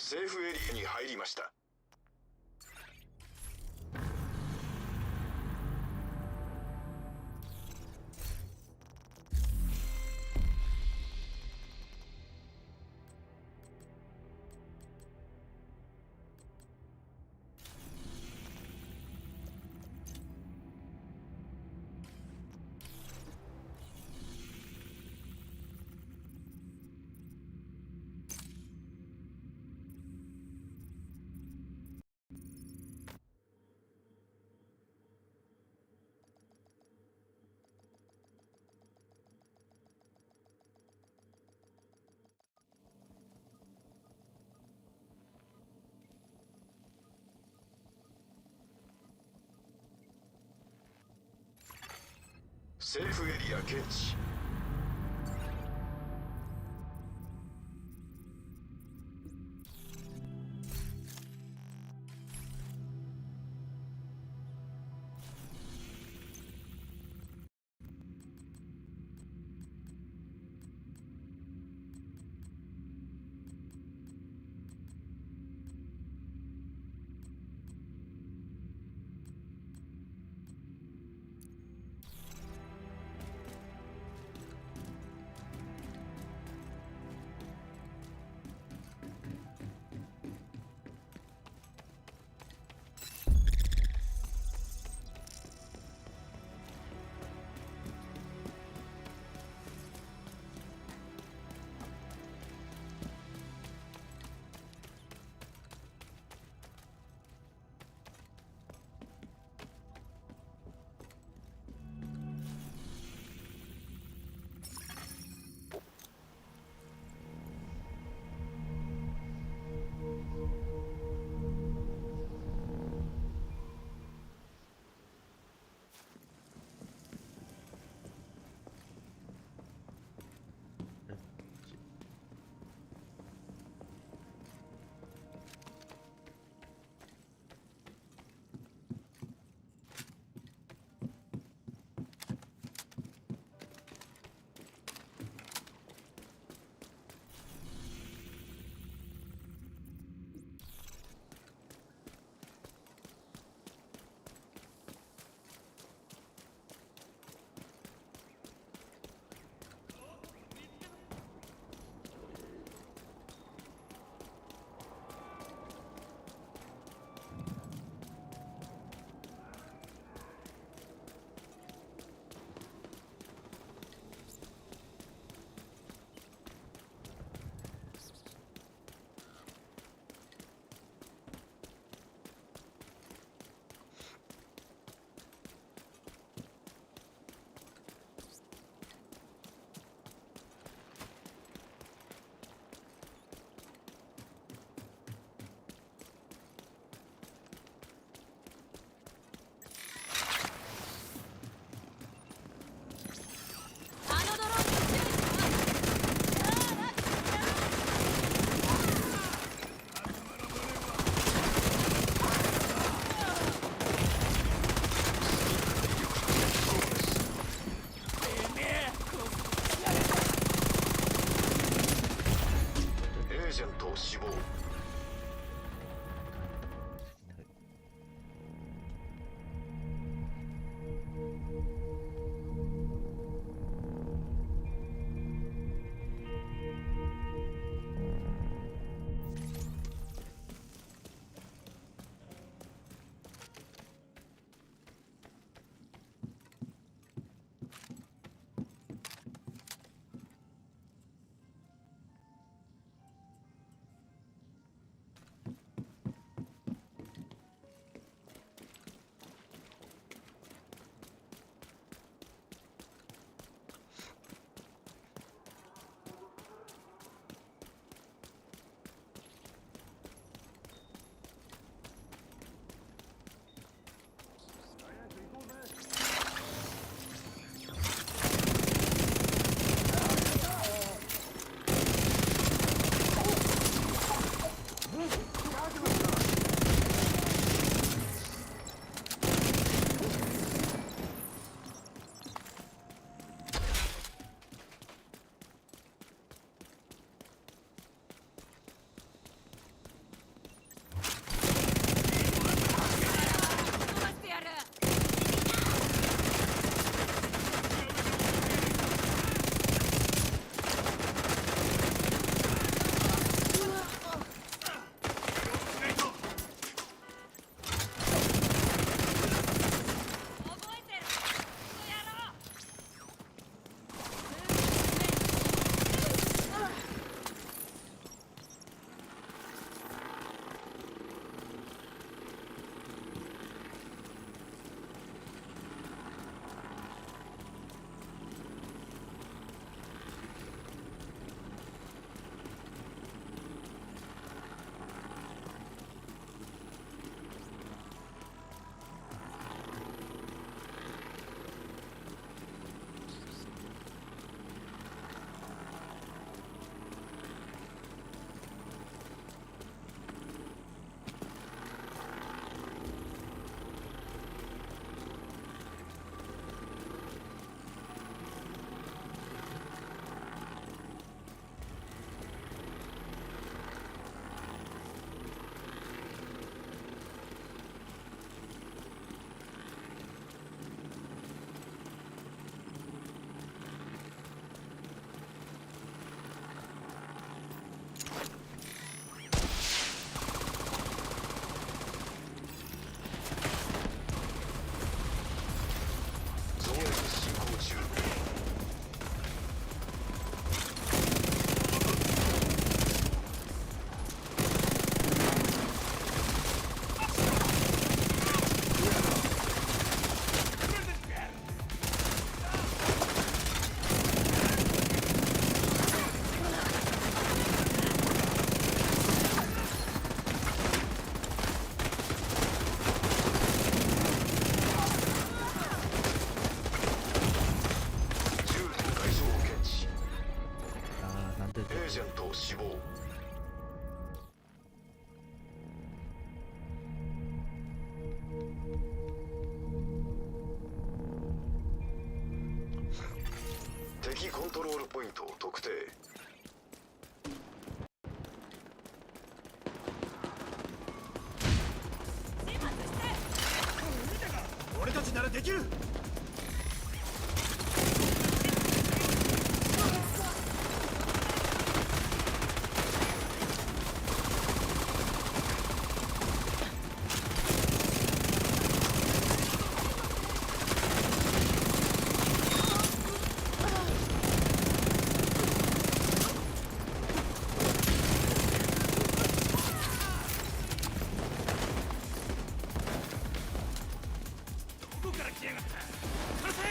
セーフエリアに入りました。セーフエリア検知。エージェント死亡。敵コントロールポイントを特定。俺たちならできる。どこから来やがった。殺せ。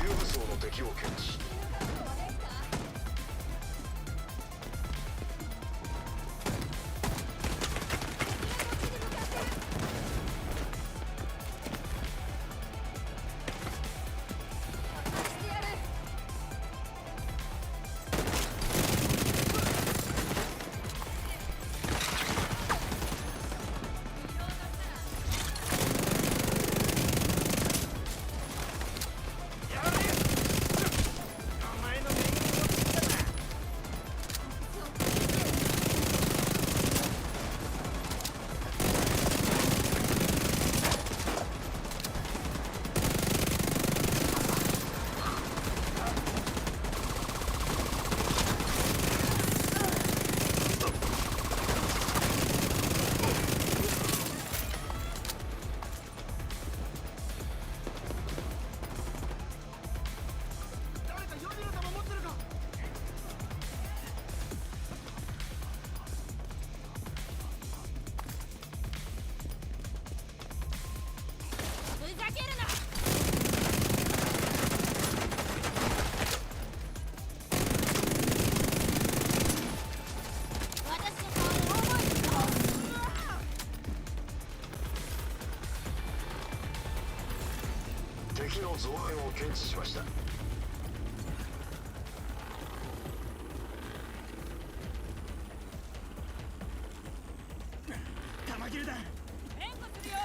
重武装の敵を検知。誰か予備の弾持ってるか。ふざけるな。私の顔を覚えてろ。敵の増援を検知しました。弾切れだ。援護するよ。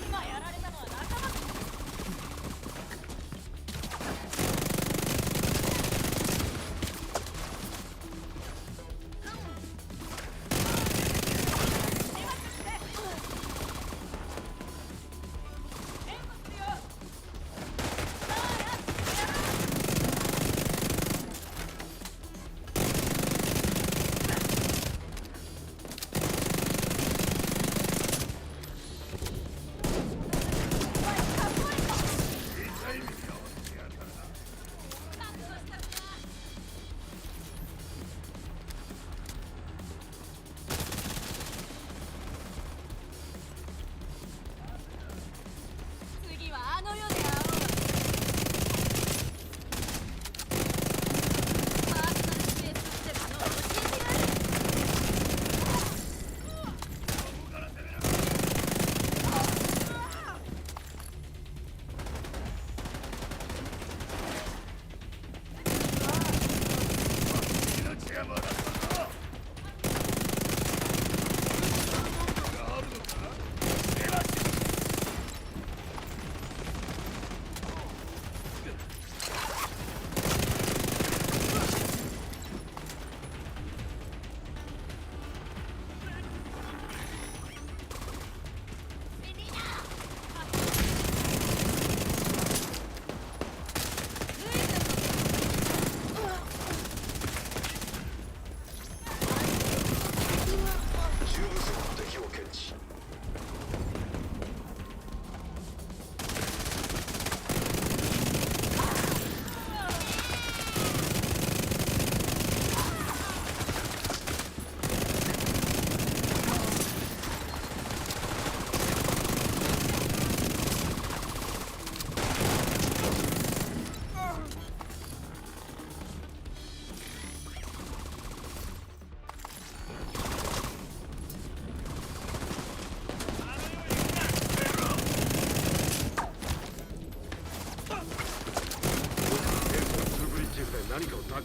今やられたのは仲間だ。援護するよ。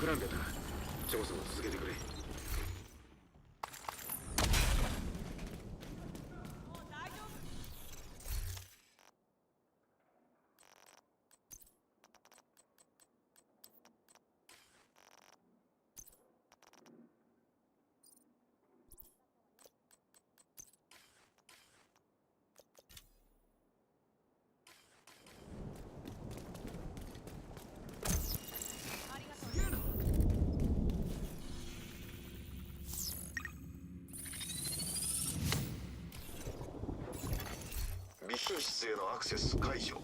企んでた。調査を続けてくれ。もう大丈夫。ありがとう。備品室へのアクセス解除。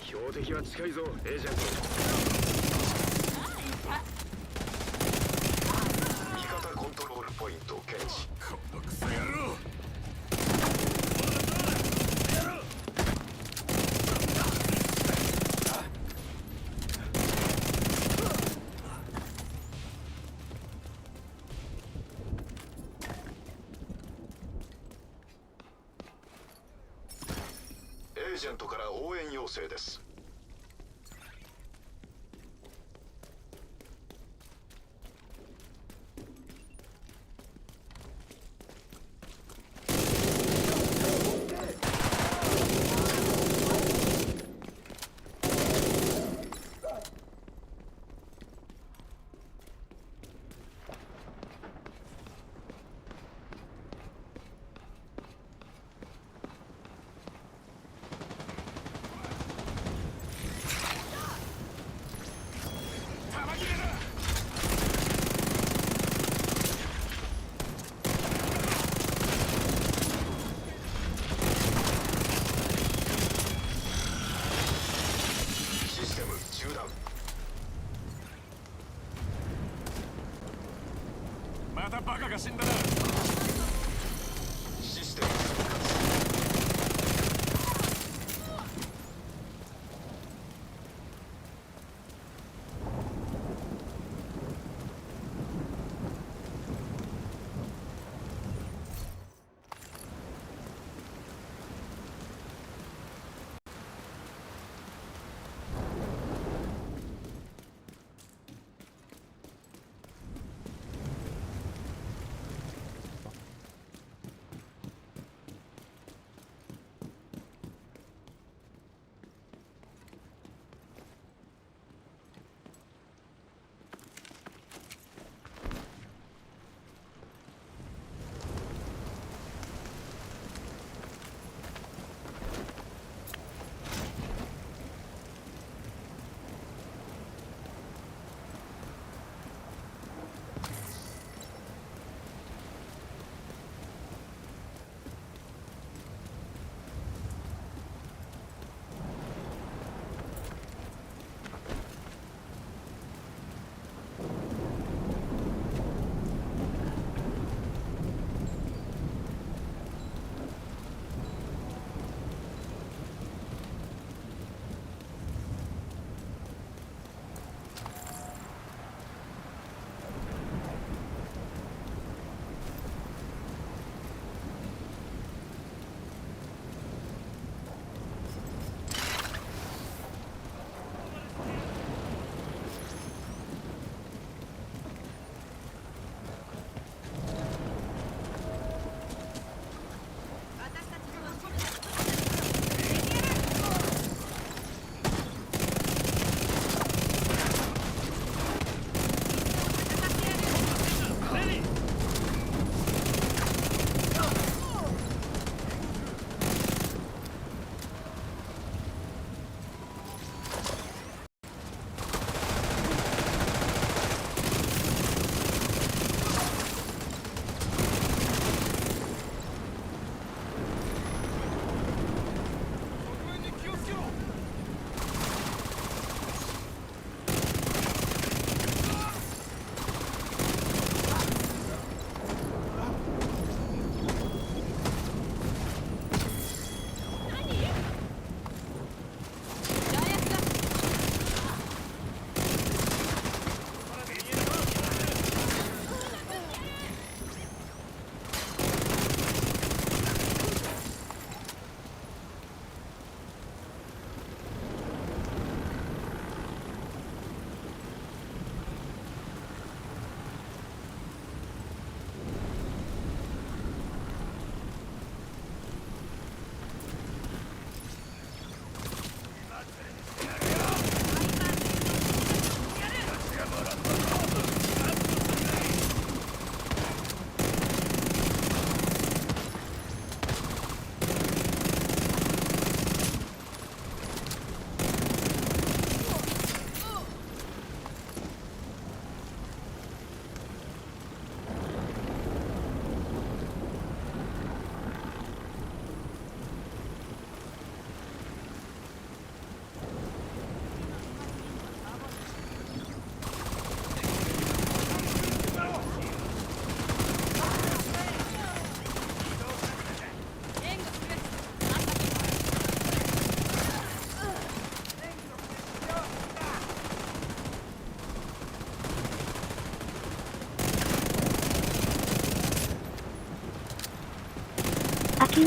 標的は近いぞ、エージェント。味方コントロールポイント検知。このクソ野郎。エージェントから応援要請です。システム中断。またバカが死んだな。システム復活。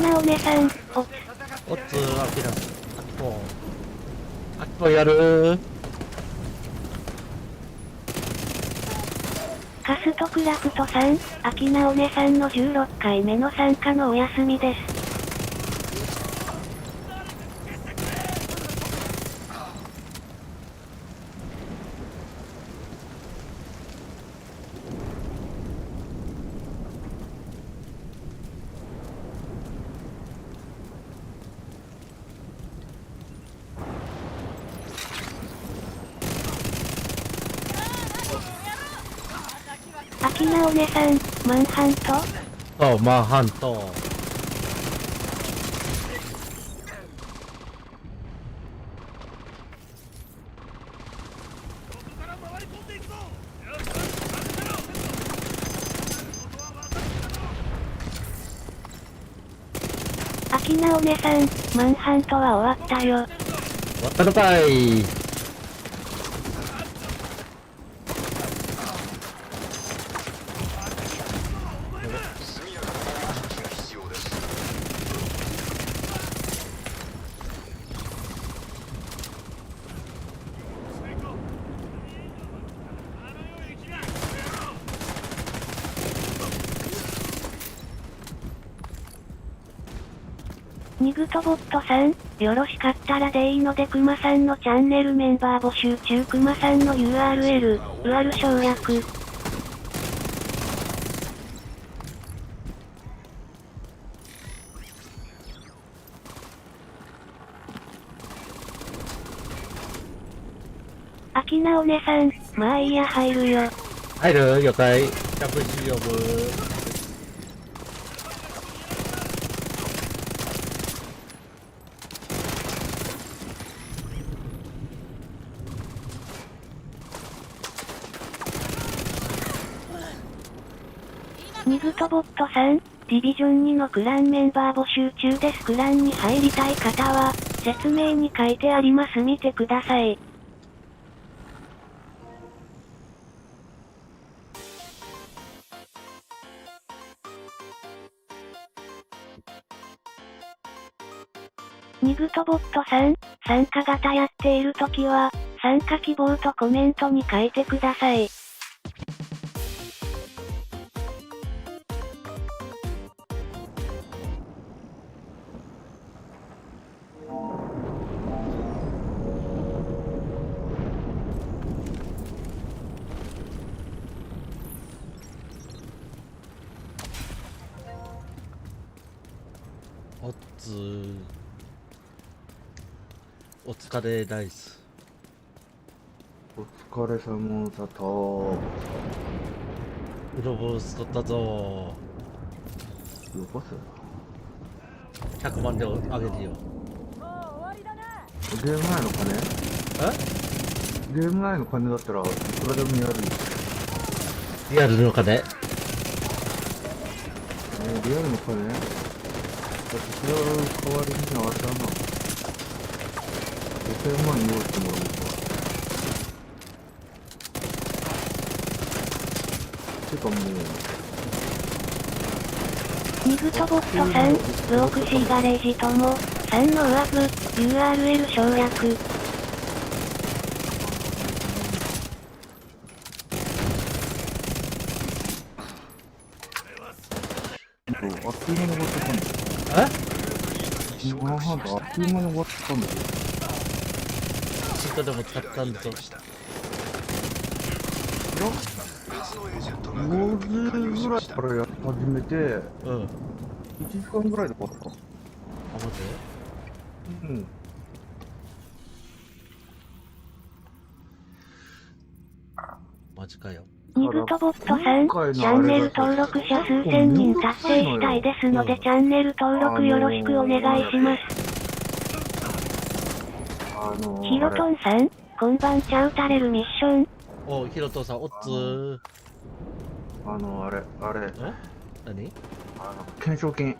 なおねさん、おつあきらあきぽやるカストクラフトさん、アキナおねさんの16回目の参加のお休みです。アキナおねさん、マンハントそうマンハントアキナおねさん、マンハントは終わったよ。終わったのかい。速やかな処置が必要です。ニグトボットさん、よろしかったらでいいのでクマさんのチャンネルメンバー募集中。クマさんの URL、UR 省略。アキナおねさん、まあいいや入るよ。入る了解。キャプシ呼ぶ。ニグトボットさん、ディビジョン2のクランメンバー募集中です。クランに入りたい方は、説明に書いてあります。見てください。ニグトボットさん、参加型やっているときは、参加希望とコメントに書いてください。おつー。お疲れライス。お疲れ様だと。プロボス取ったぞよこせ。100万両あげるよ。ゲーム内の金？えゲーム内の金だったらいくらでもやるよ。リアルの金リアルの金？だってそれは代わりにあれだな。5000万用意してもらおうか。てかもう。ニグトボットさん、ブオクシーガレージとも、3の上部、URL 省略。あっという間に終わってたんだよ。えマンハントあっという間に終わってたんだよ。チートでも使ったんだぞ。別のエージェントが5時ぐらいからやり始めて、うん。あ、 1時間ぐらいで終わった。マジうん。マジかよ。ニグトボットさん、チャンネル登録者数千人達成したいですのでチャンネル登録よろしくお願いします。ヒロトンさん、こんばんちゃうたれるミッション。お、ヒロトさん、おっつー。あれ、え何懸賞金。うん。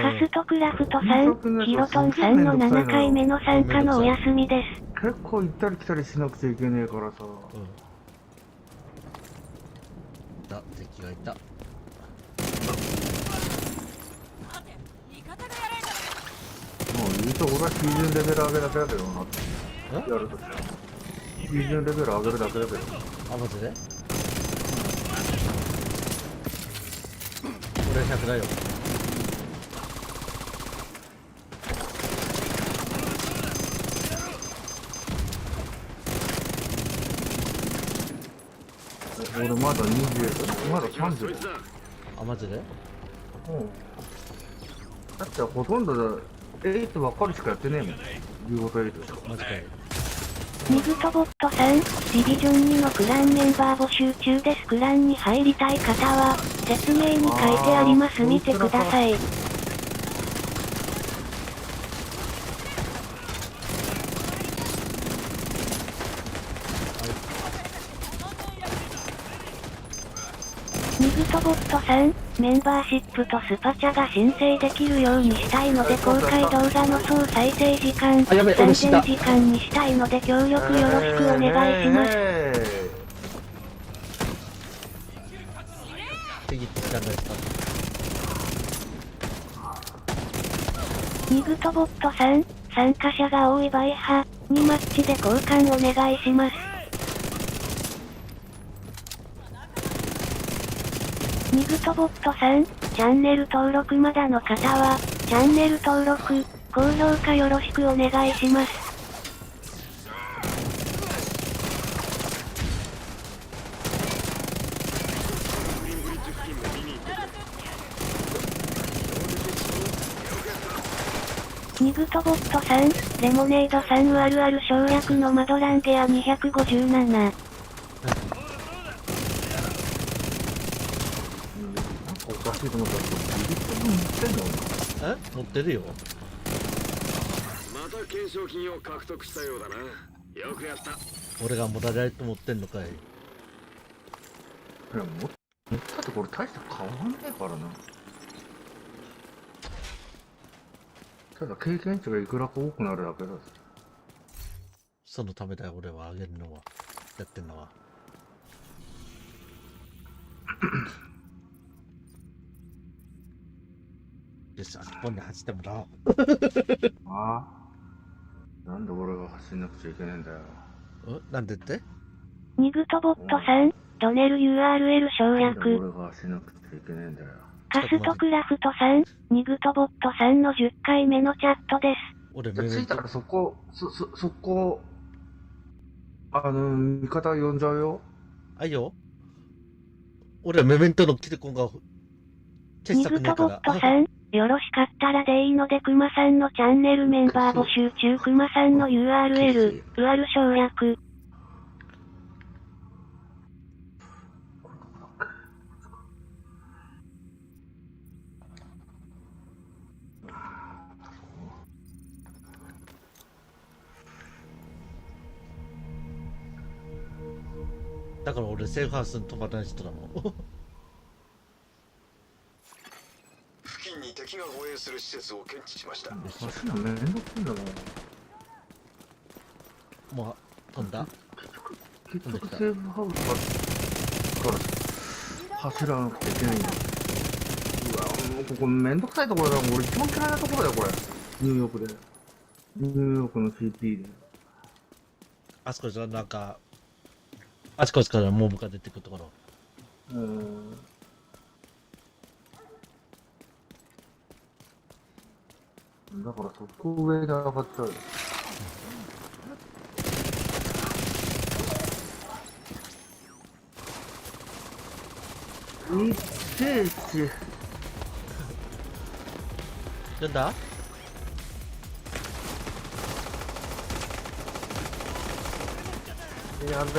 カストクラフトさん、ヒロトンさんの7回目の参加のお休みです。結構行ったり来たりしなくちゃいけねえからさ。うん。敵がいた。待て味方がやと俺は基準レベル上げだけだけどな。えやるとしたら。基準レベル上げるだけだけど。あ、マジで俺100だよ。俺まだ20、まだ30。あ、マジでうん。だってほとんど8ばっかりしかやってねえもん。15と8しか。マジかよ。ニグトボットさん、ディビジョン2のクランメンバー募集中です。クランに入りたい方は、説明に書いてあります。見てください。ニグトボットさん、メンバーシップとスパチャが申請できるようにしたいので公開動画の総再生時間、あやべ俺死んだ3000時間にしたいので協力よろしくお願いします。次って時間ないですか？ニグトボットさん、参加者が多いバイ派にマッチで交換お願いします。ニグトボットさん、チャンネル登録まだの方は、チャンネル登録、高評価よろしくお願いします。ニグトボットさん、レモネードさんあるある省略のマドランゲア257。おかしいと思ったら、持ってんの？え持ってるよ。また懸賞金を獲得したようだな。よくやった。俺がモラライト持ってんのかい。いや、持ったってこれ大して変わんねえからな。ただ経験値がいくらか多くなるだけだぜ。そのためだよ、俺はあげるのは。やってんのは。よし、あそこに走ってもらおう。ああ。なんで俺が走んなくちゃいけねえんだよ。なんでって？ニグトボットさん、ドネル URL 省なんで略。俺が走んなくちゃいけねえんだよ。カストクラフトさん、ニグトボットさんの10回目のチャットです。俺じゃあ着いたらそこ、味方呼んじゃうよ。あいよ。俺メメントのキルコンが消ニしたくグトボッねえから。トさん、よろしかったらでいいのでクマさんのチャンネルメンバー募集中。クマさんの URL、URL 省略。だから俺セーフハウスに泊まらない人だもん。付近に敵が護衛する施設を検知しました。走るのめんどくさいんだな。もう飛んだ。結局セーフハウスから走らなくちゃいけないんだ。うわ、もうここめんどくさいところだ。俺一番嫌いなところだよ、これ。ニューヨークで。ニューヨークの CP で。あそこじゃなんか、あちこちからモブが出てくるところ。だからそこ上で上がっちゃうよ。1.1なんだ？やべ。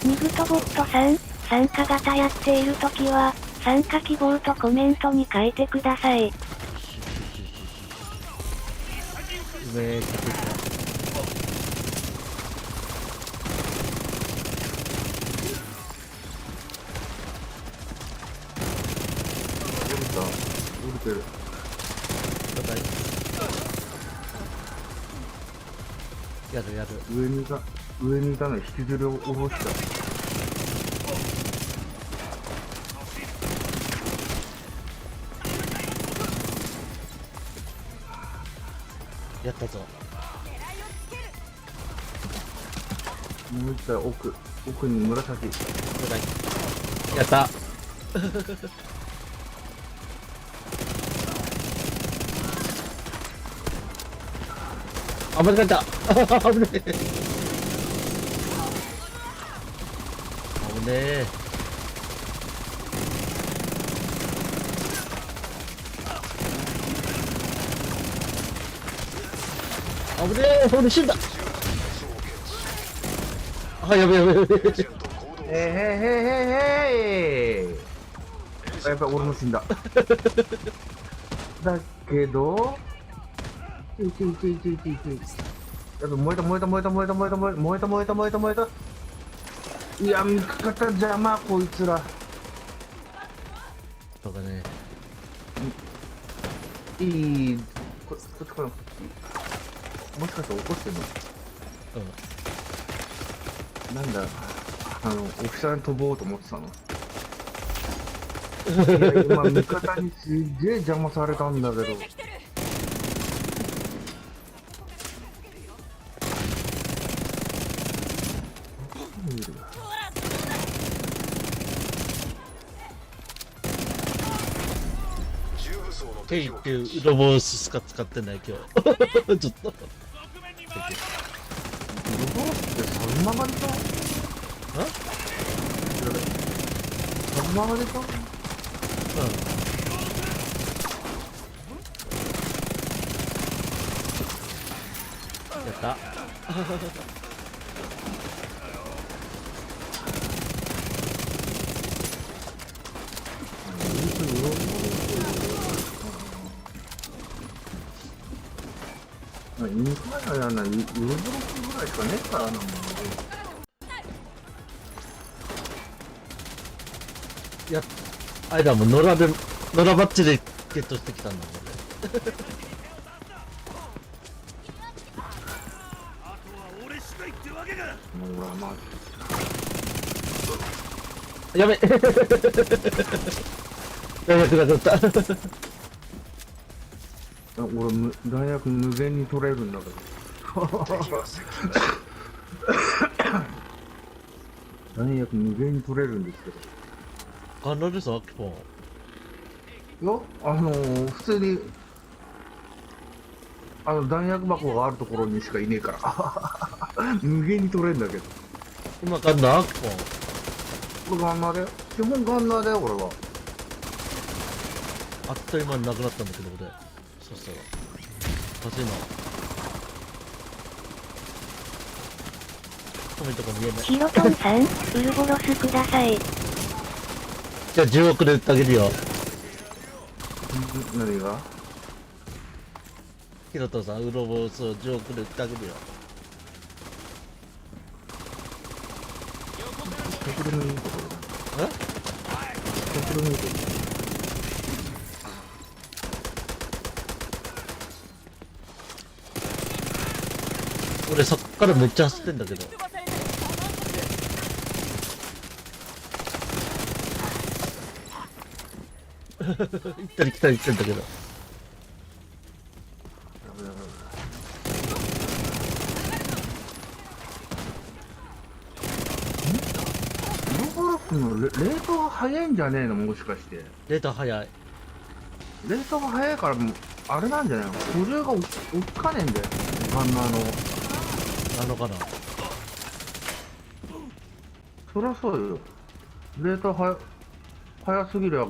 ニグトボットさん、参加型やっているときは、参加希望とコメントに書いてください。めっちゃくちゃ。降りてる。やるやる。上にいたのに引きずり下ろした。やったぞ。もう一回奥に紫。やった。あ、間違えた。危ねえ。危ねえ。危ねえ。俺死んだ。あ、やべやべやべ。やっぱり俺も死んだ。だけど、やっぱ燃えた。いや、味方邪魔、こいつら。とかね。いい、こっちからこっち。もしかして起こしてんの？なんだ、オフィシャルに飛ぼうと思ってたの。いや、今、味方にすげえ邪魔されたんだけど。ケイっていうロボスしか使ってない今日。ちょっと。側面に回る。ロボってそんなまでか？そんなまでか？やった。インフラやな、ユーブロックぐらいしかねえからな、もう。や、あれだもん、野良バッチでゲットしてきたんだもんね。あとは俺次第ってわけか。もう俺はまあ、やべやべ、違った。俺、大学無限に取れるんだけど。大学無限に取れるんですけど。あ、乗るぞ、キポン。いや、普通に、弾薬箱があるところにしかいねえから。無限に取れるんだけど。今かんな、キポン。これガンナーだよ。基本ガンナーだよ、これは。あっという間になくなったんだけど、俺。そしたら。おかしいな。コメントが見えない。ヒロトンさん、ウルボロスください。じゃあ10億で売ってあげるよ。何が？ヒロトさん、ウロボスを10億で売ってあげるよ。どこでもいいところだ。どこでもいいところ。俺そっからめっちゃ走ってんだけど。行ったり来たりしてんだけど。ロボロックのレートが早いんじゃねえの、もしかして。レーター早い。レートが早いから、もうあれなんじゃないの？補充が追っかねえんだよ。ガンナーの。なのかな。そりゃそうよ。レート早すぎりゃ、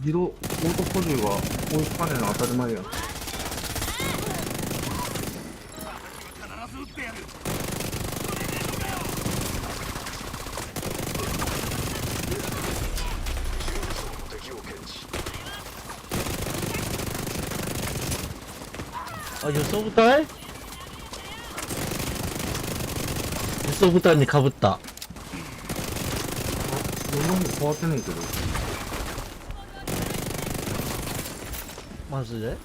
自動、オート補充が追いつかねえのは当たり前や。必ず撃ってやる。あ、輸送部隊？輸送部隊に被った。どんなに変わってねえけど。マジで？うん。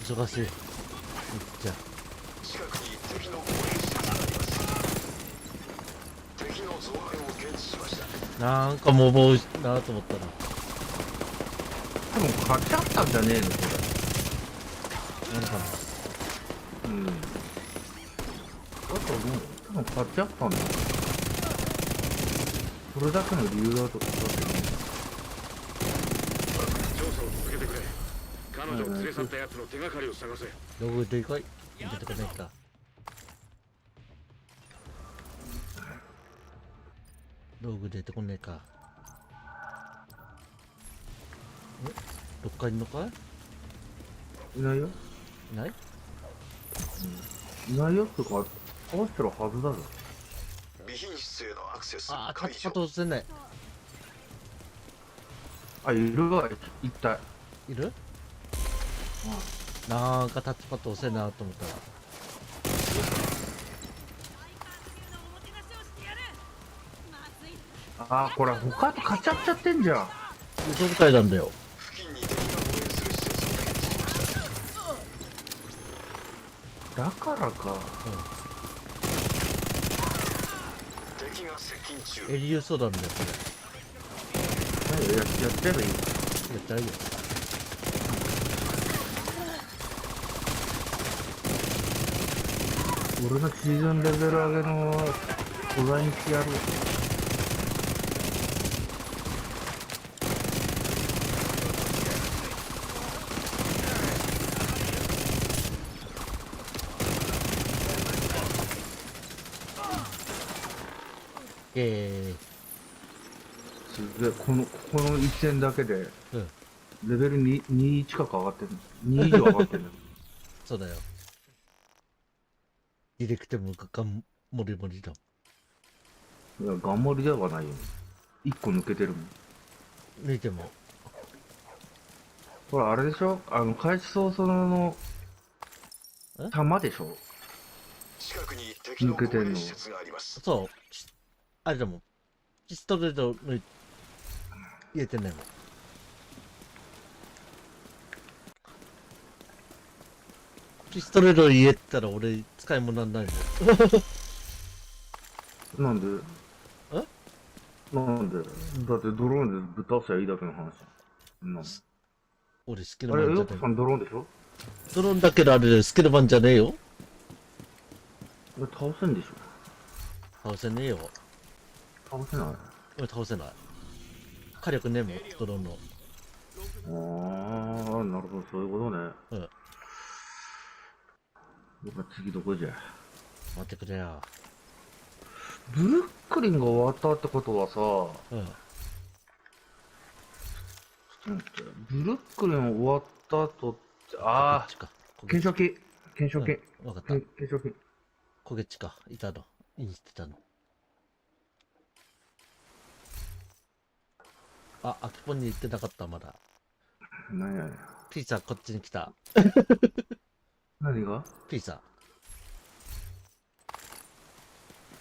忙しい。めっちゃ。近くに敵の護衛施設があります。敵造反を検知しました。なんかもう思うなと思ったら。多分勝ち合ったんじゃねえのこなんかな。れ。うん。だと思う。多分勝ち合ったんだ。それだけの理由だと思う。調査を続けてくれ。彼女を連れ去った奴の手がかりを探せ。どこでかい出てこないか。道具出てこねえか。どっかいんのかいないよ。いない？いないよってか、合わせてるはずだぞ。備品室へのアクセスああ、タ解ッチパ除。ッと押せない。あ、いるわ、一体。いる？なんかタッチパッド押せんなと思ったら。あー、これ他と勝ち合っちゃってんじゃん。どこかいなんだよ。付近に敵が応援する施設を検知しました。だからか。敵が接近中。エリユソなんだよ、こ何やっちゃえばいい。れ。やっちゃうよ。俺のシーズンレベル上げの素材にしてやる。すげえ、この一戦だけで、うん。レベル 2近く上がってる。2以上上がってる。そうだよ。ディレクテムがモリモリだ。いや、ガンモリではないよ。1個抜けてるもん。見ても。ほら、あれでしょ開始早々のえ弾でしょ近くに敵の防衛施設があります。そう。あれだもん。ピストルで入れてないもん。ピストルで入れたら俺使い物にならないもん。なんでなんでだってドローンでぶっ倒せばいいだけの話。なん俺スキルあれ、マンじゃねヨットさんドローンでしょえ。ドローンだけどあれでスキルマンじゃねえよ。倒せんでしょ倒せねえよ。倒せない。俺倒せない。火力ねえもん、ドローンの。あー、なるほど、そういうことね。うん。やっぱ次どこじゃ。待ってくれよ。ブルックリンが終わったってことはさ、うん。ちょっと待って、ブルックリン終わった後って、こあっちか。ー、懸賞金、懸賞金、わかった。懸賞金。焦げっちか。いたの。インしてたの。あ、アキポンに行ってなかった、まだ。何やねん。ピザこっちに来た。何がピザ。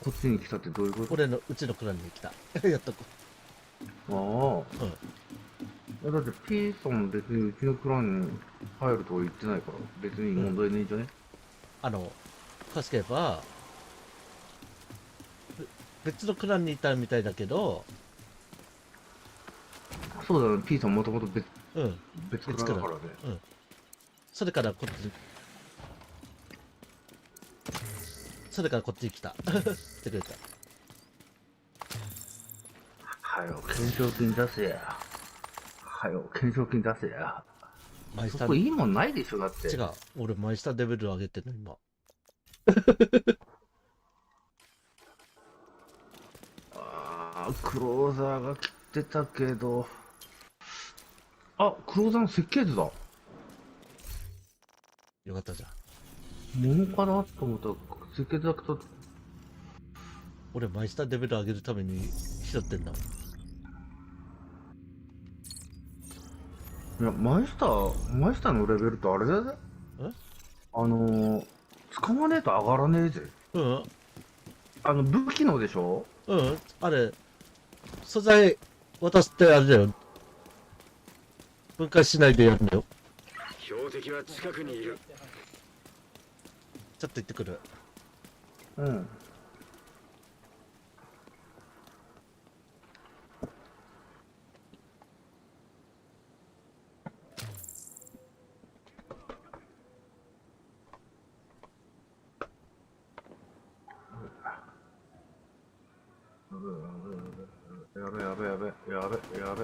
こっちに来たってどういうこと俺のうちのクランに来た。やっとこああ。う。うん。だってピーソン別にうちのクランに入るとは言ってないから、別に問題ねえじゃね、助けば、別のクランにいたみたいだけど、そうだね、ピーソンもともとうん。別クランだからね。うん。それからこっち、それからこっちに来た。してくれた。はよ、懸賞金出せや。はよ、懸賞金出せや。マイスターそこいいもんないでしょ、だって。違う。俺マイスターレベル上げてるの、今。あー、クローザーが来てたけど。あ、クローザーの設計図だ。よかったじゃん。物かなと思ったら、設計図だけど、俺マイスターレベル上げるために拾ってんだもん。いや、マイスターのレベルってあれだぜ。使わねえと上がらねえぜ。うん。武器のでしょうん。あれ、素材渡してあれだよ。分解しないでやるんだよ。標的は近くにいる。ちょっと行ってくる。うん。やべ、やべ。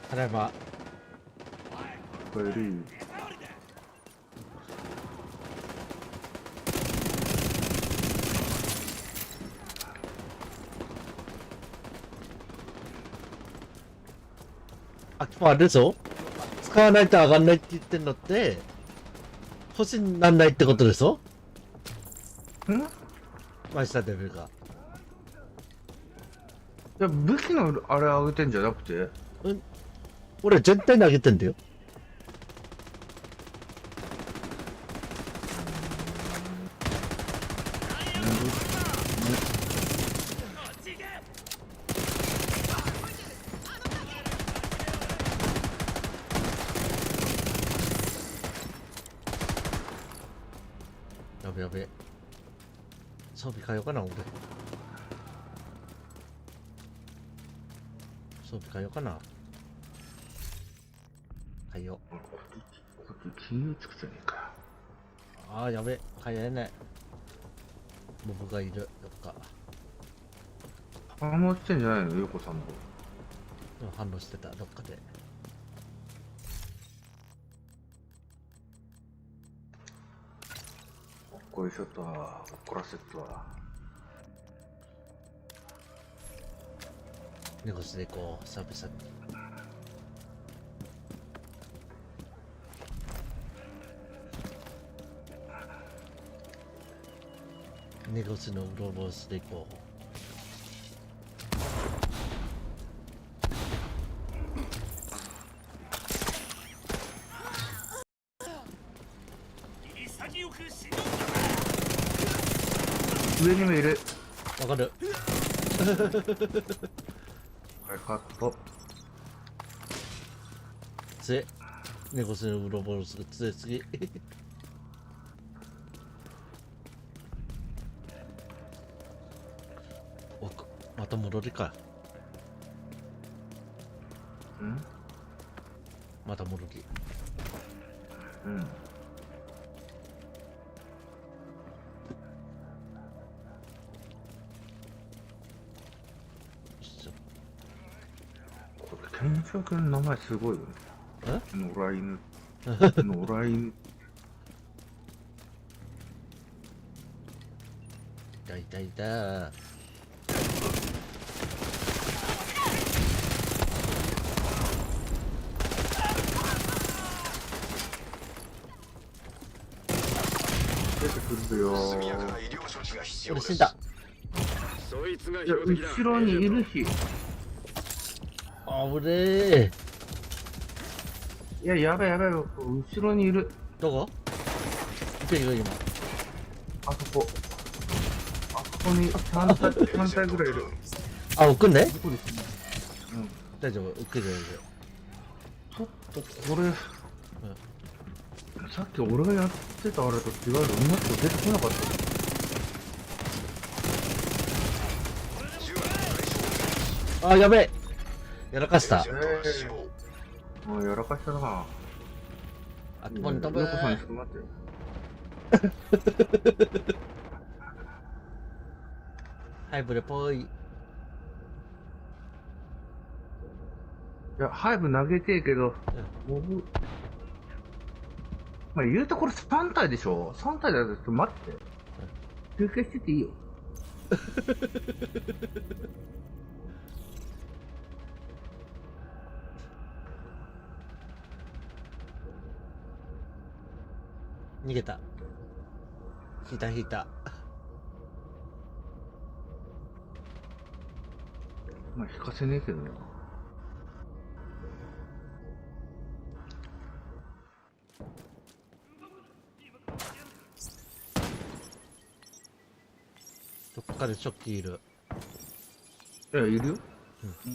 ただいま。帰り。あ、あれでしょ、使わないと上がんないって言ってんのって、星になんないってことでしょ。マイスターレベルが。いや、武器のあれ上げてんじゃなくて、俺全体に上げてんだよ。やべやべ。装備変えようかな、俺。装備変えようかな。変えよう。こっち金融つくじゃねえか。ああ、やべ。変えれない。モブがいる。どっか。反応してんじゃないの、ヨコさんも。反応してた、どっかで。これちょっと怒らせっとは。ネゴスで行こう、久々に。ネゴスのウロボスで行こう。潔く死ぬんだ。上にもいる。わかる。はい、カット。強い。ネゴスのウロボスが強いすぎ。おく、また戻りか。ん？また戻り。うん。これ、ケンチョ君の名前すごいよね。野良犬。野良犬。いたいたいた。出てくるよー。俺死んだ。そいつがいや、標的だ。後ろにいるし。あぶねえ。いや、やべやべ、後ろにいる。どこ？見てるよ今。あそこ。あそこに3体ぐらいいる。あ、送んね。どこですね。うん。大丈夫、送るよ。ちょっとこれ、さっき俺がやってたあれと違うよ。うまく出てこなかった。あ、やべえ。やらかした。もうやらかしたな。あっこに飛ぶ。ヨコさんちょっと待ってよ。はい、ブレぽい。や、早く投げてえけど、僕、まあ、言うところ3体でしょ？ 3 体だとちょっと待って。休憩してていいよ。逃げた。引いた引いた。まあ、引かせねえけどな。どっかでチョッキいる。いや、いるよ。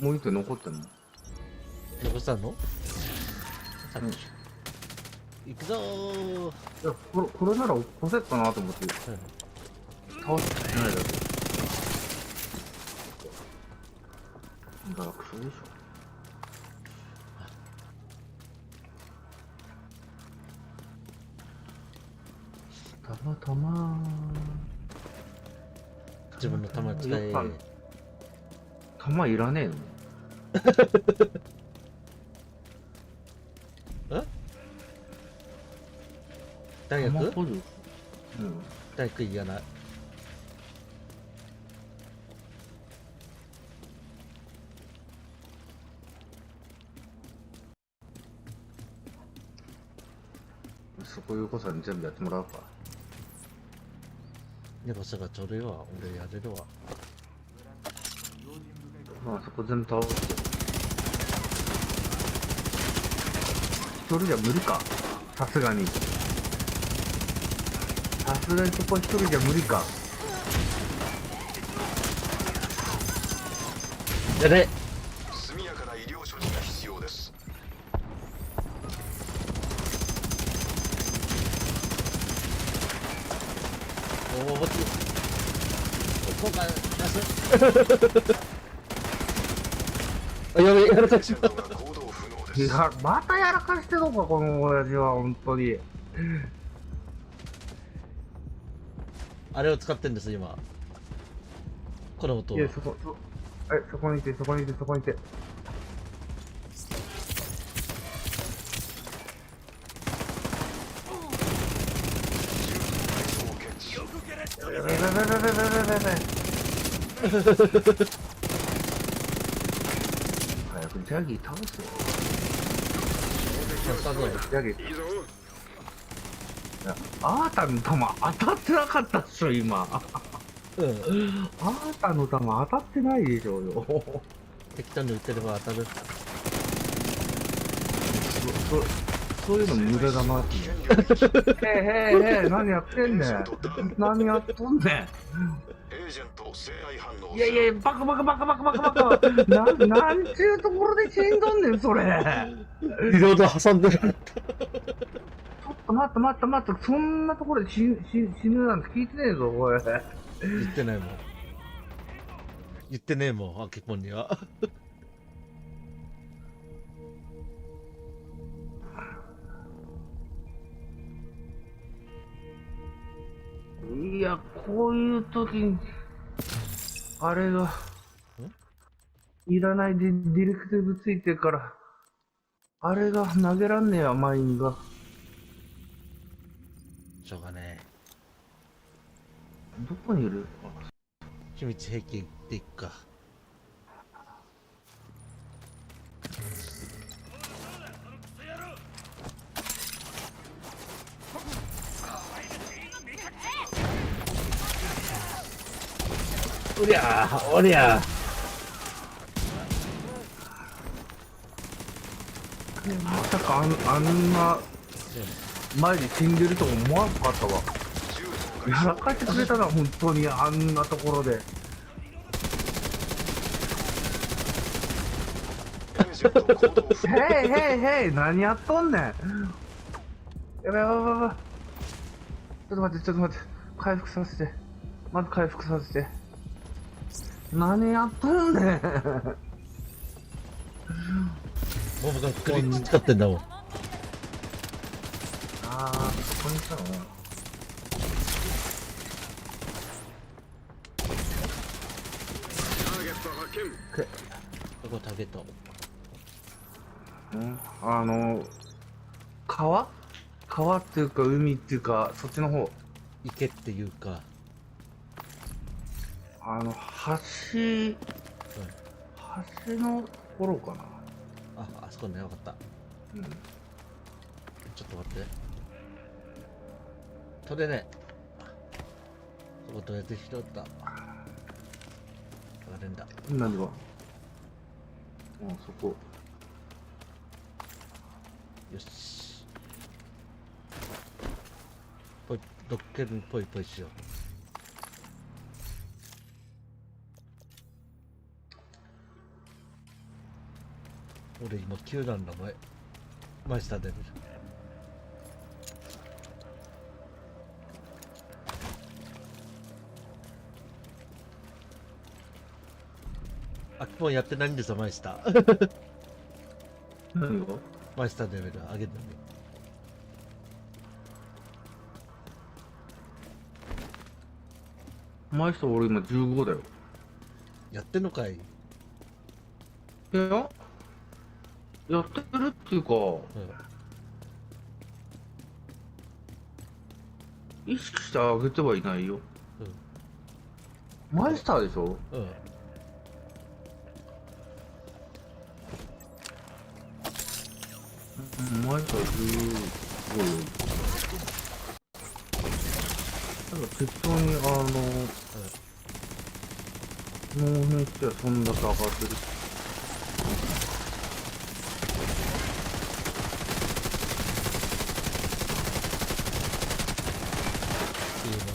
もう一体残ってんの。残したの？さっき。行くぞー。いや、これなら押せっかなと思って。倒してないだけ。だからクソでしょ。たまたま自分の弾使え。弾いらねえの？大学？弾補助。うん。大学いらない。そこいうこさに全部やってもらうか。でもそれがちょうどいいわ。俺やれるわ。まあそこ全部倒して。一人じゃ無理か。さすがに。さすがにそこ一人じゃ無理か。やれ。速やかな医療処置が必要です。おお、こっち。ここが出す。あ、やべえ、やらかしまった。行動不能です。いや、またやらかしてんのか、この親父は、本当に。あれを使ってんです、今。この音を。いや、そこにいて、そこにいて、そこにいて。やべやべやべやべやべやべやべ。早くジャギー倒すよ。ジャギー。いいぞ。いや、あなたの弾当たってなかったっしょ、今。うん。あなたの弾当たってないでしょうよ。適当に撃ってれば当たる。そういうの無駄だなって。へえ、何やってんねん。何やっとんねん。エージェント性愛反応。いやいや、バカ。なんちゅうところで死んどんねん、それ。リロード挟んでる。ちょっと待って、そんなところで死ぬなんて聞いてねえぞ、おい。言ってないもん。言ってねえもん、あけぽんには。いや、こういう時に、あれが、いらないディレクティブついてるから、あれが投げらんねえや、マインが。しょうがねどこにいる？え。秘密兵器でいっか。おりゃー、おりゃー。まさかあんな、前に死んでると思わなかったわ。やらかしてくれたな、本当に、あんなところで。へい、何やっとんねん。やばい。ちょっと待って。回復させて。まず回復させて。何やっとんねん。モブがクリッチ使ってんだもん。そこにいたのね。ターゲット発見。ここターゲット。川っていうか海っていうかそっちの方、池っていうか、橋のところかな。あそこね、わかった。うん。ちょっと待って。取れねえ。そこどうやって拾った？上がれんだ。何が？そこ。よし。ドッケルにポイポイしよう。俺今9段のマイスター出る。あ、もうやってないんですよ、マイスター。何が？マイスターレベル上げるのに。マイスター俺今15だよ。やってんのかい？いや、やってるっていうか、意識してあげてはいないよ。マイスターでしょ？うん。マイスター15よ。ただ適当に納品してはそんだけ上がってる。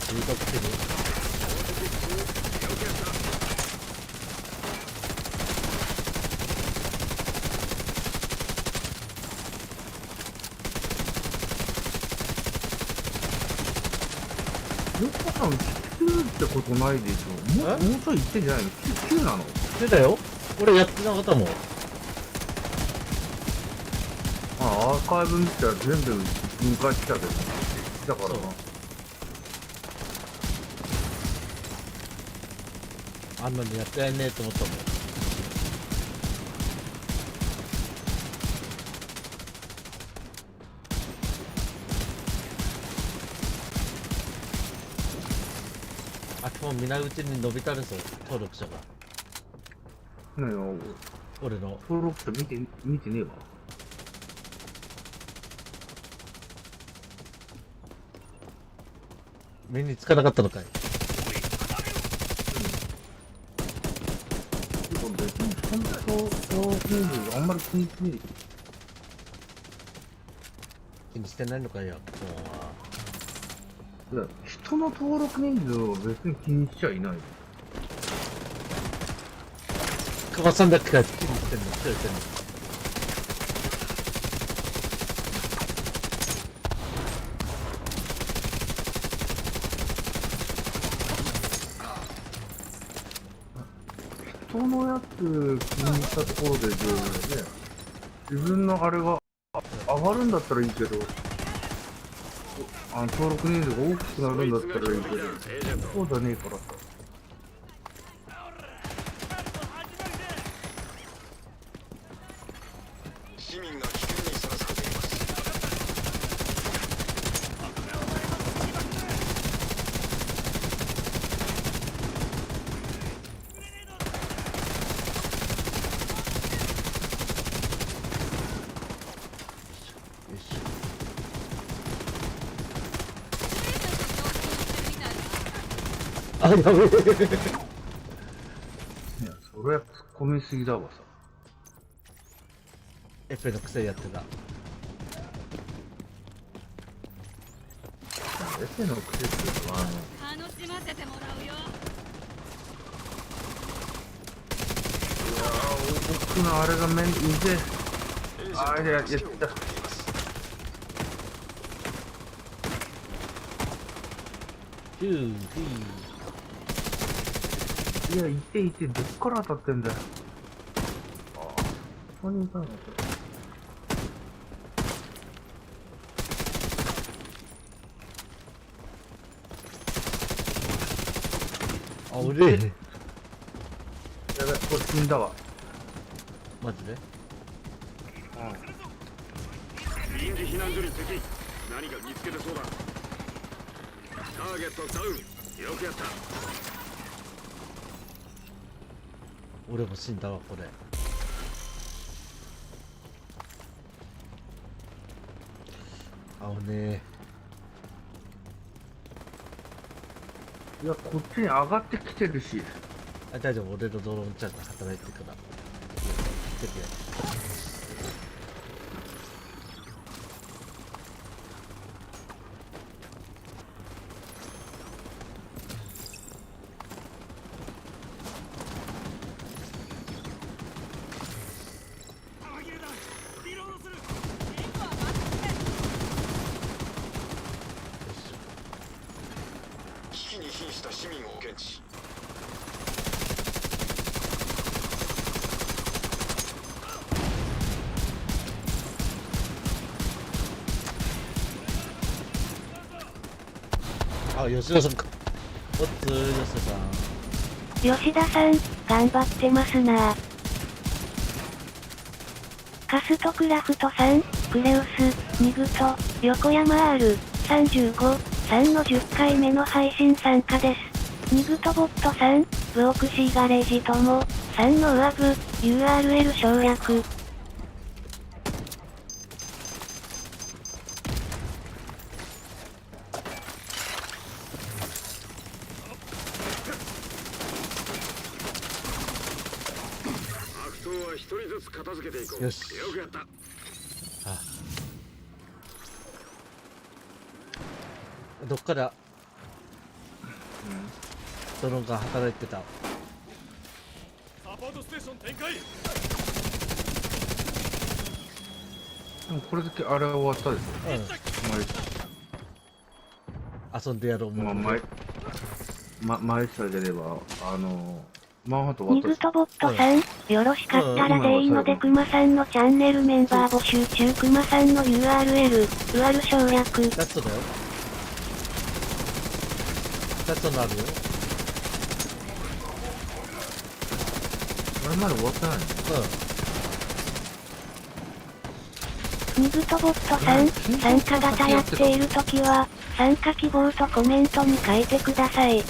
中学生に。ヨコさん9ってことないでしょ。もうちょい言ってんじゃないの？ 9なの？出たよ。俺やってなかったもん。アーカイブ見たら全部分解したけど、だからな。あんなにやってやんねえと思ったもん。あともう皆うちに伸びたるぞ、登録者が。ねえ、俺の。登録者見てねえわ。目につかなかったのかい。別に本当人数あんまり気にしねえ。気にしてないのかよ。いや、人の登録人数を別に気にしちゃいない。カバさんだけが気にしてんの、してんの。人のやつ気にしたところでね、自分のあれが上がるんだったらいいけど、登録人数が大きくなるんだったらいいけど、そうじゃねえからさ。市民が危険にさらされています。あ、やべえ。いや、それは突っ込みすぎだわさ。エペの癖やってた。エペの癖っていうのは、楽しませてもらうよ。僕のあれがうぜえ。あれやった。ヒュー、いや、いて、どっから当たってんだよ。ああ、ここにいたのか。あ、俺。やべ、これ死んだわ。マジで？臨時避難所に敵。何か見つけてそうだ。ターゲットダウン。よくやった。俺も死んだわこれ。あおねいや、こっちに上がってきてるし。あ、大丈夫、俺のドローンちゃんが働いてるから。来てくれ。弾切れだ。リロードする。危機に瀕した市民を検知。あ、吉田さんか。おっつー、吉田さん。吉田さん、頑張ってますな。カストクラフトさん、クレウス、ニグト、横山 R35、3の10回目の配信参加です。ニグトボットさん、ブオクシーガレージとも、3の上部、URL 省略。悪党は一人ずつ片付けていこう。よしよくやった。どっからドローンが働いてた。サポートステーション展開。でもこれだけあれ終わったでし遊んでやろうょ。もう。前さじゃれば、マンハット終わニったでしグトボットさん、よろしかったら全員のでクマさんのチャンネルメンバー募集中。クマさんの URL 省略。ラストだよ。ラストのあるよ。ょ。あれまで終わってないの？ニグトボットさん、参加型やっているときは、参加希望とコメントに書いてください。建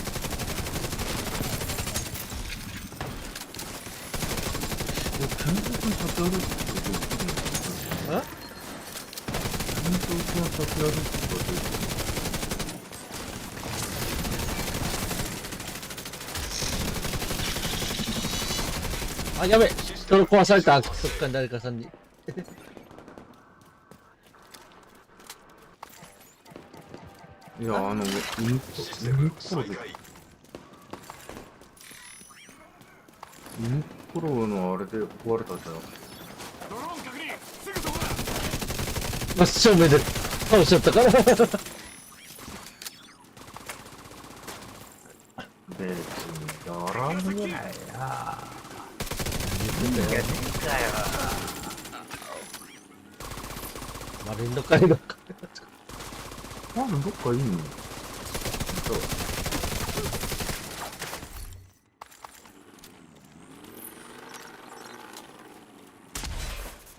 築に立て歩くってことですか？うん。建築に立て歩くってことですか？あ、やべ、ドロ壊された。そっか、誰かさんに。いや、ユニコロのあれで壊れたじゃん。ドローン確認。すぐそこだ。真正面で倒しちゃったから。別にドローンぐらいや。言ってんだよ。かよ。マリンの会の会。多分どっかいいの？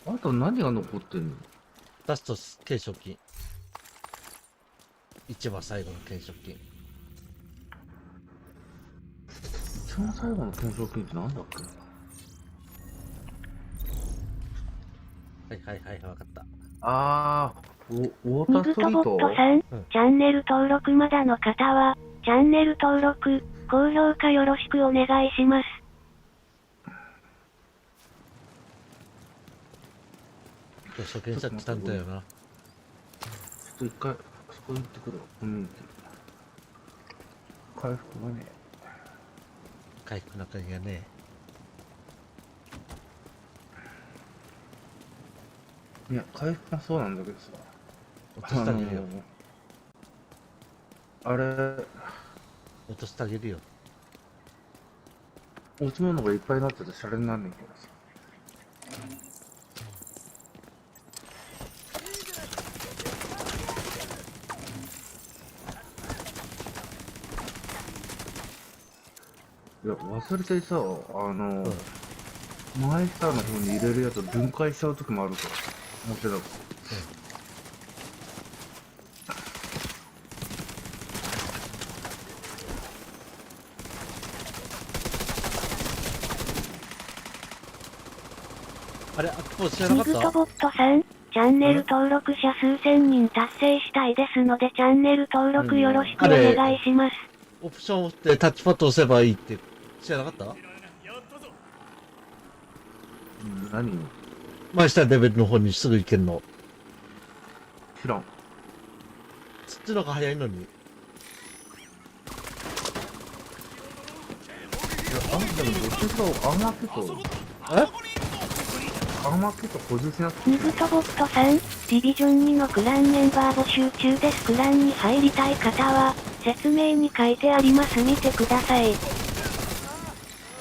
あと何が残ってんの？ラスト懸賞金。一番最後の懸賞金。一番最後の懸賞金って何だっけ？はいはいはい、わかった。ウォータニグーストリート？トボットさん、チャンネル登録まだの方は、チャンネル登録、高評価よろしくお願いします。懸賞金さっきたんだよな。ちょっと一回、あそこ行ってくるわ。回復がね。回復の中にはね。いや、回復がそうなんだけどさ。落としてあげるよ。あれ、落としてあげるよ。落ち物がいっぱいになっててシャレになんねんけどさ。いや、忘れてさ、マイスターの方に入れるやつを分解しちゃう時もあるから。もちろん。あれ、アキポ知らなニグかったトボットさん、チャンネル登録者数千人達成したいですのでチャンネル登録よろしくお願いします。オプションを押してタッチパッド押せばいいって知らなかったやったぞ。何前下レベルの方にすぐ行けんの。知らん。そっちの方が早いのに。いや、でもどっちかアーマーキット、アーマーキット補充しなくていい。ニグトボットさん、ディビジョン2のクランメンバー募集中です。クランに入りたい方は、説明に書いてあります。見てください。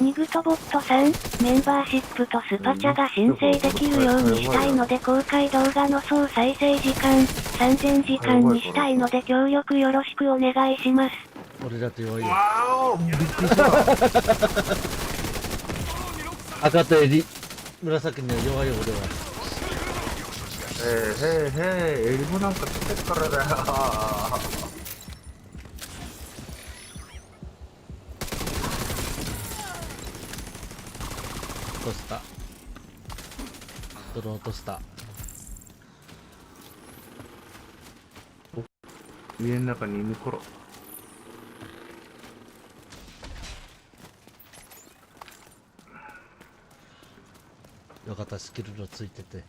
ニグトボットさん、メンバーシップとスパチャが申請できるようにしたいので公開動画の総再生時間、3000時間にしたいので協力よろしくお願いします。俺だって弱いよ。わー、びっくりした。赤と襟、紫には弱いよ俺は。へい、エリゴなんかつけっからだよ。落とした。泥落とした。家の中に犬ころ。よかった、スキルのついてて。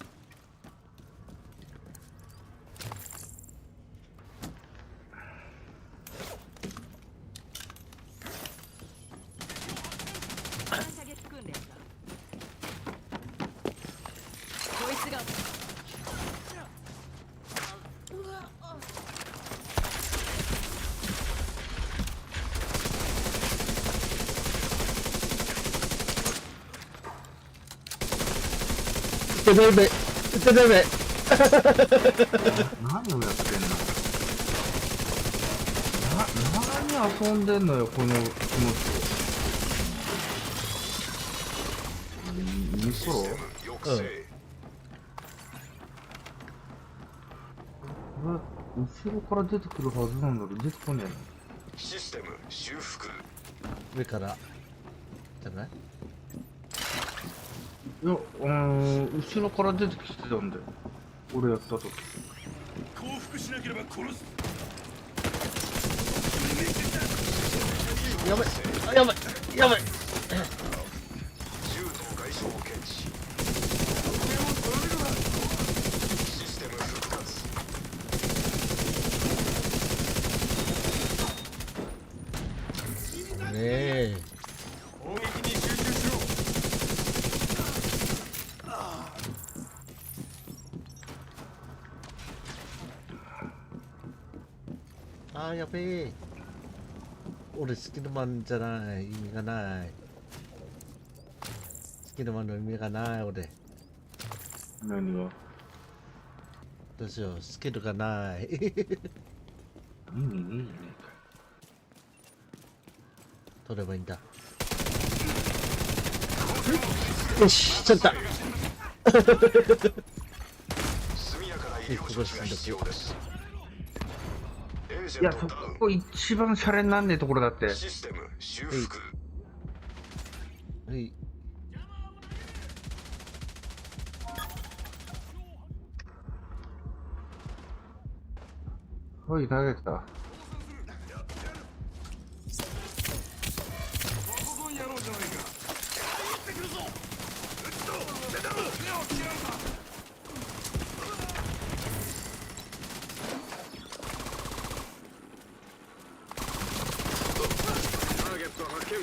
射撃訓練だ。こいつが撃てないべ、撃てないべ。何をやってんの。何遊んでんのよ、この人。犬ころ抑制。これ、後ろから出てくるはずなんだけど、出てこねえの。システム修復。上から。じゃない？いや、後ろから出てきてたんだよ。俺やったとき。降伏しなければ殺す。やばい、あ、やばい、やばい。銃の外傷を検知。システム復活。ねえ。攻撃に集中しろ。あー、やべえ。俺スキルマンじゃない、意味がない。スキルマンの意味がない、俺。何がどうしよう、スキルがない。意味ねえじゃね取ればいいんだ。よし、ちょっと。速やかな医療処置が必要です。エージえか。いや、ェントダウン。そこ一番シャレになんねえところだって。システム修復。はい。おい、投げた。とことんやろうじゃないか。撃ってくるぞ。撃つぞ。メダル。目を切られた。ターゲット発見。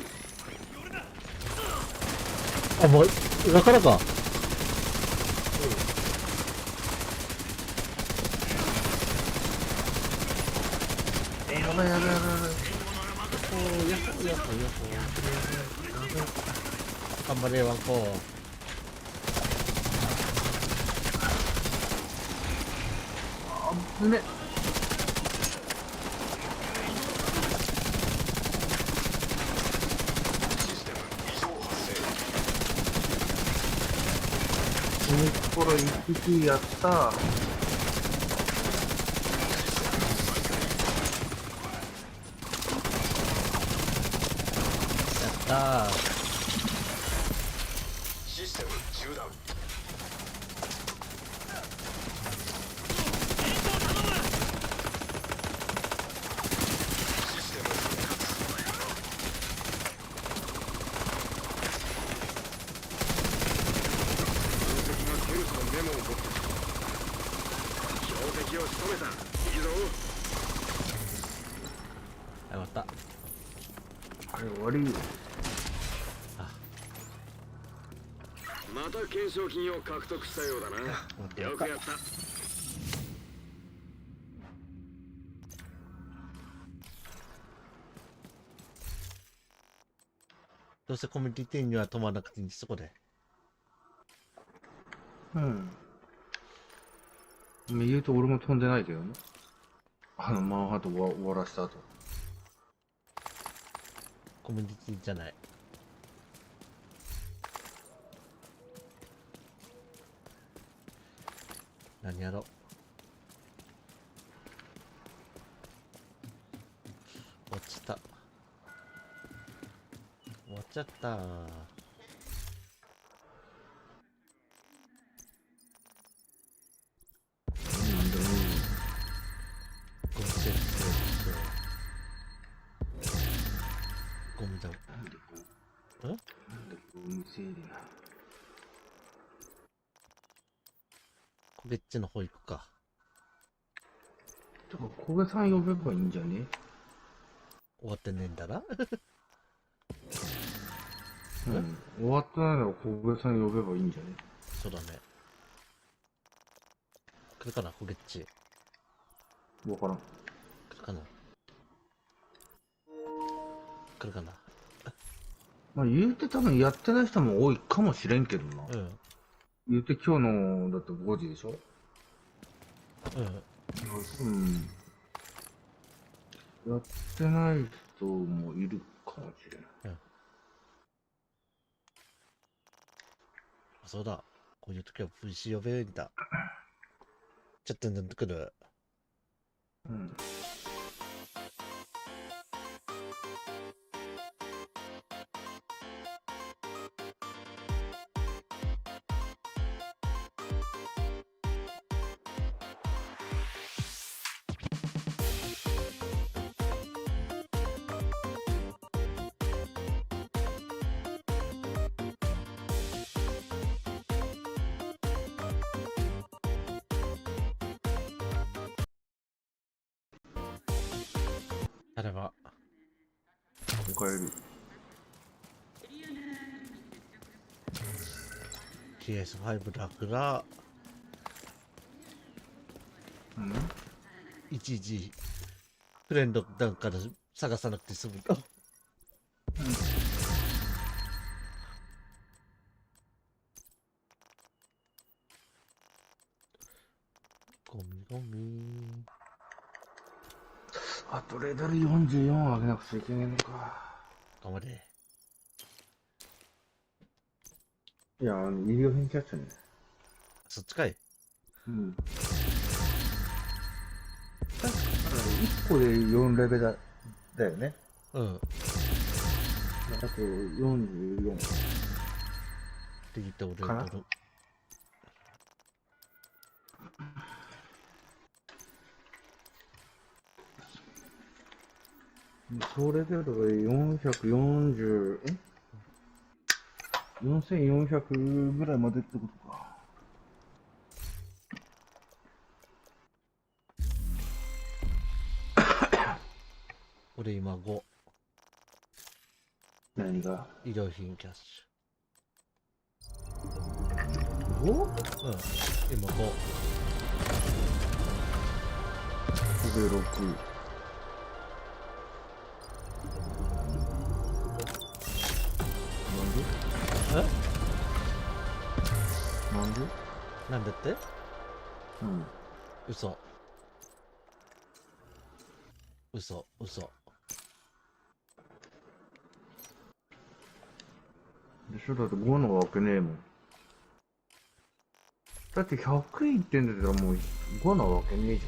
あ、もう、裏からか。やばいやばいやばいやばい。おー、やっほー、やっほー、やっほー。頑張れ、ワンコ。危ね。システム異常発生。にころ一匹やった。やったー。システム中断。システム復活。分析がテルスのメモを持ってた。標的を仕留めた。いいぞ。よかった。あれ終わり。また懸賞金を獲得したようだな。よくやった。どうせコミュニティには止まらなくていいんです、そこで。うん。言うと俺も飛んでないけどね。マンハット終わらした後。コミュニティじゃない。何やろ。落ちた。終わっちゃったー。なんでもいい。ゴミセット。ゴミだ。なんでん？ゴミ整理な。こっちの方行くか。てか、小部さん呼べばいいんじゃね？終わってねえんだな。うん。終わってないなら小部さん呼べばいいんじゃね？そうだね。来るかな、こっち。わからん。来るかな。来るかな。まあ言うて多分やってない人も多いかもしれんけどな。うん。言うて今日のだって5時でしょ？うん。うん。やってない人もいるかもしれない。うん。そうだ。こういう時は VC 呼べるんだ。ちょっと塗ってくる。うん。あれば。おかえり。PS5 だから、うん。いちいちフレンドなんかで探さなくて済むと。ゴミゴミ。あとレベル44上げなくちゃいけないのか。頑張れ。いや、医療品キャッチャーね。そっちかい。うん。確か1個で4レベルだよね。うん。あと44。って言って俺かなとる。総レベルが440、4400ぐらいまでってことか。俺今5。何が医療品キャッシ 5? ュ。うん。今5。で6。なんでなんでってうん。嘘。嘘、嘘。でしょだって5のわけねえもん。だって100いってんだったらもう5なわけねえじ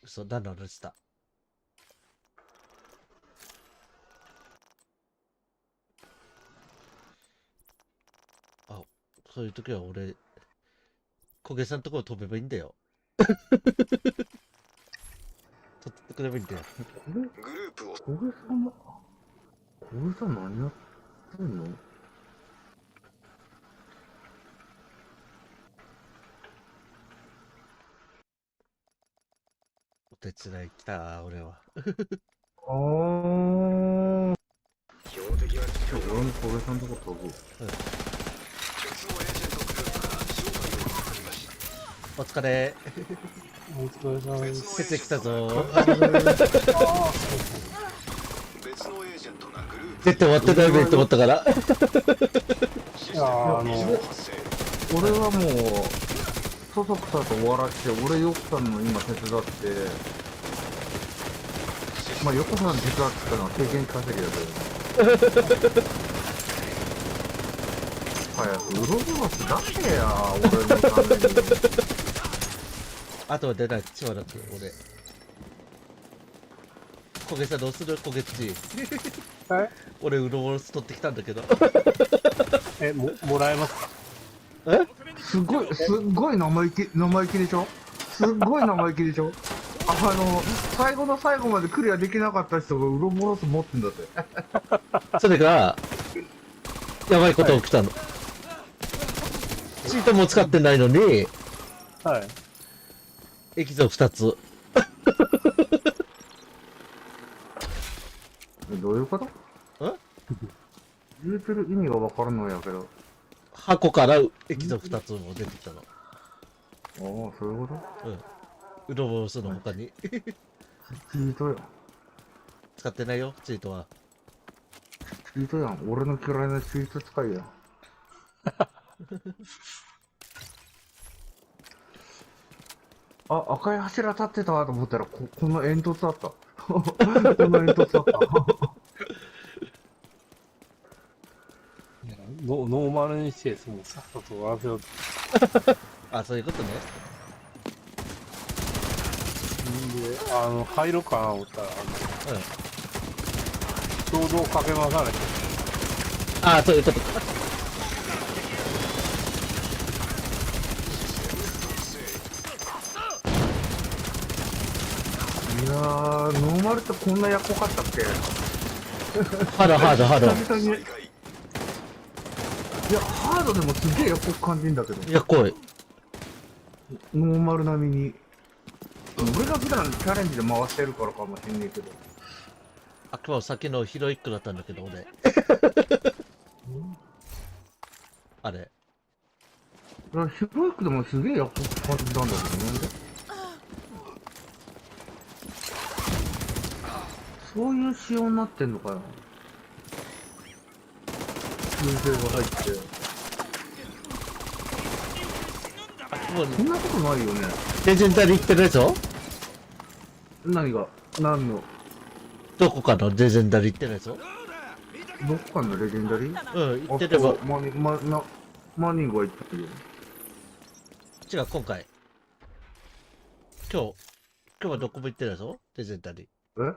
嘘、何の話した。あ、そういう時は俺、小毛さんところ飛べばいいんだよ。取ってくればいいんだよ。ゃん。グループを小毛さんは、小毛さん何やってんの？お手伝い来た、俺は。あー。標的は近い。俺も小毛さんとこ飛ぶ。別のエージェントグループから招待を受けました。お疲れ。お疲れ様です。血液来たぞ。別のエージェントがグループ絶対終わってないべって思ったから。システムの異常発生。俺はもう、そそくさと終わらして、俺ヨコさんの今手伝って、まあヨコさん手伝ってたのは経験稼ぎだけど。早くウロボロス出せや、俺のために。あとは出ない、しばらく、俺。焦げさんどうする焦げっち。はい俺、ウロボロス取ってきたんだけど。もらえますか？すっごい生意気でしょ？すっごい生意気でしょ？最後の最後までクリアできなかった人がウロボロス持ってんだって。それが、やばいこと起きたの。チートも使ってないのに、はい。エキゾ2つ。どういうこと？ん言うてる意味がわからんのやけど。箱からエキゾ2つも出てきたの。ああ、そういうこと？うん。ウロボロスの他に。チートやん。使ってないよ、チートは。チートやん。俺の嫌いなチート使いやん。あ、赤い柱立ってたと思ったら、この煙突あった。この煙突あった。ノーマルにして、もうさっさと終わらせようと。あ、そういうことね。で、入ろうかな思ったら、うん。衝動かけ回されて。あ、そういうことか。いやー、ノーマルってこんなやっこかったっけ？ハード、ハード、ハード。久々に。いや、ハードでもすげえやっこ感じんだけど。いや、来い。ノーマル並みに。俺が普段チャレンジで回してるからかもしんねえけど。あくまで先のヒロイックだったんだけど、俺。あれ。いや、ヒロイクでもすげえやっこ感じたんだけど、なんで？そういう仕様になってんのかよ。修正が入って。もう、そんなことないよね。レジェンダリー行ってるぞ。何が？何の？どこかのレジェンダリー行ってないぞ。どっかのレジェンダリー？うん、行ってれば。マニングは言ったけど。違う、今回。今日はどこも行ってないぞ。レジェンダリー。え？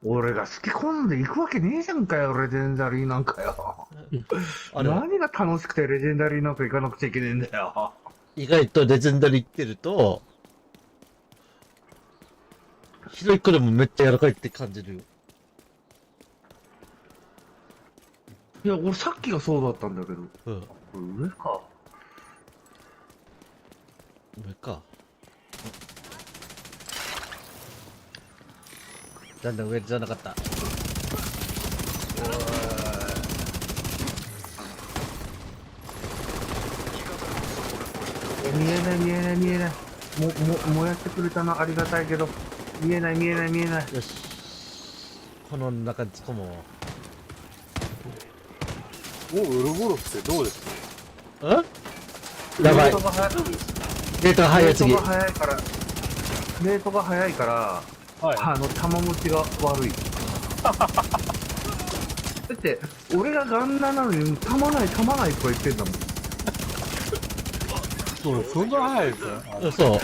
俺が好き好んで行くわけねえじゃんかよ、レジェンダリーなんかよ。あれ、何が楽しくてレジェンダリーなんか行かなくちゃいけねえんだよ。意外とレジェンダリー行ってると、ヒロイックでもめっちゃ柔らかいって感じるよ。いや、俺さっきがそうだったんだけど。うん。これ上か。上か。だんだん上じゃなかった。見えない見えない見えない。燃やしてくれたのありがたいけど、見えない見えない見えない。よし。この中に突っ込もう。もうウロボロスってどうですんやばい。レートが早い。データが早い次。レートが早いから、はい。玉持ちが悪い。だって、俺がガンナなのに、玉ないとか言ってんだもん。それ、そんな早いですね。そう。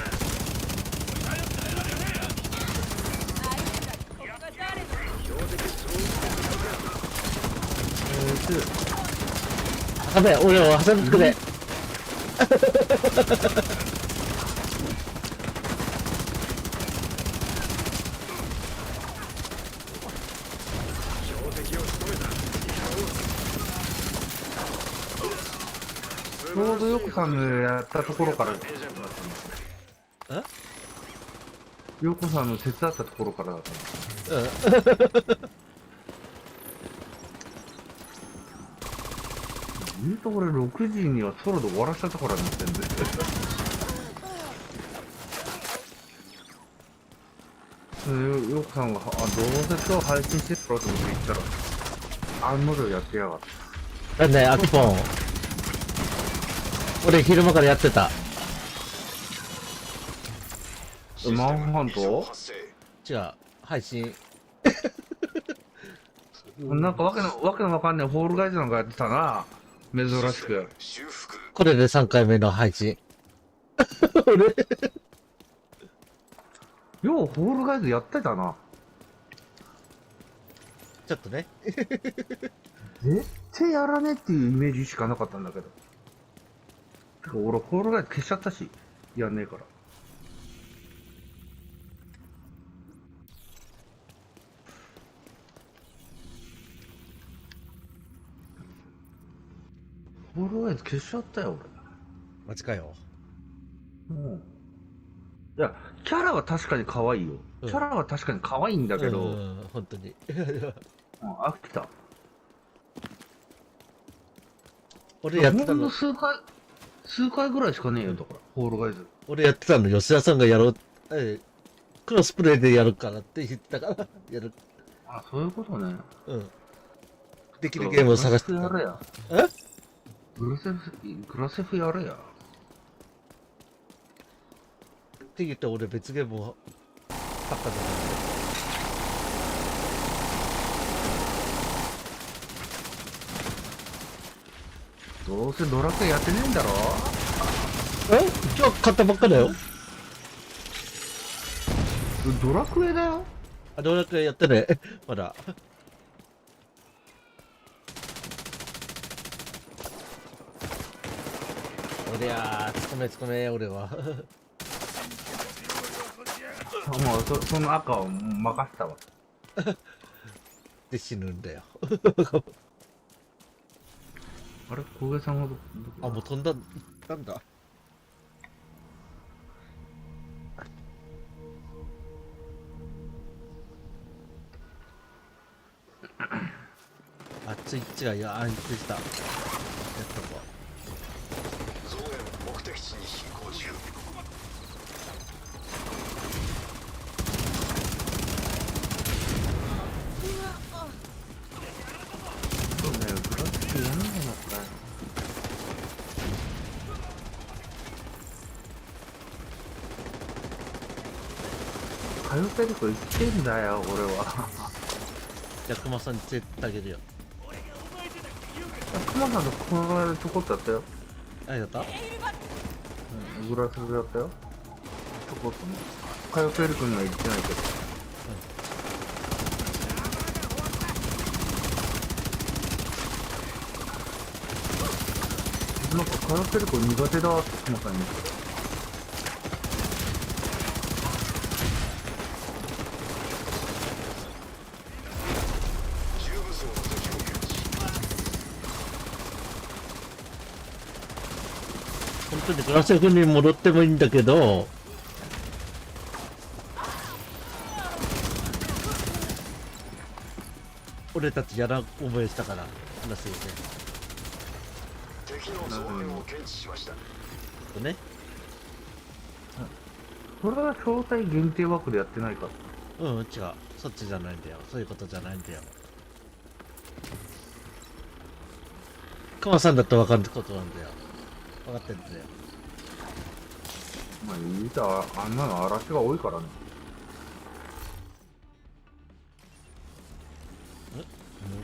やべえ、俺を挟んでくれ。ちょうどよくさんのやったところからよこさんの手伝ったところからだったんです言うと俺6時にはソロで終わらせたからになってんでよこさんがどうせ今日配信してたろと思って言ったら案の定やってやがったなんだよ、アキポン。俺昼間からやってた。マンハント違う、配信。なんかわけのわかんないホールガイズなんかやってたな珍しくこれで3回目の配信。俺、ようホールガイズやってたなちょっとね。絶対やらねえっていうイメージしかなかったんだけどてか俺ホールガイズ消しちゃったしやんねえからホールガイズ消しちゃったよマジかよ。俺いやキャラは確かに可愛いよキャラは確かに可愛いんだけど、本当に。飽きた俺やってたの、ほんの数回ぐらいしかねえよだからホールガイズ俺やってたの、吉田さんがやろう、クロスプレイでやるからって言ってたから、やる。あそういうことねできるゲームを探してた。グラセフやれやグラセフやれやって言って俺別ゲームを買ったんだどうせドラクエやってねえんだろけど。今日買ったばっかだよ。ドラクエだよあ、どうやってやってね。まだ。おりゃー、つかめ、俺は。もうその赤を任せたわで死ぬんだよ。あれ小毛さんはあ、もう飛んだ、なんだ。あっち違うよ、あ、行ってきた。やったぞ。増援目的地に進行中そうねグラセフやんないのかよカヨペリコ言ってんだよ俺はじゃあ、熊さんに連れてってあげるよ。クマさんとこの間ちょこっとやったよあ、やった？グラセフやったよちょこっとねカヨペリコには言ってないけどなんかカヨペリコ苦手だってクマさんに言ってた重武装の敵を検知本当にグラセフに戻ってもいいんだけど、俺たちやら覚えしたから、グラセフ敵の増援を検知しましたで。ね。それは招待限定枠でやってないかうん、違う。そっちじゃないんだよ。そういうことじゃないんだよ。熊さんだって分かることなんだよ。分かってるんだよ。まあ言うたらあんなの嵐が多いからね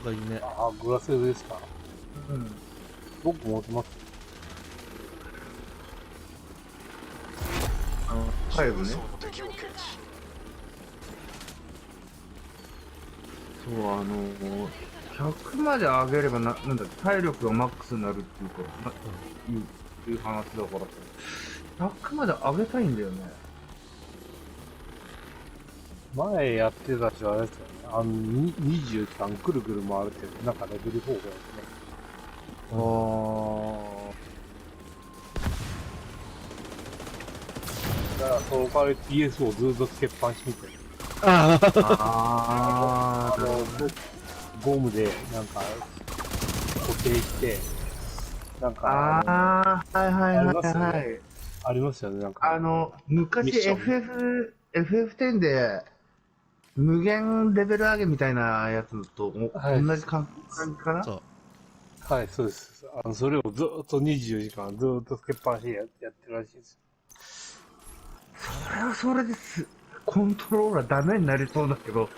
僕がいいね。あ、グラセフですか。うん僕持ってます。5ね。層の敵を検知。そう100まで上げればなんだっけ、体力がマックスになるっていうか、いう話だから100まで上げたいんだよね。前やってた人はあれですよね。20間くるくる回るって、なんかレベル4ぐらいですね。だからその代わり PS をずっとつけっぱなしみたいな。ああ、ゴムでなんか固定して、なんかはいはいはいはい。ありますよね、なんか。昔ミッション FF10 で、無限レベル上げみたいなやつとはい同じ感じかな。そう。はい、そうです。それをずっと24時間ずっとつけっぱなしでやってるらしいです。それはそれです。コントローラーダメになりそうだけど。こ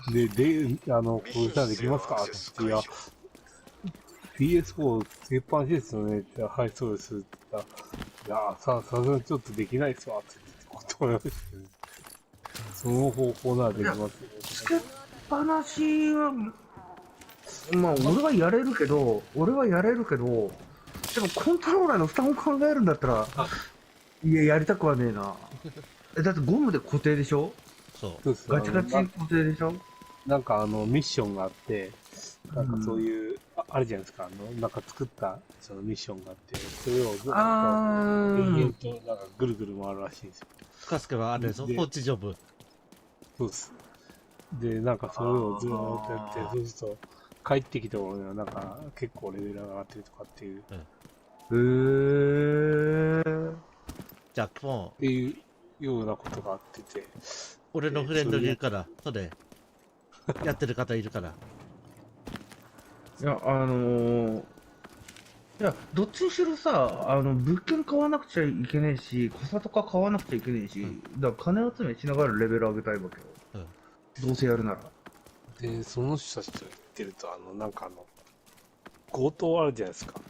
うしたらできますかって言って、いや、PS4 つけっぱなしですよねって、はい、そうですって言ったら、いや、さすがにちょっとできないっすわって断りましたね。その方法ならできますよね。つけっぱなしは、まあ、俺はやれるけど、でもコントローラーの負担を考えるんだったら、いや、やりたくはねえな。だってゴムで固定でしょ？そう。そうですガチガチ固定でしょ？なんかミッションがあって、なんかそういう、あるじゃないですか、なんか作ったそのミッションがあって、それをずっと、延々となんかぐるぐる回るらしいんですよ。かつけばあれですよ、放置ジョブ。そうです。で、なんかそれをずっとやって、そうすると、帰ってきた頃にはなんか結構レベルが上がってるとかっていう。じゃあ、もっていうようなことがあってて。俺のフレンドにいるから、それ、やってる方いるから。いや、いや、どっちにしろさ、物件買わなくちゃいけねえし、小さとか買わなくちゃいけねえし、だから金集めしながらレベル上げたいわけよ。どうせやるなら。で、その人たちと言ってると、なんか強盗あるじゃないですか。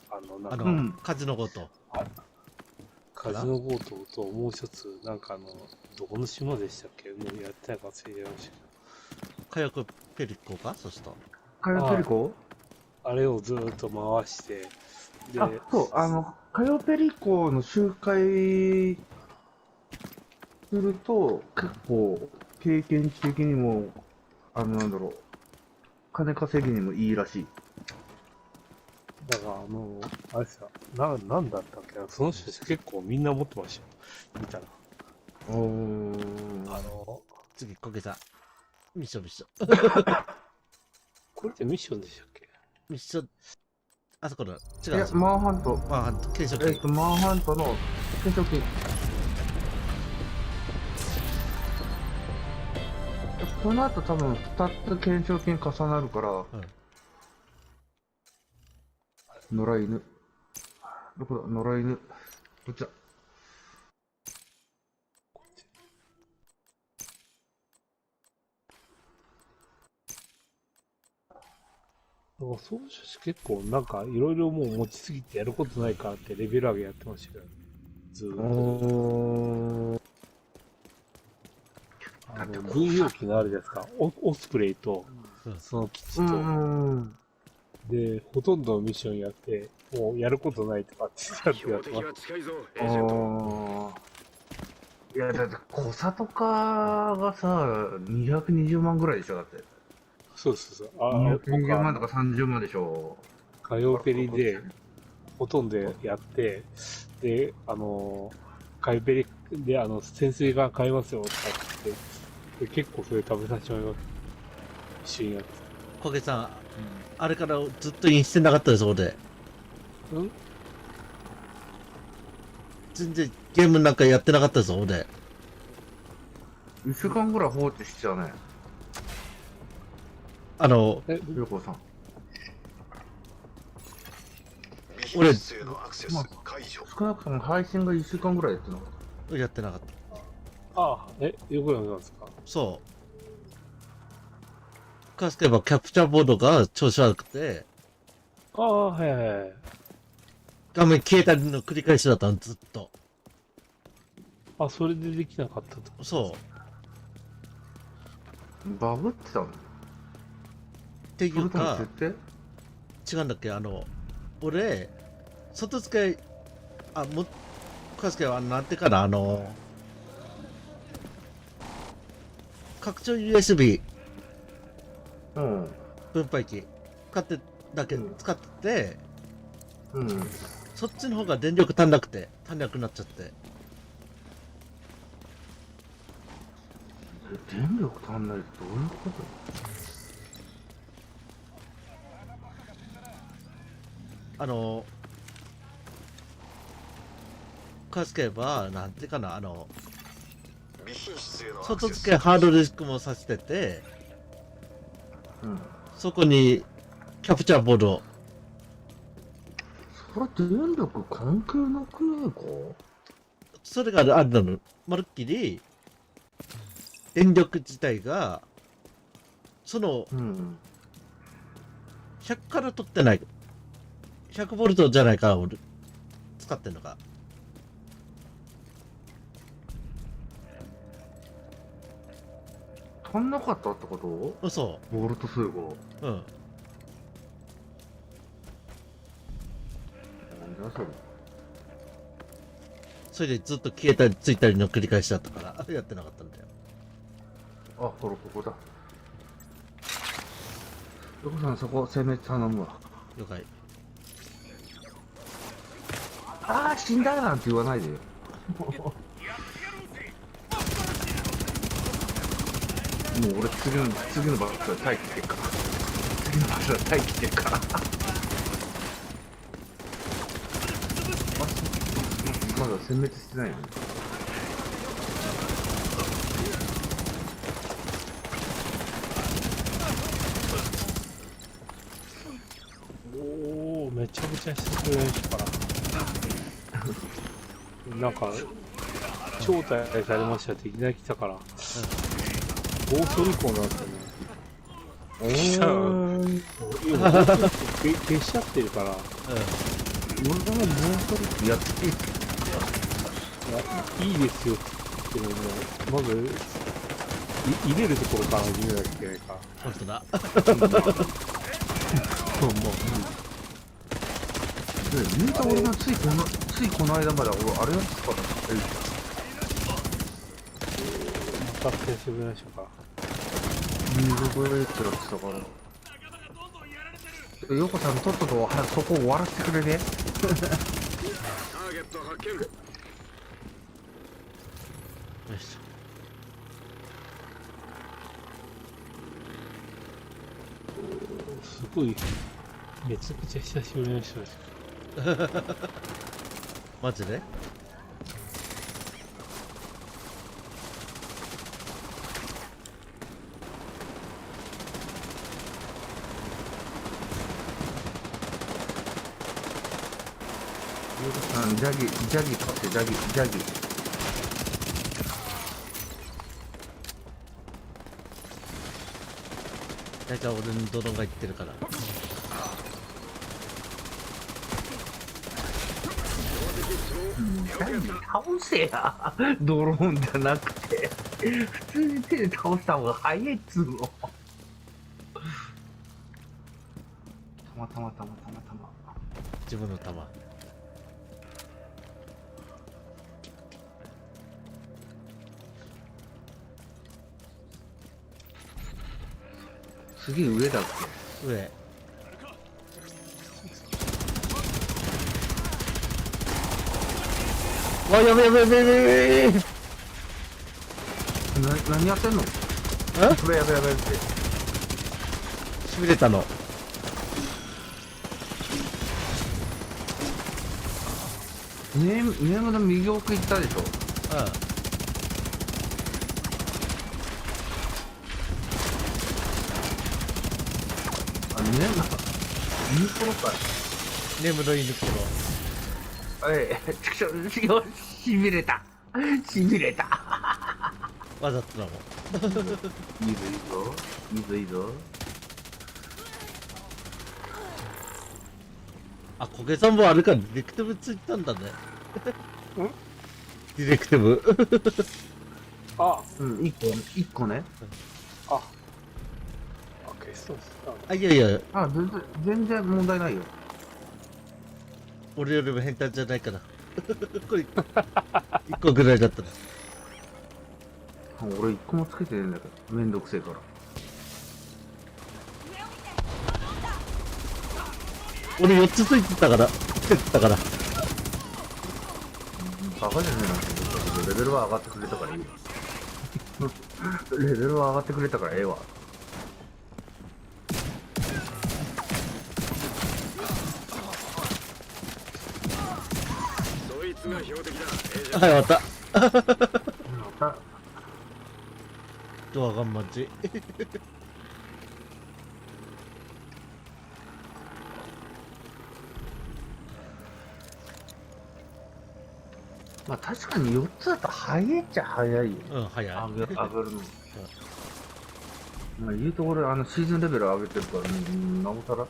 なんか、カジノごと。カジノ強盗ともう一つ、なんかどこの島でしたっけ？もうやってないか忘れちゃいましたけど。火薬ペリコかそした。火薬ペリコ？あれをずーっと回して、で、そう、火曜ペリコの集会すると、結構、経験値的にも、なんだろう、金稼ぎにもいいらしい。だからあれさ、なんだったっけな、その人たち結構みんな持ってましたよ。見たら。次、こけさん。ミッション。これってミッションでしたっけ？ミッション、あそこの、違う。いや、マンハント、懸賞金。マンハントの懸賞金。この後多分2つ懸賞金重なるから、野良犬。どこだ、野良犬。こっちだ。そういう人たち結構なんかいろいろもう持ちすぎてやることないからってレベル上げやってましたけど、ずーっと。軍用機のあるじゃないですか。オスプレイと、その基地と、で、ほとんどのミッションやって、もうやることないとかってやってます。いや、だって、小佐とかがさ、220万ぐらいでしょ、だって。そう。220万とか30万でしょ。火曜ペリで、ほとんどやって、で、火曜ペリで、潜水艦買いますよ、とかってで結構それ食べさせてもらいます。一緒にやって。こけさん、あれからずっとインしてなかったです、俺。全然ゲームなんかやってなかったです、俺。1週間ぐらい放置しちゃうね。りょうこさん。俺、少なくとも配信が1週間ぐらいやってなかっやってなかった。横山さんですか？そう。かつてばキャプチャーボードが調子悪くて、はい。画面消えたりの繰り返しだったの、ずっと。あ、それでできなかったと。そバグってたの？う。っていそれともうか、設定？違うんだっけ、俺、外付け、かすけはなんていうかな、拡張 USB うん。分配器使って使ってて、うん。そっちの方が電力足んなくなっちゃって。電力足んないってどういうこと？かすけは、なんていうかな、外付けハードディスクもさせてて、うん。そこにキャプチャーボード、それ電力関係なくねえか？それがあるの、まるっきり、電力自体が、その、うん。 100から取ってない。100ボルトじゃないか、俺、使ってんのか。足んなかったってこと？そボルト数が。う。うん。なんだそれ。それでずっと消えたりついたりの繰り返しだったから、やってなかったんだよ。あ、ここだ。ヨコさんそこ攻め頼むわ。了解。ああ、死んだなんて言わないでよ。もう俺次の場所で待機してるから。次の場所で待機してるから。まだ殲滅してないよね。おお、めちゃめちゃ久しぶりにしたから。なんか、招待されましたっていきなり来たから、暴走離婚なんですよね。来たら、今、消しちゃってるから、俺がもう一人やっていい？いいですよって言っても、まず、入れるところから始めなきゃいけないから。本当だ。言うた俺がついこの間まで俺あれやってたからまた久しぶりでしょうか。水ブレーキやってたからヨコさんとっとと早くそこ終わらせてくれね。ターゲット発見。よし。すごい、めちゃくちゃ久しぶりの人です。マジで？ヨコさんジャギ取ってジャギ大体俺のドローンが言ってるから。倒せや。ドローンじゃなくて普通に手で倒した方が早いっつうの。たまたま自分の弾。次上だっ上。わ、やべ。何やってんの？え？これやべってしびれたの。ネームの右奥行ったでしょ。あ、ネームインプロかい。眠の犬プロ。しびれた。わざとだもん。いいぞ。あ、焦げさんもあれか、ビクトムついたんだね。ディレクティブ。あ、うん、一個ね。あ、消したんです。あ、いやいや、あ、全然問題ないよ。俺よりも変態じゃないから。これ、一個ぐらいだったら。俺一個もつけてねえんだけど、めんどくせえから。俺4つついてたから、つけてたから。バカじゃねえなって思ったけど、レベルは上がってくれたからいいよ。レベルは上がってくれたからええわ。そいつが標的だ。はい、終わった。また、ドアガンマンチ。まあ確かに4つだと早いっちゃ早いよ。うん、早い。上げるの。まあ言うと俺、シーズンレベル上げてるから、なおさら。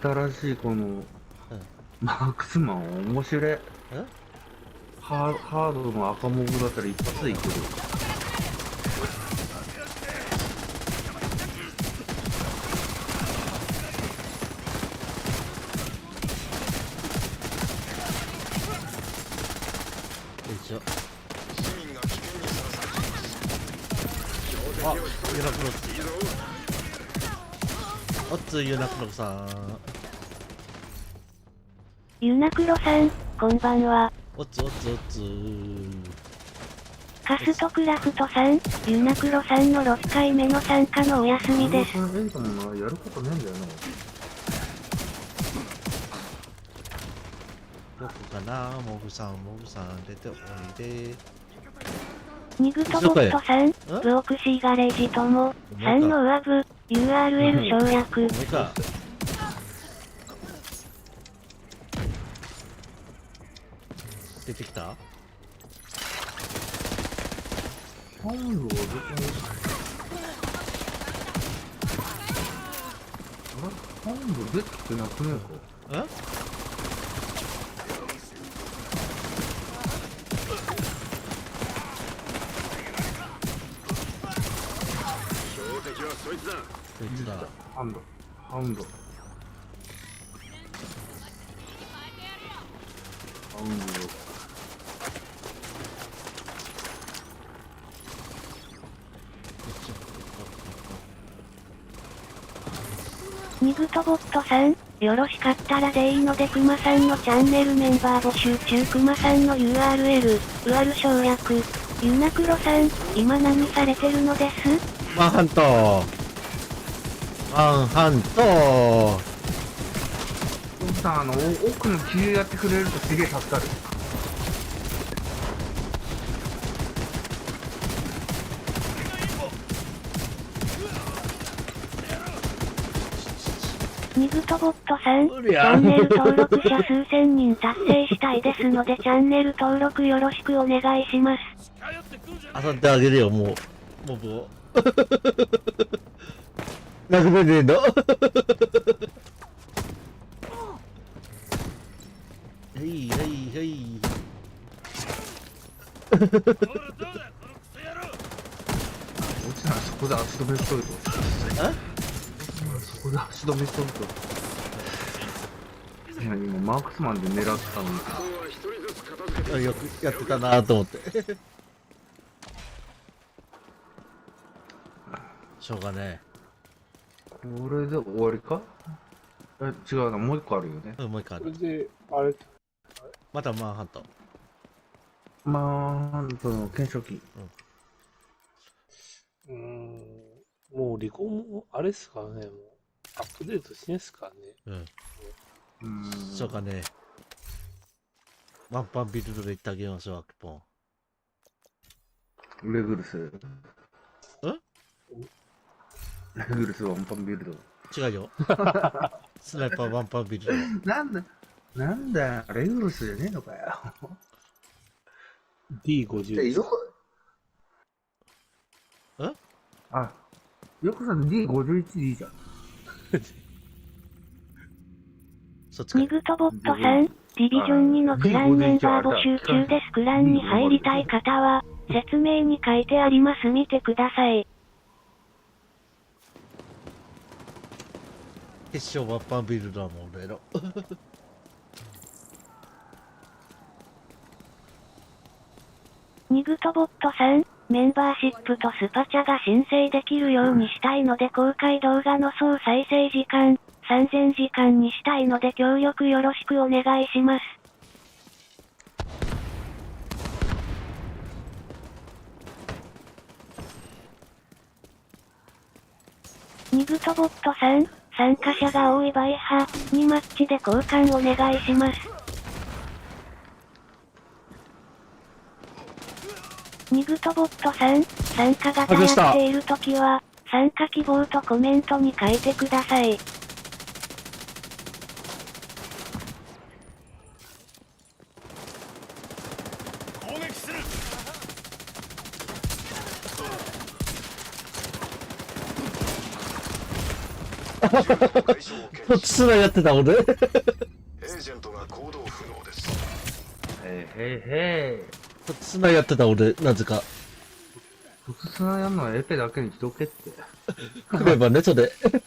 新しいこの、マークスマン面白い。ハードの赤モブだったら一発でいける。あ、ユナクロス。おっつ、ユナクロさん。ユナクロさん、こんばんは。おっつおっつおっつ。カストクラフトさん、ユナクロさんの6回目の参加のお休みです。それエイトもな、やることねえんだよな。どこかな、モブさん、出ておいで。ニグトボットさん、ブオクシーガレージとも、3の上部、URL 省略。お前か。出てきた？ハンドはどこに？ハンド出てきてなくねえか？標的はそいつだ。こいつだ。ハンド。ハンド。ニグトボットさん、よろしかったらでいいのでクマさんのチャンネルメンバー募集中。クマさんの URL 省略。ユナクロさん、今何されてるのです？マンハント。マンハント。奥さん、奥の気流やってくれるとすげえ助かる。ニグトボットさん、チャンネル登録者数千人達成したいですのでチャンネル登録よろしくお願いします。遊んであげるよ、もう。モブを。殴れねえの。はいはいはい。落ちたらそこで足止めしといてほしい。そこで足止めしといてほしい。いや、今マークスマンで狙ってたのに。今日は一人ずつ片付けて。よくやってたなと思って。しょうがねこれで終わりか？違うな、もう一個あるよね。え。もう一回ある。これで、あれ、またマンハント。まあ、その、検証機。もう離婚も、あれっすからね、もう、アップデートしねえっすからね。しょうがねえ。ワンパンビルドで行ってあげましょう、アクポン。レグルス。レグルスワンパンビルド。違うよ。スナイパーワンパンビルド。なんだ、レグルスじゃねえのかよ。D50。どこ？あ、よくさん D51 でいいじゃん。そっちかい。ニグトボットさん、ディビジョン2のクランメンバー募集中です。クランに入りたい方は、説明に書いてあります。見てください。決勝ワッパンビルダーも俺の。ニグトボットさん、メンバーシップとスパチャが申請できるようにしたいので公開動画の総再生時間、3000時間にしたいので協力よろしくお願いします。ニグトボットさん、参加者が多いバイハにマッチで交換お願いします。ニグトボットさん、参加型やっているときは、参加希望とコメントに書いてください。攻撃する。そっちつながってた俺。エージェントが行動不能です。へいへい。そっちつながってた俺、なぜか。特殊なやんのはエペだけにしとけって。来ればね、それ。特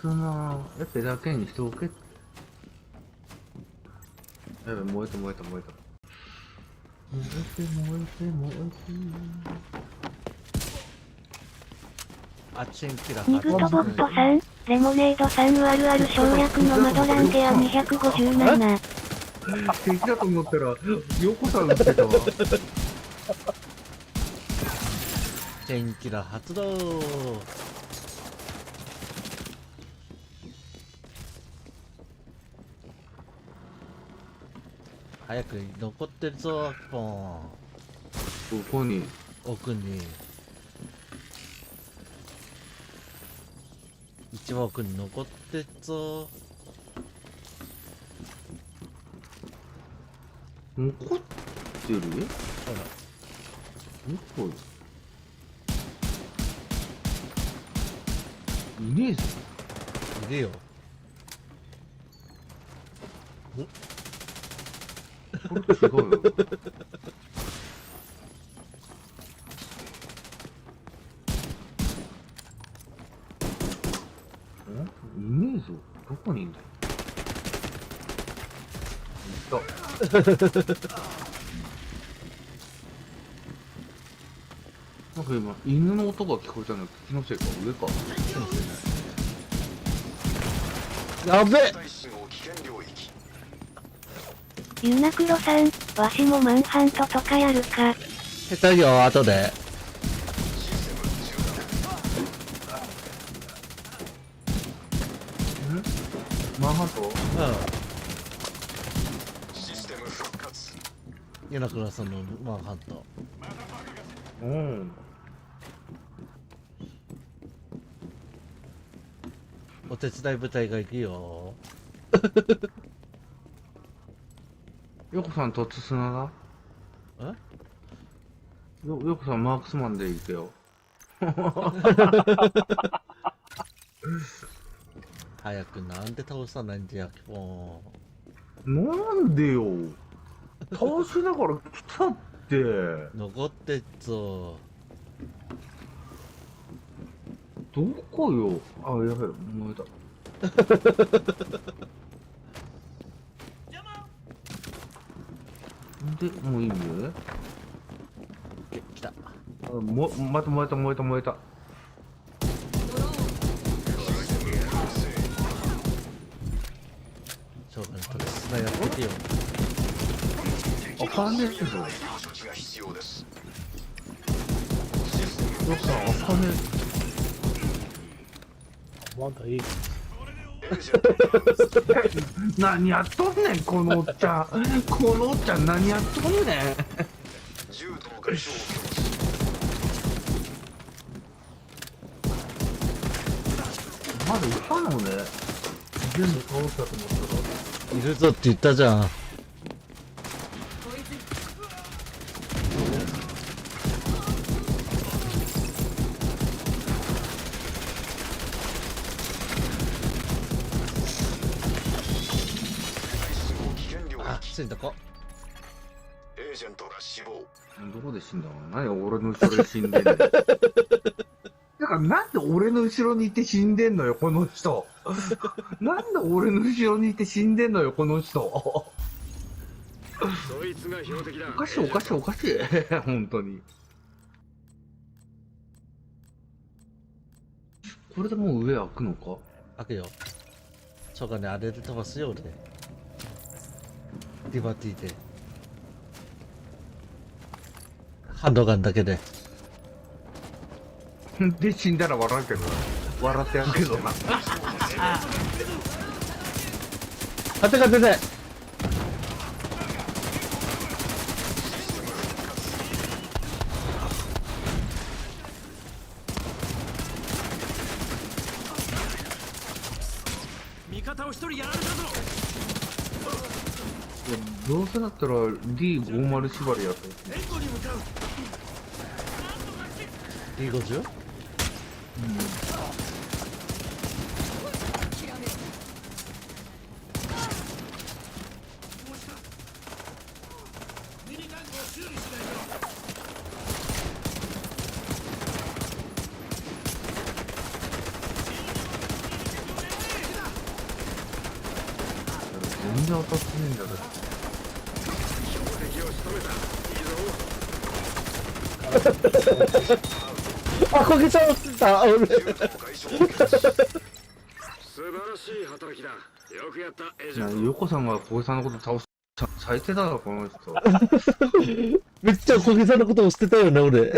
殊なエペだけにしとけって。やべ、燃えた。燃えて。あっちんきらニグトボットさん、レモネードさんあるある省略のマドランゲア257。敵だと思ったら、ヨコさんが来てたわ。チェンキラ発動。早く残ってるぞ、アキポン。ここに。奥に。一番奥に残ってるぞ。残ってる？ほら。どこ？いねえぞ。いるよ。これ違うよ。いねえぞ。どこにいんだよ。いた。なんか今、犬の音が聞こえたの気のせいか、上か。やべえ。大信号危険領域。ユナクロさん、わしもマンハントとかやるか。下手よ、後で。システム中断。マンハント？うシステム復活。ん。ユナクラさんのマンハント。うん。お手伝い部隊が行くよ。ヨコさん突砂だ？ヨコさんマークスマンで行けよ。早くなんで倒さないんだよ、キポなんでよ。倒しながら来たって。ン。残ってっぞ。どこよ。あ、やべえ、燃えた。で、もういいんだよね。来た。また燃えた。しょうがない、とりあえず繋がってけよ。あかんねえぞ。処置が必要です。ヨコさん、あかんねまだいい。エージェントがえ。何やっとんねん、このおっちゃん。このおっちゃん、何やっとんねん。銃との外傷を強化し、まだいたのね。全部倒したと思ったら。いるぞって言ったじゃん。こいつ死んだ子。エージェントが死亡。どこで死んだの？何俺の後ろで死んでんの？だからなんで俺の後ろにいて死んでんのよ、この人。なんで俺の後ろにいて死んでんのよ、この人。おそいつが標的だ。かしいおかしいおかしい。本当に。これでもう上開くのか？開くよ。そうかね、あれで飛ばすよ、俺。リバティで。ハンドガンだけで。で、死んだら笑うけどな。笑ってやるけどな。勝て勝てて。味方を一人やられたぞ。どうせだったら D50 縛りやったら。援護に向かう。 D50？ ミニタンクを修理しないと。全然当たってねえんだけど。敵を仕留めた。いいぞ。あ、こけちゃった俺。素晴らしい働きだ。よくやったエージェント。横さんが小木さんのこと倒す。最低だな、この人。めっちゃ小木さんのことを捨てたよね、俺。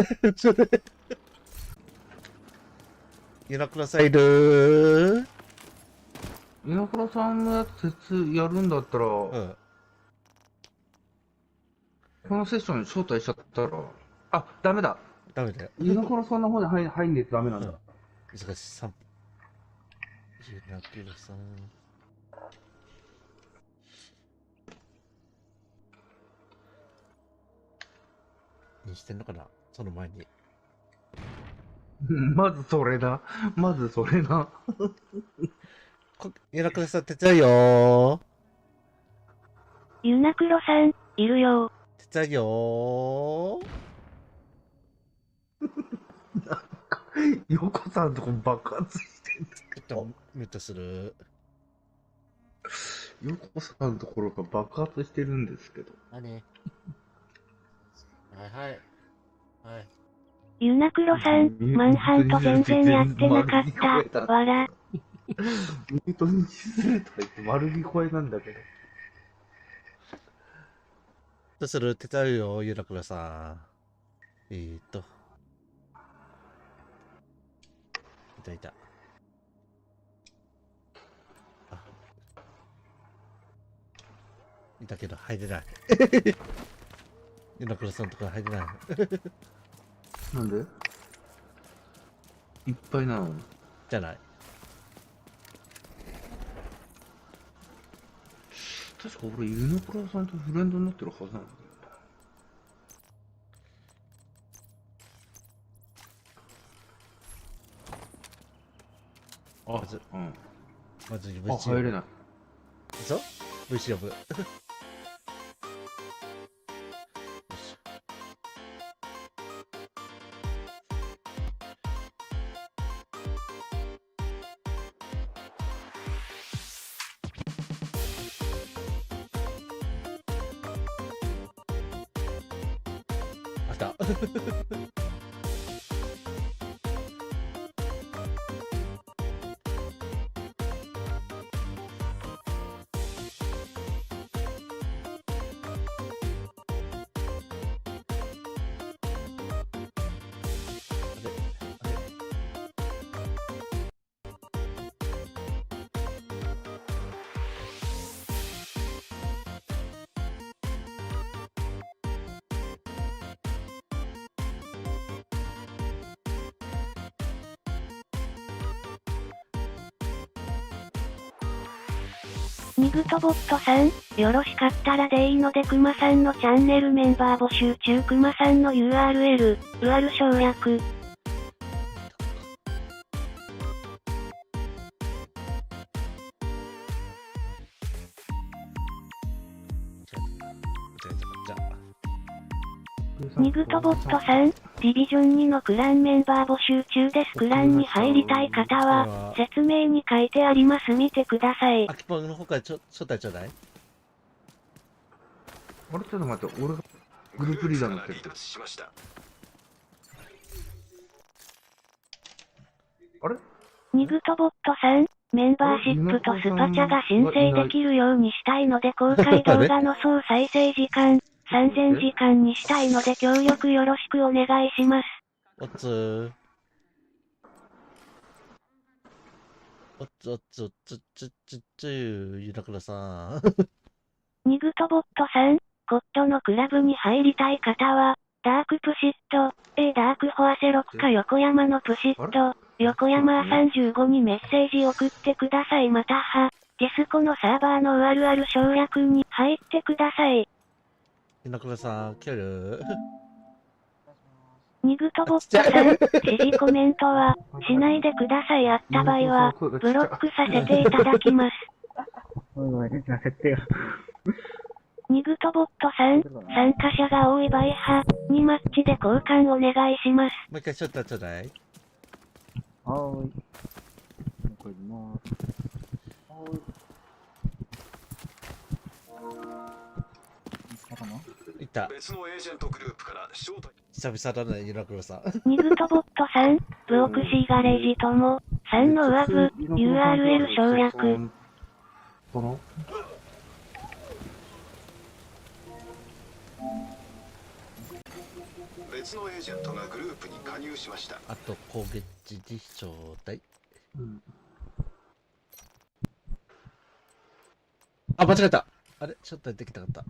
岩倉さんいる？稲倉さんのやつ鉄やるんだったら、うん。このセッションに招待しちゃったら、あ、ダメだ。ダメだよ。稲倉さんの方に入んねえとダメなんだ。忙しい、3分。岩倉さん。にしてんのかな、その前に。まずそれだ。まずそれな。岩倉さん手伝うよユナクロさん、いるよ。手伝うよ横さんとこ爆発してんちょっとミュートする。横さんのところが爆発してるんですけど。何？はいはい。はい。ユナクロさん、マンハント全然やってなかった。わら。ミュートに失礼とか言って丸聞こえなんだけど。どうする？手伝うよ、岩倉さん。いたいた。あ。いたけど入れない。岩倉さんとか入れない。なんでいっぱいなの？じゃない。確か俺、ユナクラさんとフレンドになってるはずなんだけど。まず、うん。まず VC あ、入れない。そう ?VC 呼ぶ。あった。ニグトボットさん、よろしかったらでいいのでクマさんのチャンネルメンバー募集中。クマさんの URL、UR 省略。じゃあじゃあ。ニグトボットさん、ディビジョン2のクランメンバー募集中です。クランに入りたい方は、説明に書いてあります。見てください。アキポンの方から招待ちょうだい。あれちょっと待って、俺がグループリーダーになってる。しました。あれニグトボットさん、メンバーシップとスパチャが申請できるようにしたいので公開動画の総再生時間、3000時間にしたいので協力よろしくお願いします。おつゆらくらさん。ニグトボットさん、コットのクラブに入りたい方は、ダークプシット、ダークホアセロッカ横山のプシット、横山35にメッセージ送ってください。または、ディスコのサーバーのURL省略に入ってください。ゆらくらさん、キャル。ニグトボットさん、指示コメントは、しないでください。あった場合は、ブロックさせていただきます。設定が。ニグトボットさん、参加者が多いバイハにマッチで交換お願いします。もう一回ちょっとちょうだい。はーい。これます。はーい。いた。別のエージェントグループから招待。久々だね、ゆらくらさん。ニグトボットさん、ブオクシーガレージとも、3の上部、URL 省略。この別のエージェントがグループに加入しました。あと、攻撃時招待。あ、間違えた。あれちょっとできたかった。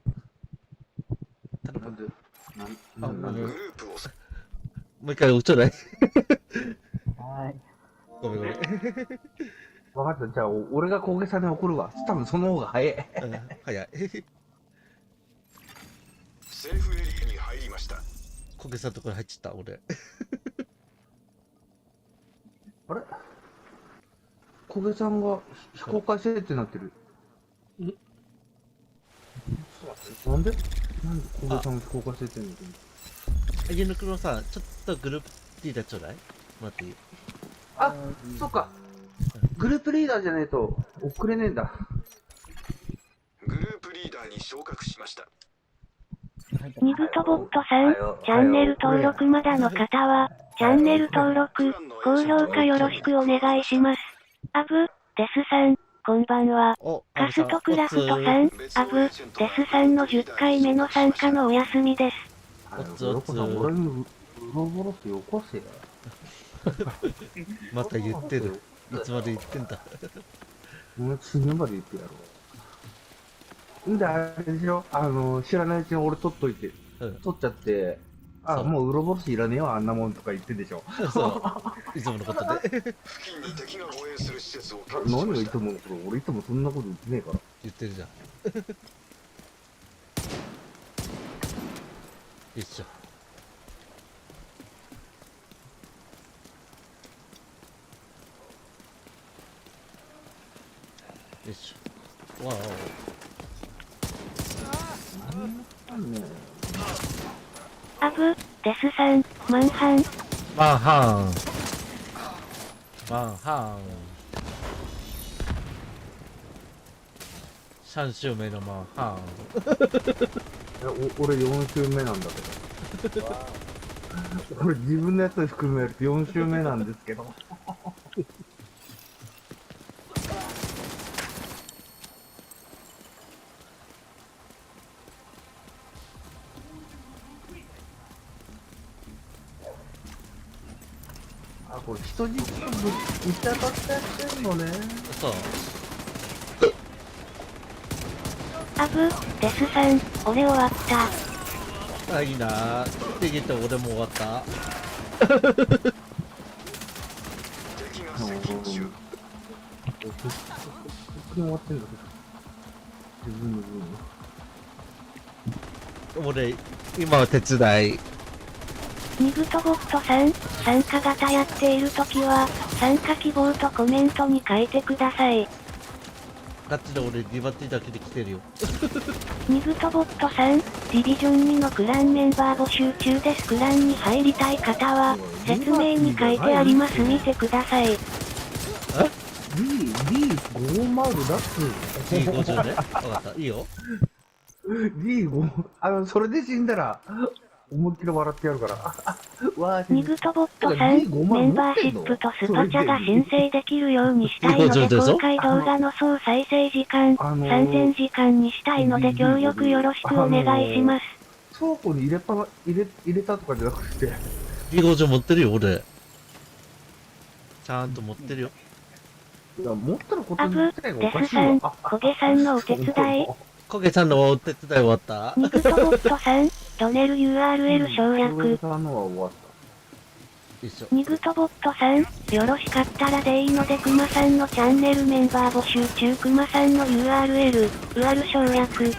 なんでグループをもう一回ちょうだい。はい。ごめんごめん。わかった。じゃあ、俺が小げさんに送るわ。多分その方が早い。早い。セーフエリアに入りました。こげさんところ入っちゃった、俺。あれ小げさんが非公開設定になってる。なんで小げさんが非公開設定になってる。ゆぬくろさん、ちょっとグループリーダーちょうだい。待っていい？あ、そっか。グループリーダーじゃねえと送れねえんだ。グループリーダーに昇格しました。ニグトボットさん、チャンネル登録まだの方は、チャンネル登録、高評価よろしくお願いします。アブ、デスさん、こんばんは。カストクラフトさん、アブ、デスさんの10回目の参加のお休みです。ロコさん、俺にウロボロスよこせや。また言ってる。いつまで言ってんだ。お前死ぬまで言ってやろう。んで、あれでしょ知らないうちに俺取っといて、取っちゃって、あ、もうウロボロスいらねえわ、あんなもんとか言ってんでしょ。そう。いつものことで。付近に敵が護衛する施設を検知し何がいました。つものこと、俺いつもそんなこと言ってねえから。言ってるじゃん。よいしょ。よいしょ。わアブ、デスさん、マンハン。マンハン。マンハン。3週目のマンハン。俺4週目なんだけど。これ自分のやつ含めると4週目なんですけど。あ、これ人質とぶち当たってやってんのね。そう。アブ、デスさん、俺終わった。あ、いいな。って言って俺も終わった。敵が接近中。とっくに終わってんだけど。自分の分俺、今は手伝い。ニグトボットさん、参加型やっているときは、参加希望とコメントに書いてください。ガチで俺リバティだけで来てるよ。ニグトボットさん、ディビジョン2のクランメンバー募集中です。クランに入りたい方は、説明に書いてあります。見てください。D50 だっつ。 G50 ね。わかった。いいよ。D5、それで死んだら、思いっきり笑ってやるから。わー、ニグトボットさん、メンバーシップとスパチャが申請できるようにしたいので、公開動画の総再生時間、3000時間にしたいので、協力よろしくお願いします。倉庫に入れたとかじゃなくて。G50 持ってるよ、俺。ちゃんと持ってるよ。いや、持ってることアブ、自体がおデかしいわ。スさん、コゲさんのお手伝い。コゲさんのお手伝い終わった？ニグトボットさん、トネル URL 省略。さんのは終わった。一緒。ニグトボットさん、よろしかったらでいいのでクマさんのチャンネルメンバー募集中。クマさんの URL 省略。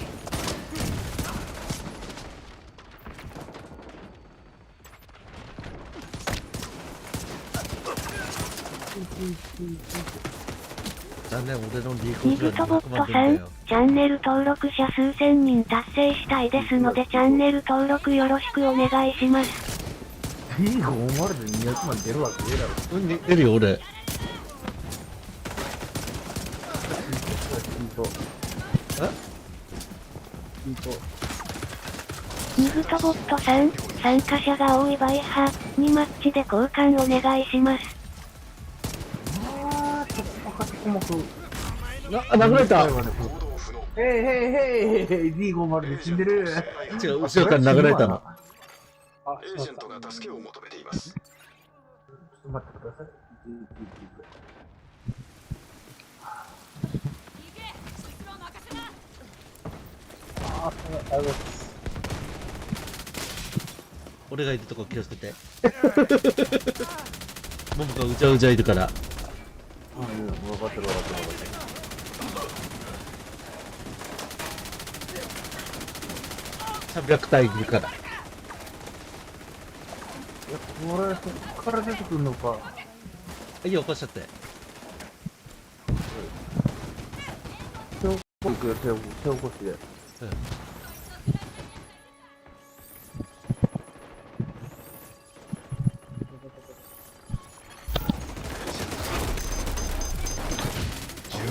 残念、俺のリーニグトボットさん、チャンネル登録者数千人達成したいですのでチャンネル登録よろしくお願いします。D50 で200万出るわけねえだろ。出るよ、俺。ニグトボットさん、参加者が多いバイハ2マッチで交換お願いします。殴られた。へいへいへいへい D50 で死んでる。違う、後ろから殴られたの。エージェントが助けを求めています。ちょっと待ってください。俺がいるとこ気をつけて。モブがうじゃうじゃいるから。分かってる分かってる分かってる。300体いるから。いや、これ、そっから出てくるのか。いいよ、起こしちゃって。手を起こすよ、手を起こして。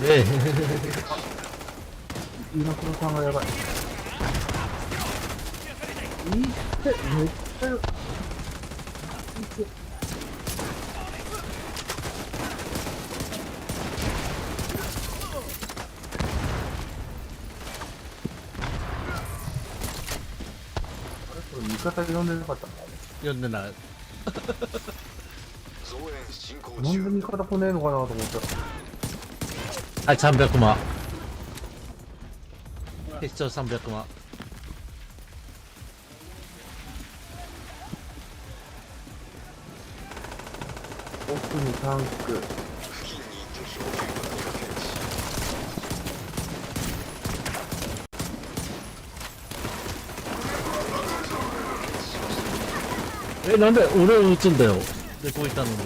え稲黒さんがやばい。いいって、めっちゃよ。これ味方呼んでなかったのか読んでない。増援進行な。なん中。で味方来ねえのかなと思ったら。はい、300万。決勝300万。奥にタンク。付近に敵を検知。なんで俺を撃つんだよ。で、こういったのに。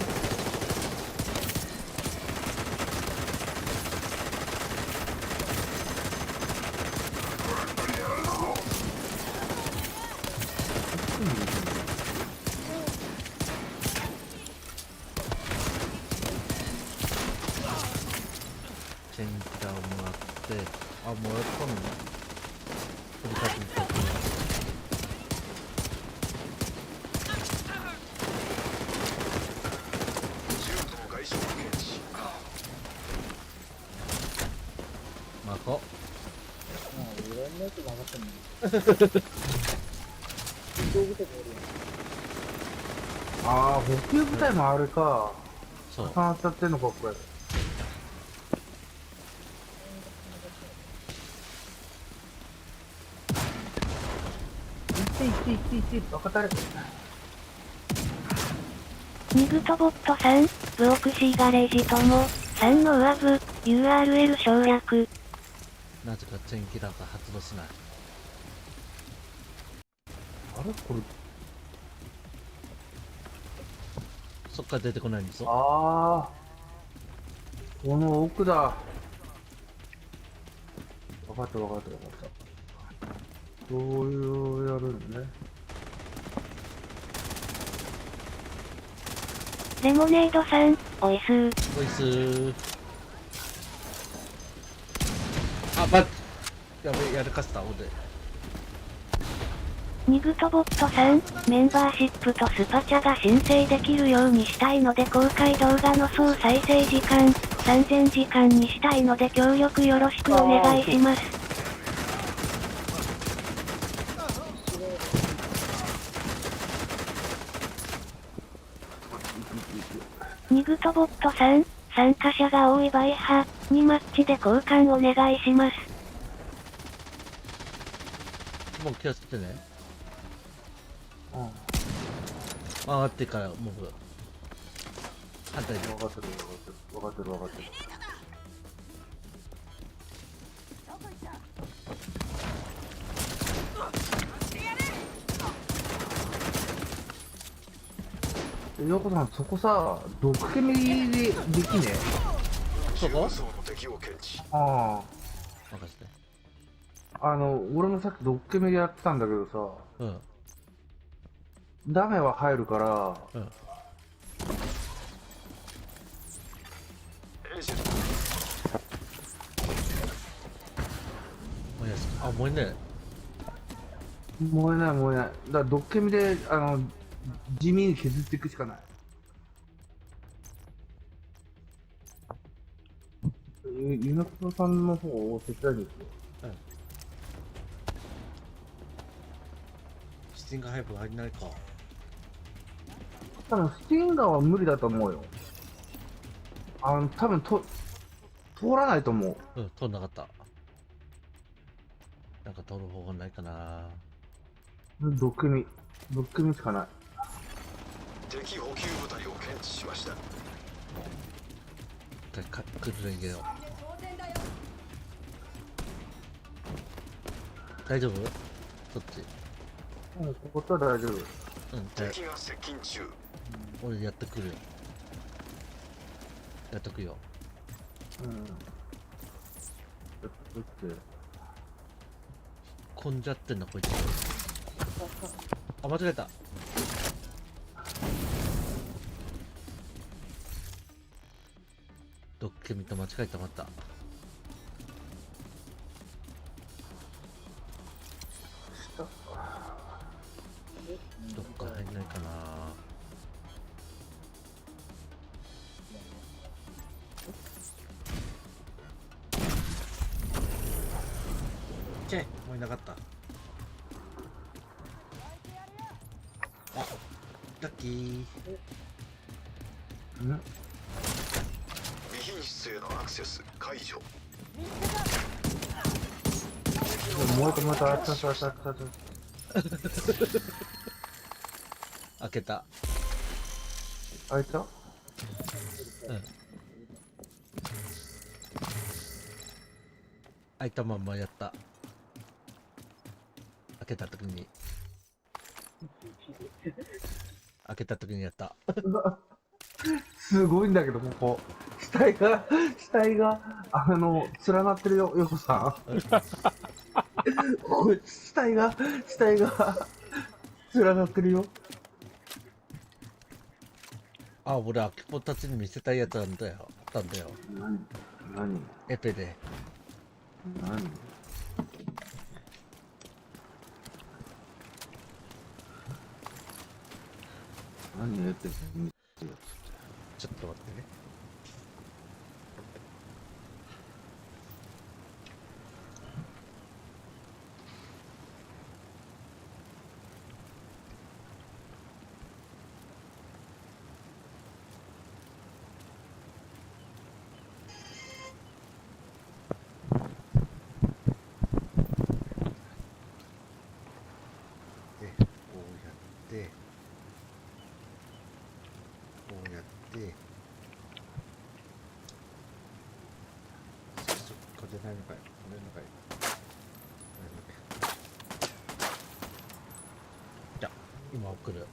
チェンキラーをもらって、あ、もらったのね。取り立てに行って。マコ。ああ、補給部隊もあれか。そう。重なっちゃってんのか、これ。バカタレ。ニグトボットさん、ブオクシーガレージとも、3の上部、URL 省略。なぜかチェンキラーが発動しない。あれこれ。そっから出てこないんですよ。ああ。この奥だ。かったわかったわかった。どういうやるんね。レモネードさん、おいすー。こいつあ、やべ、やらかした、俺。ニグトボットさん、メンバーシップとスパチャが申請できるようにしたいので公開動画の総再生時間、3000時間にしたいので協力よろしくお願いします。ニグトボットさん、参加者が多いバイ派にマッチで交換お願いします。もう気をつけてね。うん。回ってから、もう、反対に。分かってる分かってる分かってる。ヨコさん、そこさ、毒ケミでできねそこ層の敵を検知。あ任せて。あ。俺もさっき毒ケミでやってたんだけどさ、うん。ダメは入るから、うん。エージェン燃やす。あ、燃えね燃えない燃えない。だから毒ケミで、地味に削っていくしかない。ユナコさんの方を手伝いに行くよ。え。うん。スティングハイプ入んないか。多分スティンガーは無理だと思うよ。多分通らないと思う。うん、通んなかった。なんか通る方法ないかな。毒ケミしかない。敵補給部隊を検知しました。一回来る連携を。大丈夫そっち。うん、こことは大丈夫。うん、敵が接近中。俺やってくるよ。やっとくよ。うん。やって。混んじゃってんな、こいつ。あ、間違えた。ドッケミと間違えた、また。どっか入んないかな。チェもういなかった。あ、ラッキー。うん備品室へのアクセス解除。燃えた燃えた、あったあったあったあったあった。開けた。開いた？うん。開いたまんまやった。開けた時に。開けた時にやった。すごいんだけど、ここ。死体が、連なってるよ、ヨコさん。これ死体が、連なってるよ。あ、俺、アキポたちに見せたいやつなんだよ。あったんだよ。何エペで。何ってちょっと待ってね。で、こうやって、こうやって、これないのかい、これのかい。じゃあ、今送る。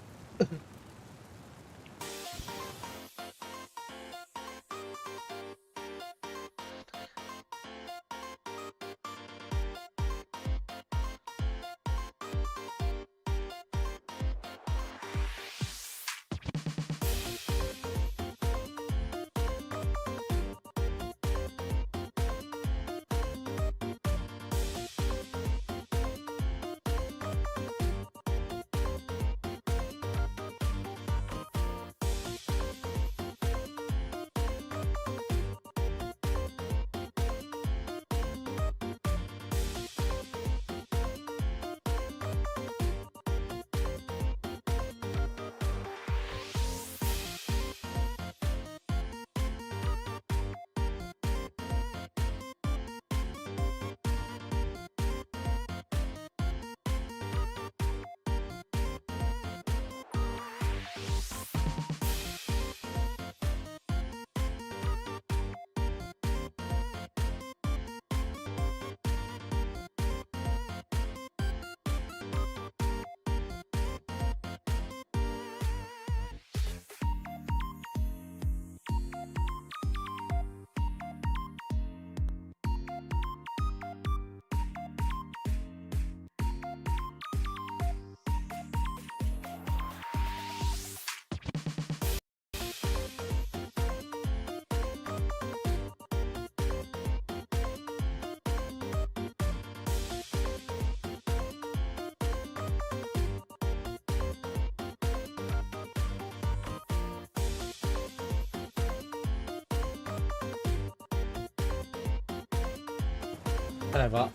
あやば。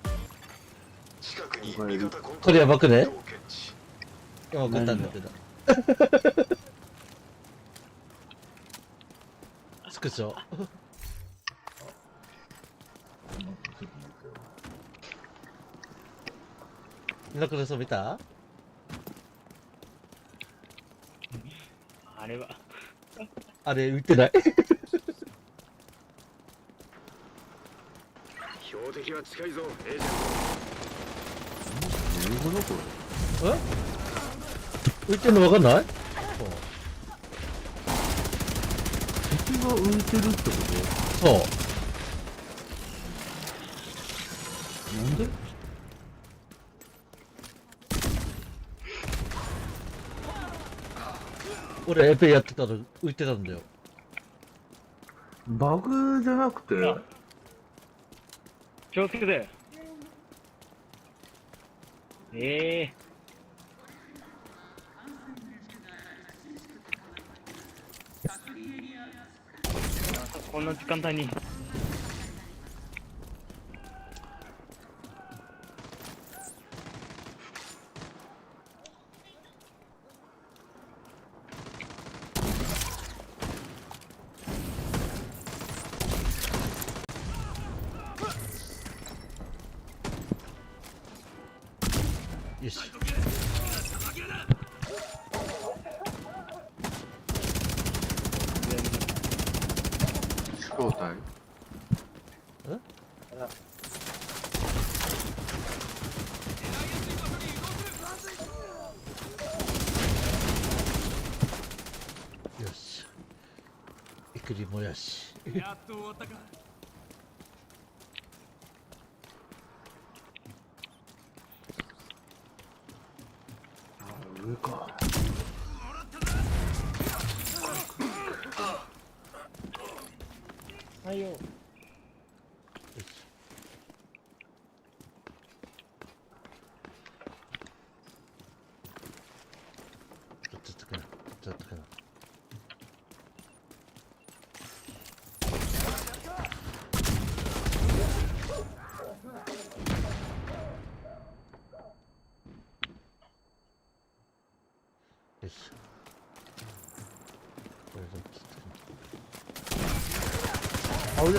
近くにこれ味方コンこれやばくねトを検知。今送ったんだけど。スクショ。みんなこれ遊びた？あれは。あれ売ってない。標的は近いぞ、エージェン何語だこ浮いてんのわかんない？敵が浮いてるってこそう。と？なんで？俺エペやってたら浮いてたんだよ。バグじゃなくて、気をつけて。こんな時間帯に。よし。正体？よし。いくりもやし。やっと終わったか。上か。はいよ。よし。ちょっとかな。ちょっとかな。よし。これどっちあれお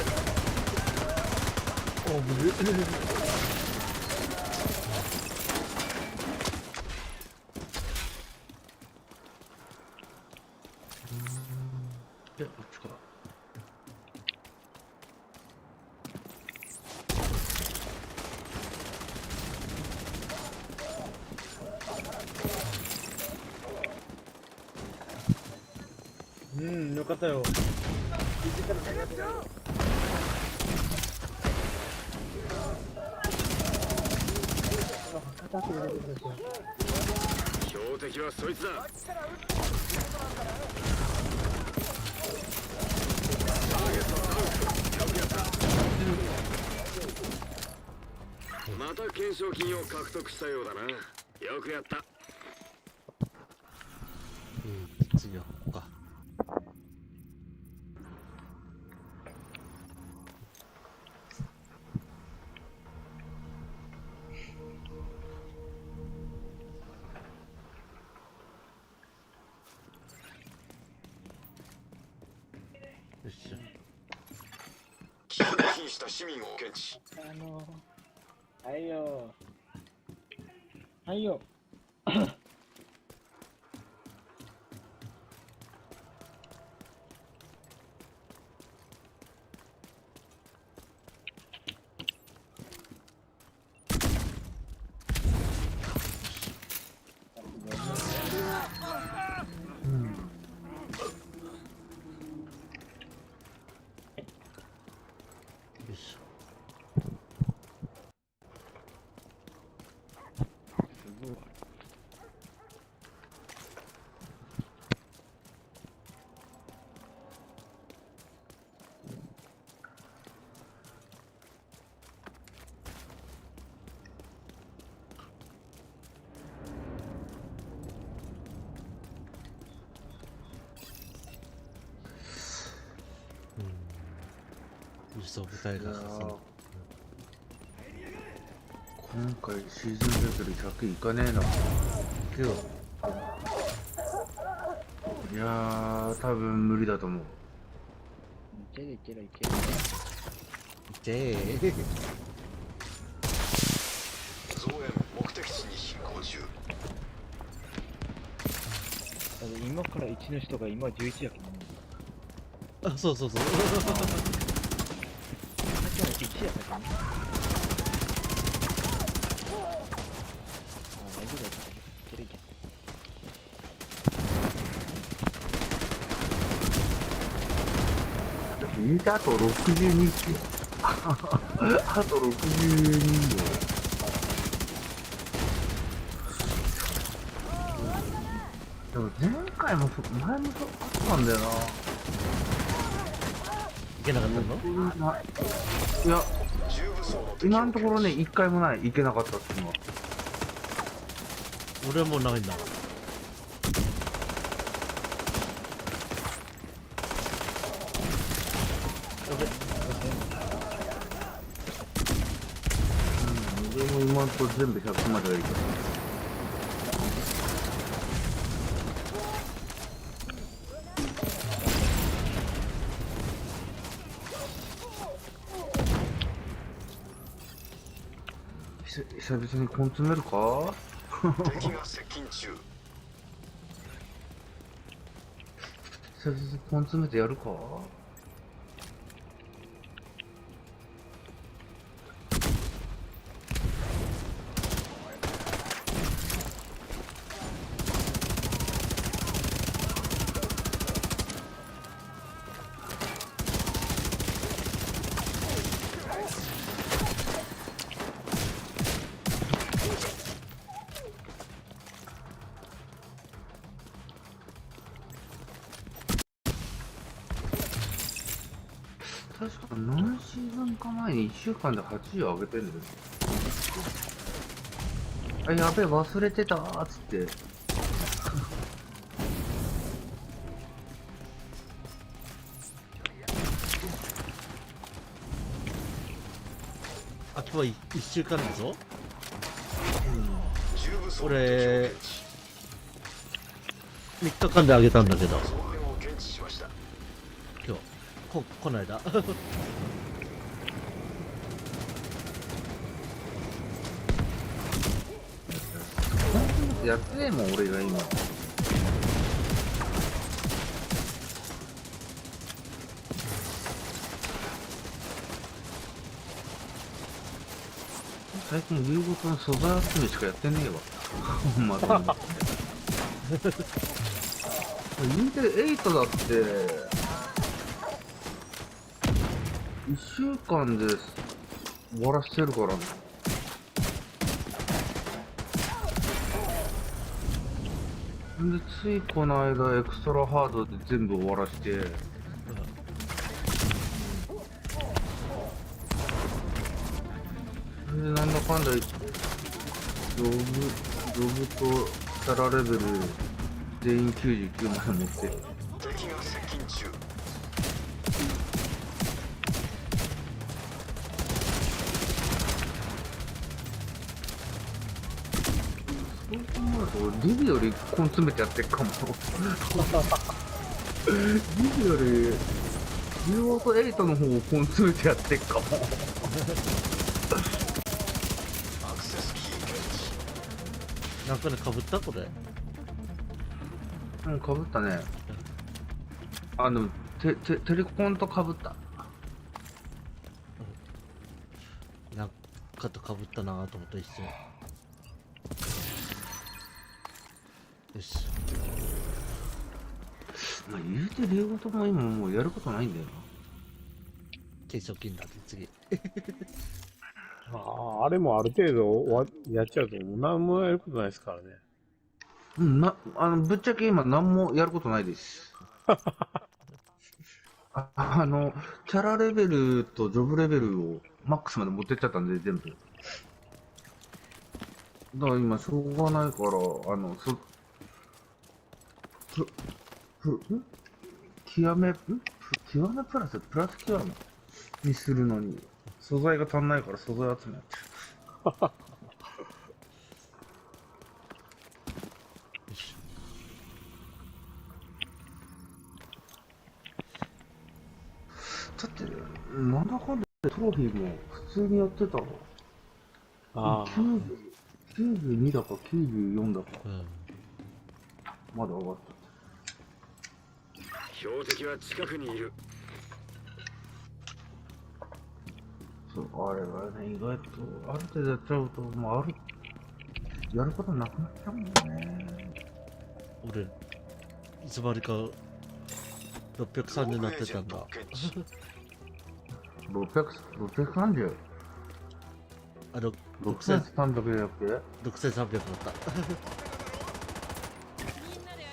ぶれ。いや、こっちか。うん、よかったよ。標的はそいつだ。また懸賞金を獲得したようだな。よくやった。次はここか。よっしゃ。危険に瀕した市民を検知。はいよ。はいよ。よいしょ。輸送部隊が挟んで今回シーズンレベル100いかねえな。けど、いやー、多分無理だと思う。いけるいけるいける。じゃえ。増援目的地に進行中。今から1の人が今11やけど、あ、そうそうそう。さっきは1やったけどね。大丈夫だった。いけるいける。言うてあと62日。あと62人よ。でも前回も前もそうなんだよな。いけなかったの？いや、重武装の敵今のところね、一回もない。いけなかったっていうのは。俺はもうないんだ。俺も今のところ全部100まではいいから。久々にコン詰めるか？敵が接近中。久々にコン詰めてやるか？確か何シーズンか前に1週間で80上げてんだよ。あ、やべえ、忘れてたーっつって。あとは1週間でしょ？重武装の敵を俺検知。 3日間であげたんだけど、増援を検知しました。今日、こないだ。やってねえもん、俺が今。最近、流ごとの素材集めしかやってねえわ。ほんまだ。インテル8だって、1週間で終わらせてるからね。で、ついこの間、エクストラハードで全部終わらして、で、なんだかんだ言って、ロブとキャラレベル全員99まで持ってる。敵が接近中。そう考えると、リビより根詰めてやってるかも。リビより、リオート8の方を根詰めてやってるかも。アクセスキー検知。なんかね、かぶったこれ。うん、かぶったね。あ、でも、テレコンとかぶった。なんかとかぶったなと思った一瞬。よし。まあ、言うて両方とも今もうやることないんだよな。継承金だって次。あれもある程度やっちゃうと、何もやることないですからね。うん、ぶっちゃけ今何もやることないです。キャラレベルとジョブレベルをマックスまで持ってっちゃったんで、全部。だから今、しょうがないから、極めプラス極めにするのに、素材が足んないから素材集めやってる。トロフィーも普通にやってたわ。ああ。 92だか94だか。うん。まだ上がった。標的は近くにいる。そう、あれはね、意外と、ある程度やっちゃうと、もうやることなくなっちゃうもんね。俺、いつまでか603になってたんだ。630? あの、 6300だっけ6300だった。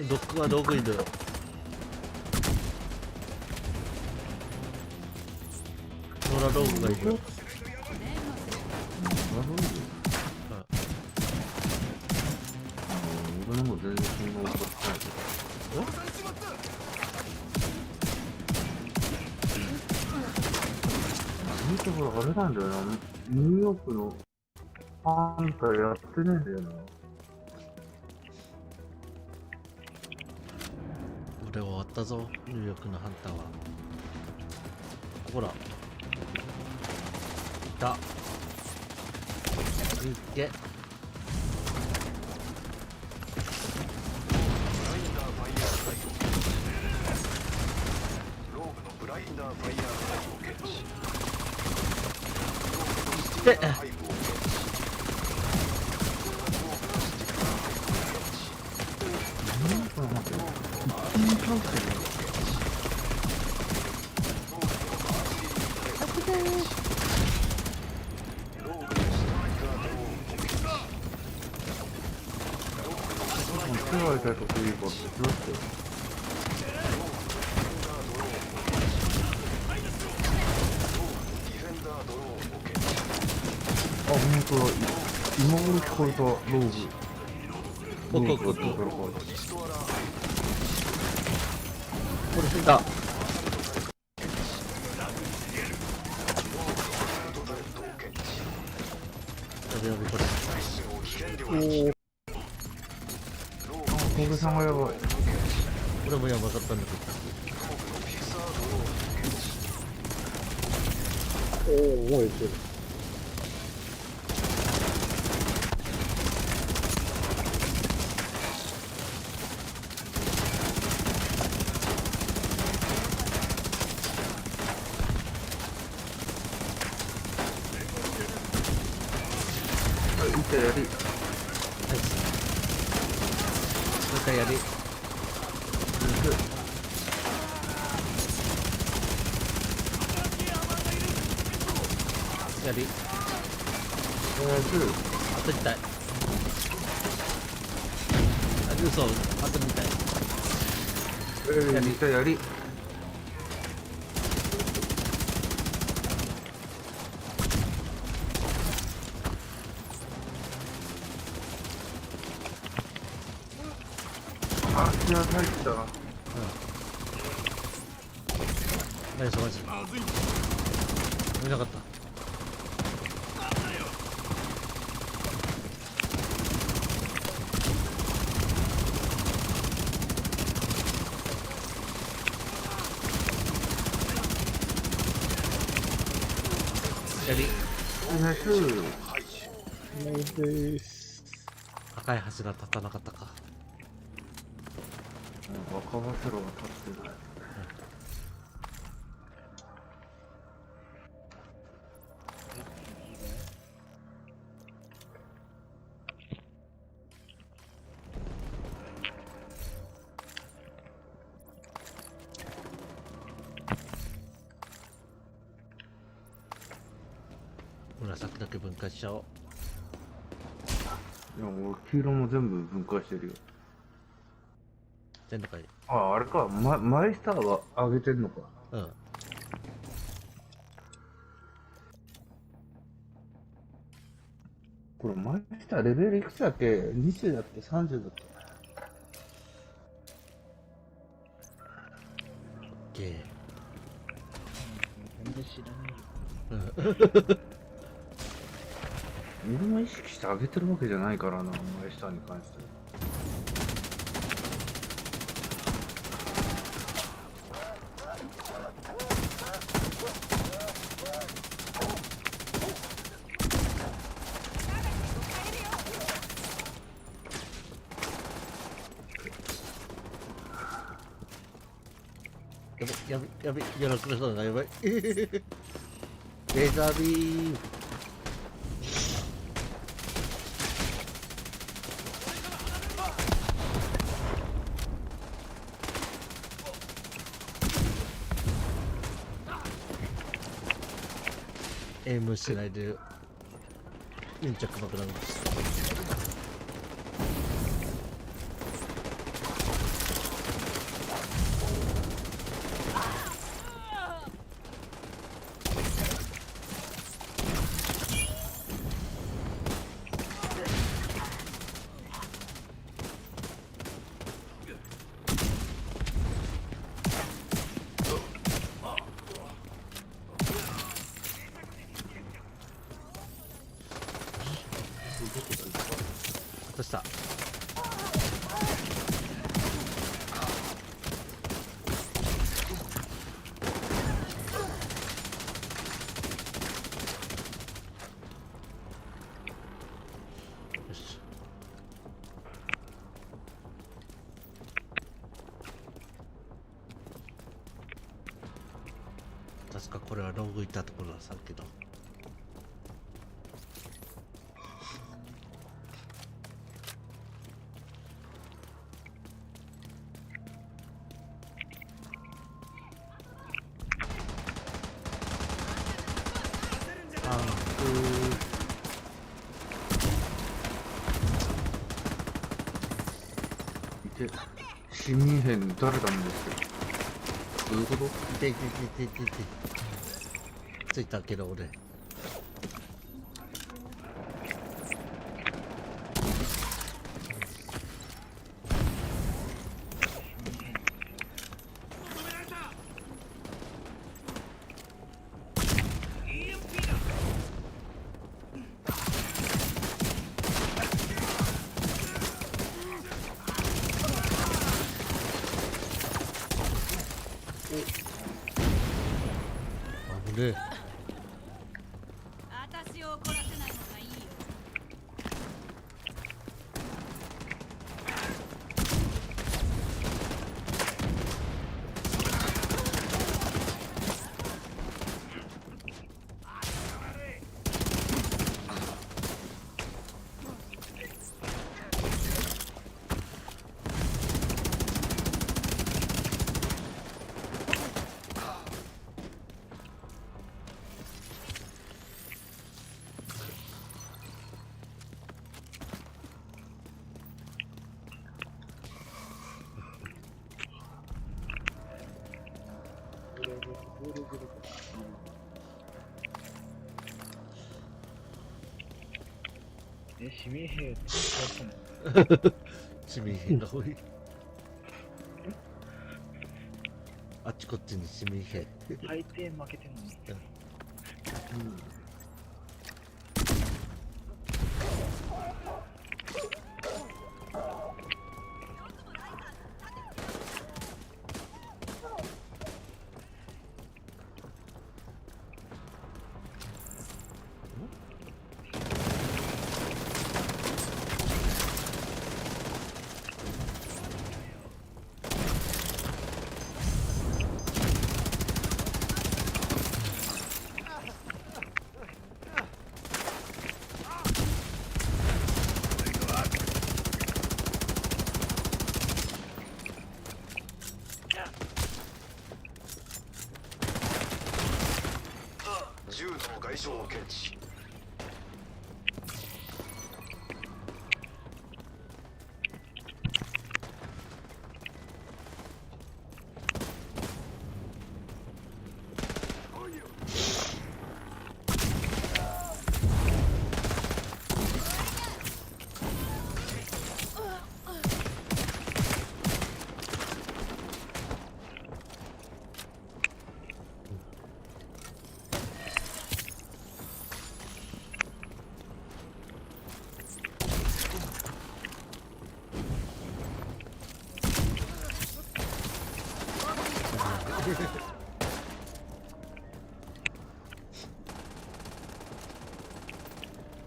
ロックは道具いるよ。ノラローグがいる。俺のも全然そんな怒ってないけど。見てほら、あれなんだよな。ニューヨークのハンターやってねえんだよな。俺終わったぞ、ニューヨークのハンターは。ほら。いた。いっけ。で、手が痛いとこいいからって言ってましたよ。あ、ほんとだ。今頃聞こえた、ローグ。ここここローグがどうからかこれいた。やべやべこれ。小部さんがやばい。俺もやばかったんだけど。おお、燃えてる。いったやり。もう一回やり。やり。あと痛い。あ、嘘。あと痛い。いったやり。あ、気が入ったな。ナイスマジ。見なかった。やり。ナイス。ナイスです。赤い柱立たなかったか。赤柱が立ってない。紫だけ分解しちゃおう。いや、俺黄色も全部分解してるよ。全部かい。あ、あれか、マイスターが上げてんのか。うん。これマイスターレベルいくつだっけ ?20 だっけ ?30 だっけオッケー。全然知らないよ。俺も意識して上げてるわけじゃないからな、マイスターに関しては。やべ、やらくれそうだな、やばい。レーザービーム。エイムしないで粘着爆弾です。落とした。よし。確かこれはログいたところださっきの。市民兵撃たれたんですけど。どういうこと？痛い。ついたけど俺。危ねえ。私を怒らせない方がいいよ。市民兵使ったの？市民兵が多い。あっちこっちに市民兵。大抵負けてんのに。銃の外傷を検知。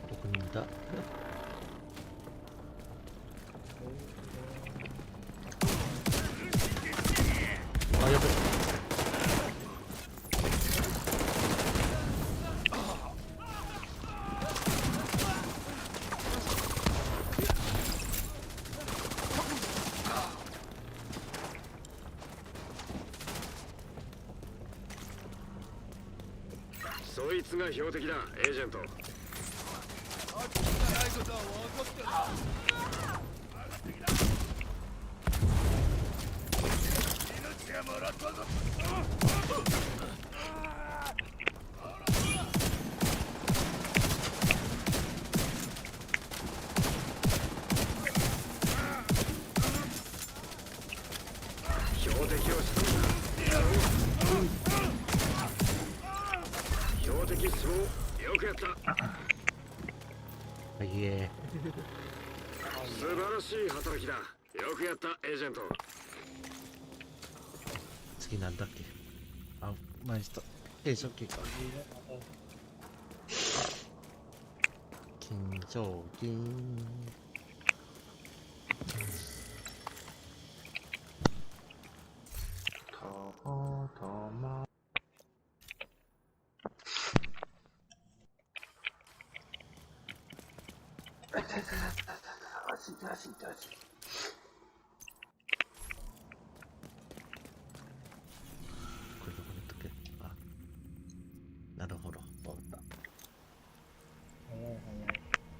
ここにいた。あ、やべ。つが標的だ、エージェント。標的を仕留めた。標的死亡。よくやった。いえ。素晴らしい働きだ。よくやった、エージェント。次なんだっけ。あ、マイスト。定食器か。金賞金。たま。これどこにとけ。あ、なるほど。通った。早い早い。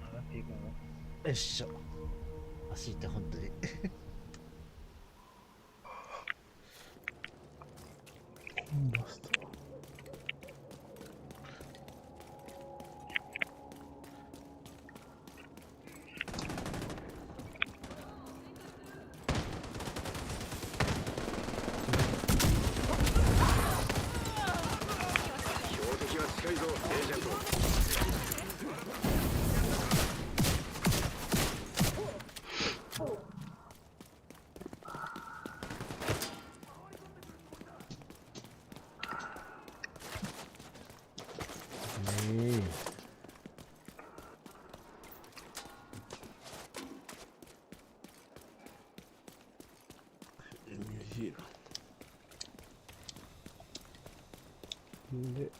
上がっていくの。よっしょ。足って本当に。バスト。標的は近いぞ、エージェント。で、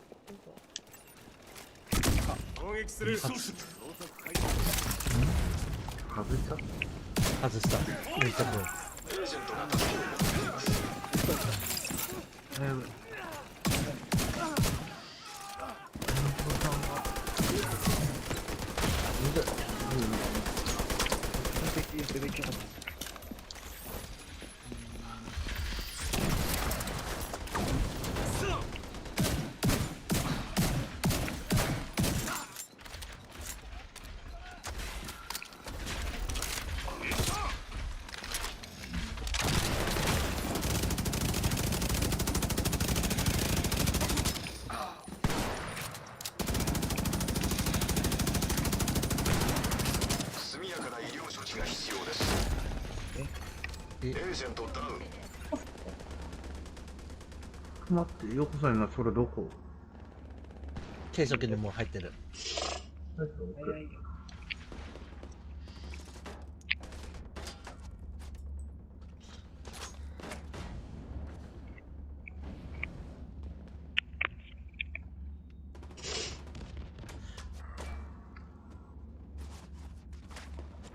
攻撃する。外した外した。抜いた分。出てきた。速やかな医療処置が必要です。エージェントダウン。待って、よこさん今それどこ？計測にもう入ってる。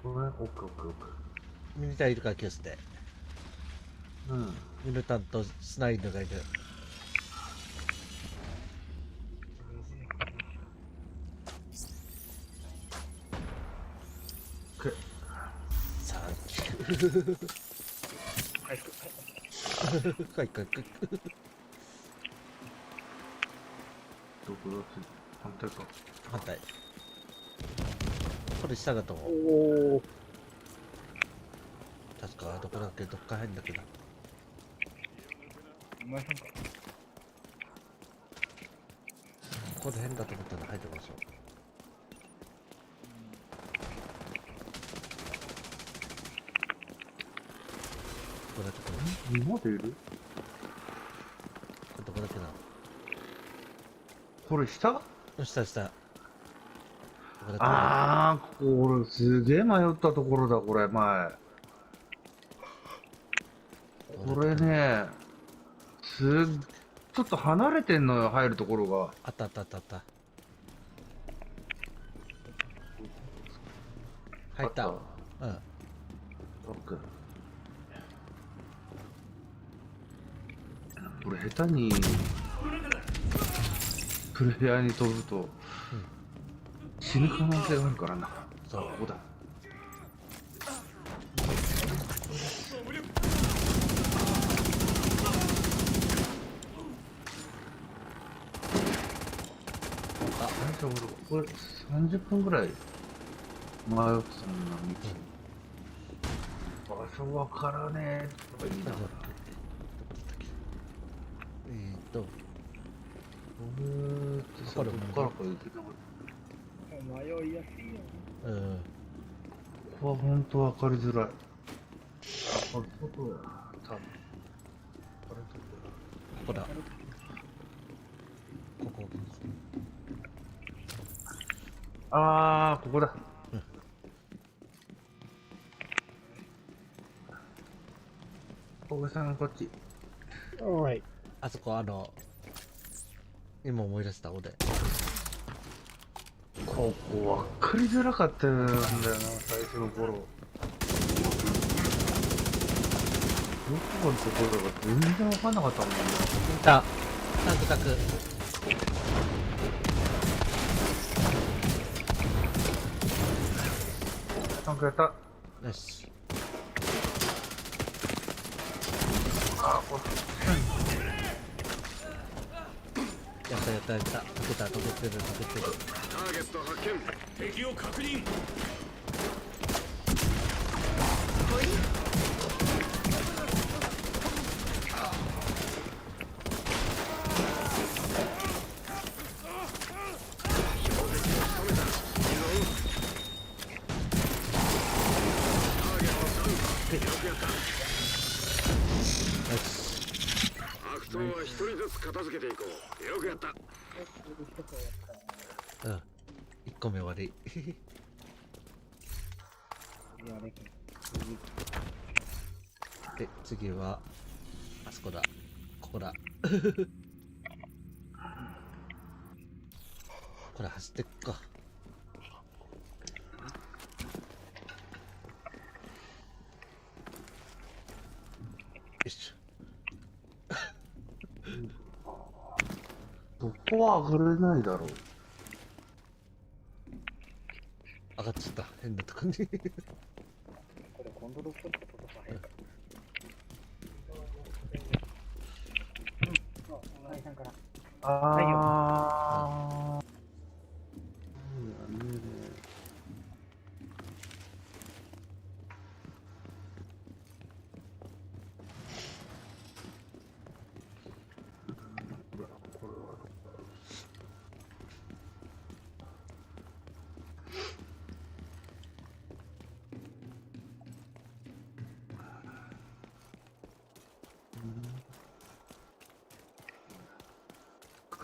これ、オッケーオッケーオッケミニターいるから気をつけて。ー。うん。ミルタンとスナイドがいる。サンキュー。はいかいかい。どこだって反対か。反対。これ下だと思う。おお。確かどこだっけ、どっか入んだけど。お前さんか。この辺だと思ったら入ってましょう。どこだっけこれ。今でいる？これどこだっけな。これ下？下下。どこだっけな。ああ、これすげえ迷ったところだ、これ、前。これね、ちょっと離れてんのよ、入るところが。あったあったあったあった。入った。うん。オッケー。これ下手に、プレイヤーに飛ぶと、死ぬ可能性があるからな。そうここだ。大丈夫、これ30分ぐらい迷ってたもんな、道。場所わからねえとか言いながら。こってさ、どっからか行けなかっ迷いやすいよ。うん。た。ここはほんとわかりづらい。あ、これ外や。多分。これどこだ。ここだ。ここ。あー、ここだ。小暮さん、こっち。あそこ今思い出した俺。ここわかりづらかったんだよな、最初の頃。どこのところだか全然わかんなかったもんね。いた。タクタク。なんかやった。よし。あ、これ。やった。溶けてる。ターゲット発見。敵を確認。悪党は一人ずつ片付けていこう。よくやった。うん。1個目終わり。で、次は、あそこだ。ここだ。これ走ってっか。よいしょ。どこは上がれないだろう。上がっちゃった。変なとこに。これコントロールストップとか変か。はい、さんから。あー。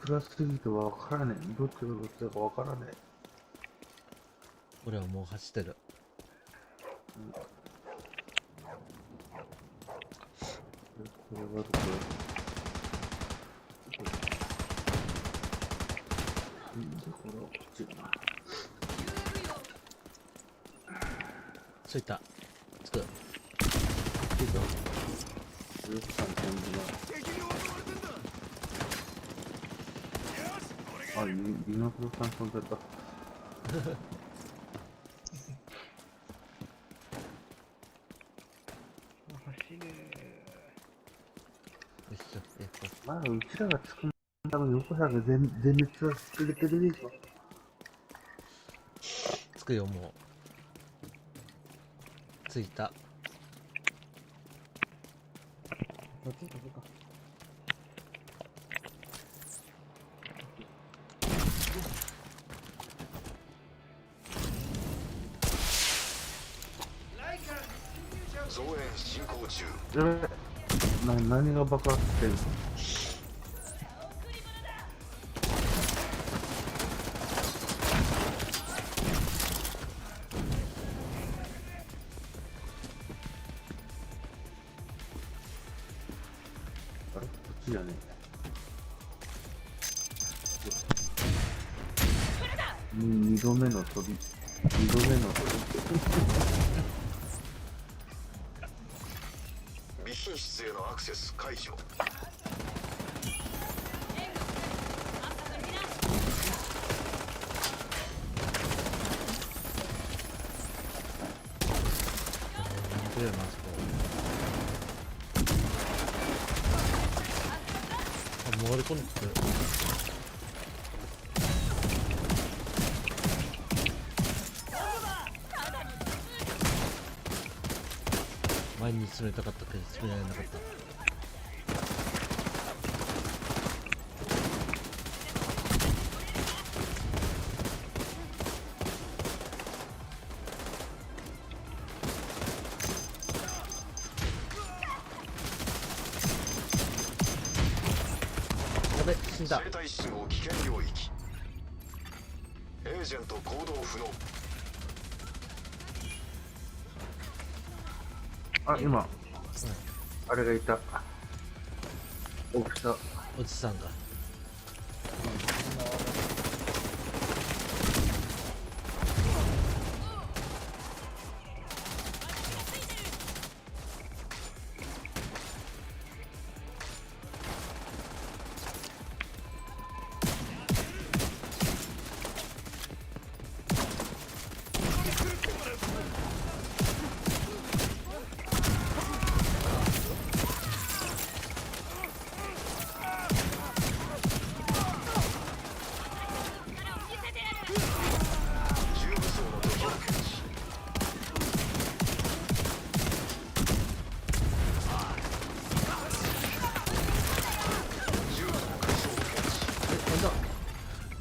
暗すぎてわからねえ。どっちがどっちだかわからねえ。俺はもう走ってる。これはどこだ。これはこっちだな。ついた。つく。よくさん感じな。あ、リナプロさん飛んじゃった。走れ。よいしょ。まあ、うちらがつく多分横さんが全滅はしてくれてるでしょ。つくよ、もう。ついた。どっちか。増援進行中。やべえ。何が爆発してるの？あれこっちじゃねえ。二度目の飛び。二度目の飛び。備品室へのアクセス解除。るよな、あそこ。あ、回り込んでくる。前に進めたかったけど進められなかった。やべ、死んだ。生体信号危険領域。エージェント行動不能。あ、今、あれがいた。大きさ。おじさんが。重武装の敵を検知。重度の解消を検知。え、なんだ。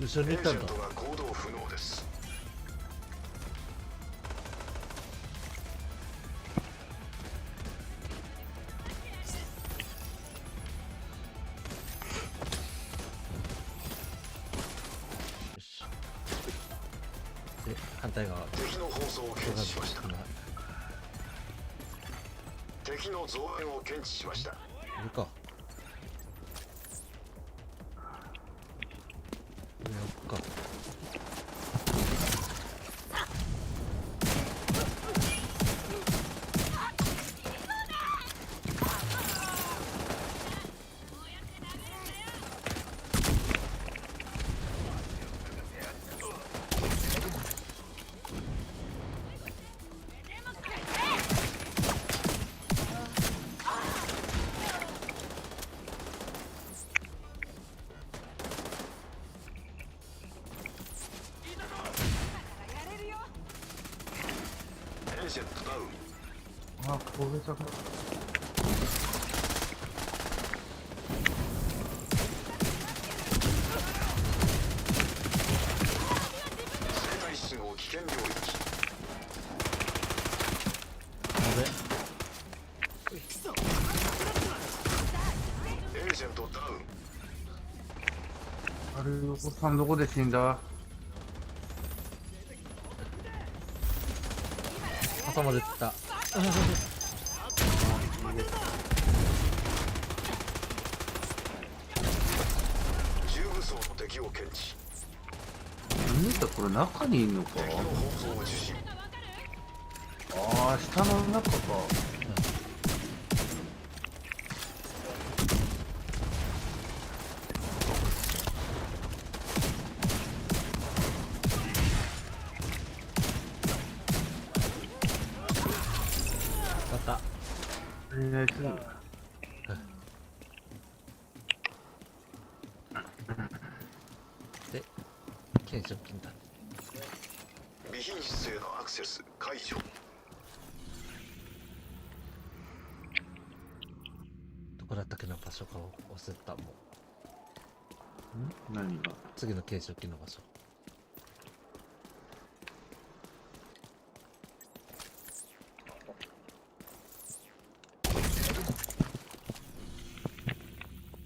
後ろにエ行ったんだ。ージェントが行動不能です。よし。で、反対側。敵の放送を検知しました。い敵の増援を検知しました。るか。上奥か。エージェントダウン。あ、これじゃか。生体信号危険領域。やべ。エージェントダウン。あれ、お子さんどこで死んだ？挟まれてた。重武装の敵を検知。何だこれ中にいんのか？敵の放送を受信。ああ、下の中か。だった。とりあえず、で、懸賞金だ。備品室へのアクセス解除。どこだったっけな場所かを忘れた。もう何が？次の懸賞金の場所。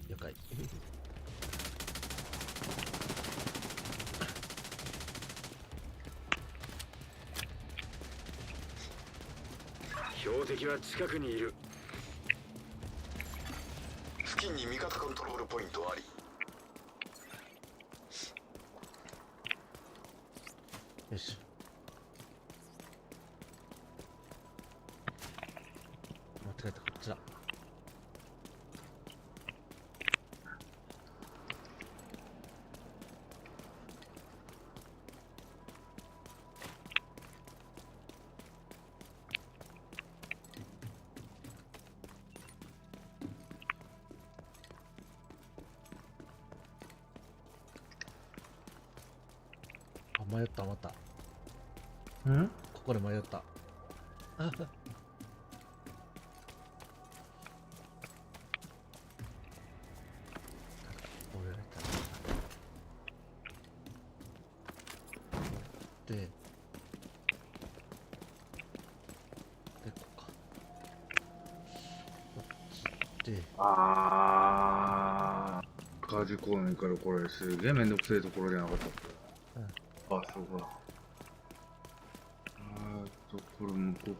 了解。標的は近くにいる。付近に味方コントロールポイントあり。よし。間違えた、こっちだ。迷ったまた。んここで迷った。あ俺らいたらで、こうか。こっちで、カジ公園からこれすげえめんどくせえところじゃなかったっけ。あ、そうか。これ向こうか。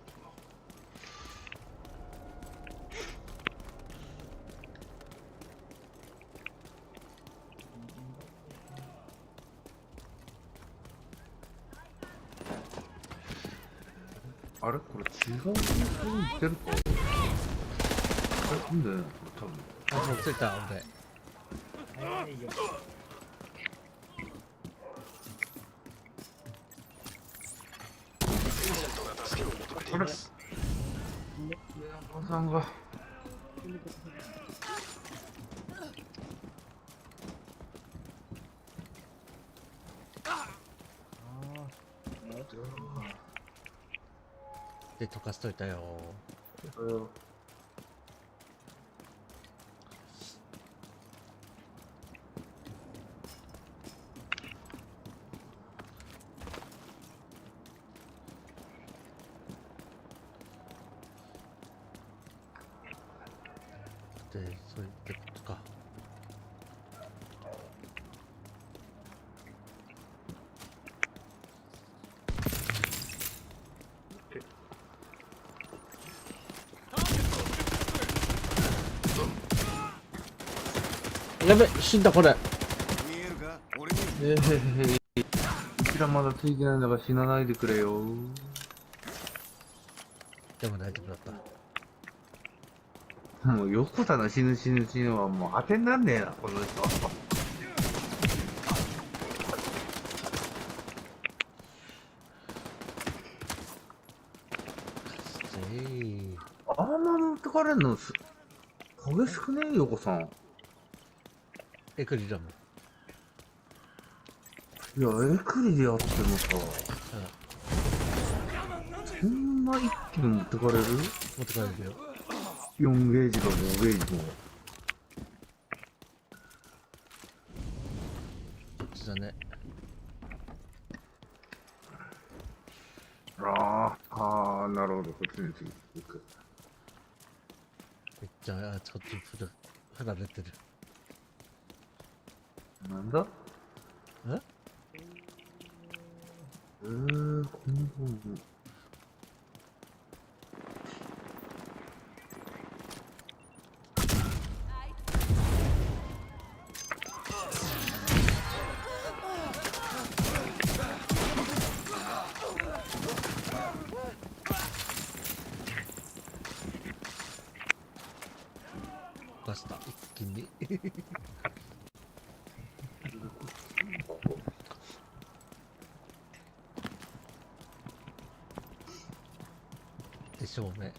あれこれ違うところに行ってるか。なんで多分。あ、もう着いた、俺。あれおさんが。で、溶かしといたよ。で、そういったことか。やべ、死んだこれ。うちらまだついてないんだから死なないでくれよ。でも大丈夫だった。もう横田の死ぬはもう当てになんねえな、この人。あんま持ってかれんの激しくねえ、横さん。エクリだもん。いや、エクリでやってもさ、そんな一気に持ってかれる？持って帰れるよ。4ゲージか5ゲージも。こっちだね。なるほど、こっちについていく。めっちゃあちこっち振られてる。なんだ？え？この方も。出した一気にで正面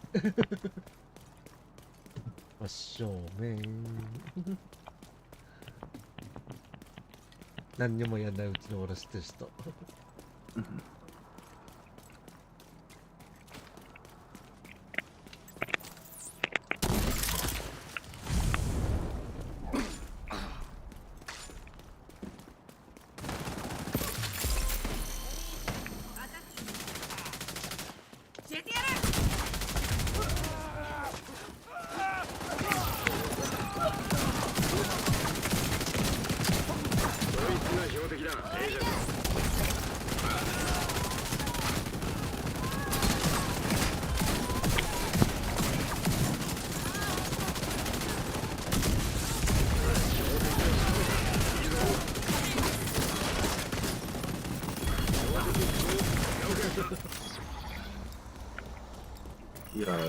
真正面何にもやらないうちに俺知ってる人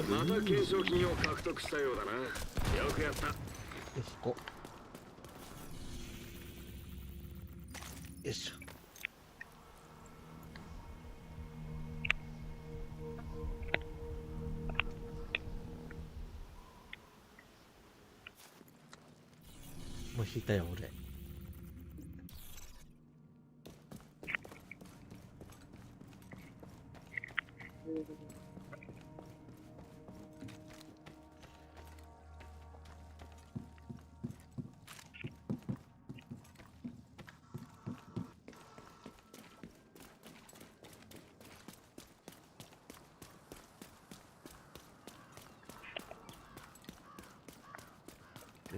また懸賞金を獲得したようだな。よくやった。よしこよいしょもう引いたよ俺よ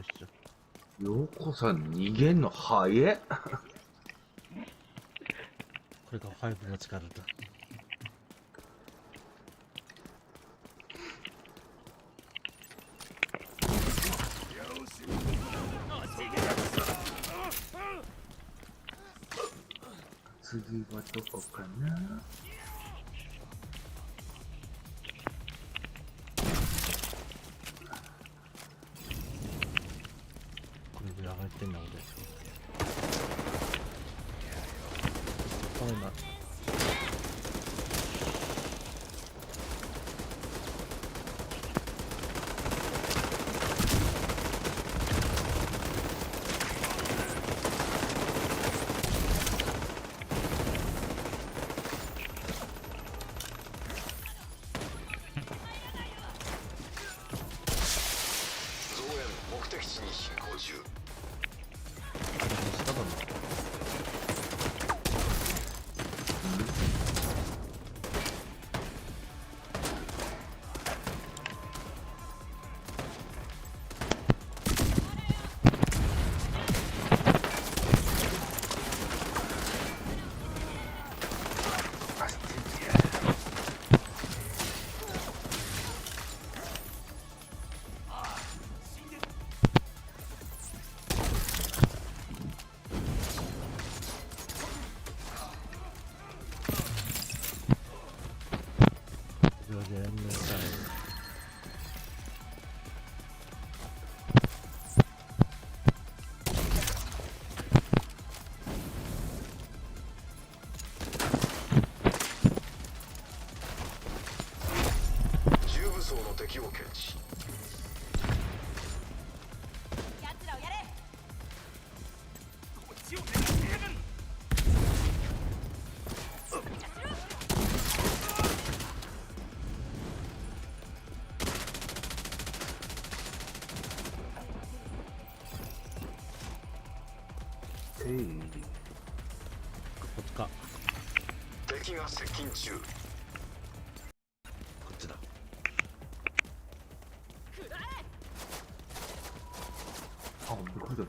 しじゃ。ようこさん逃げんの早っ。これが5の力だ。次はどこかな。これぐらい上がってんな、俺。ごめんな。増援目的地に進行中。下だな。これでやんなさい。重武装の敵を検知。奴らをやれ。えい。こっちか。敵が接近中。こっちだ。あ、びっくりだ。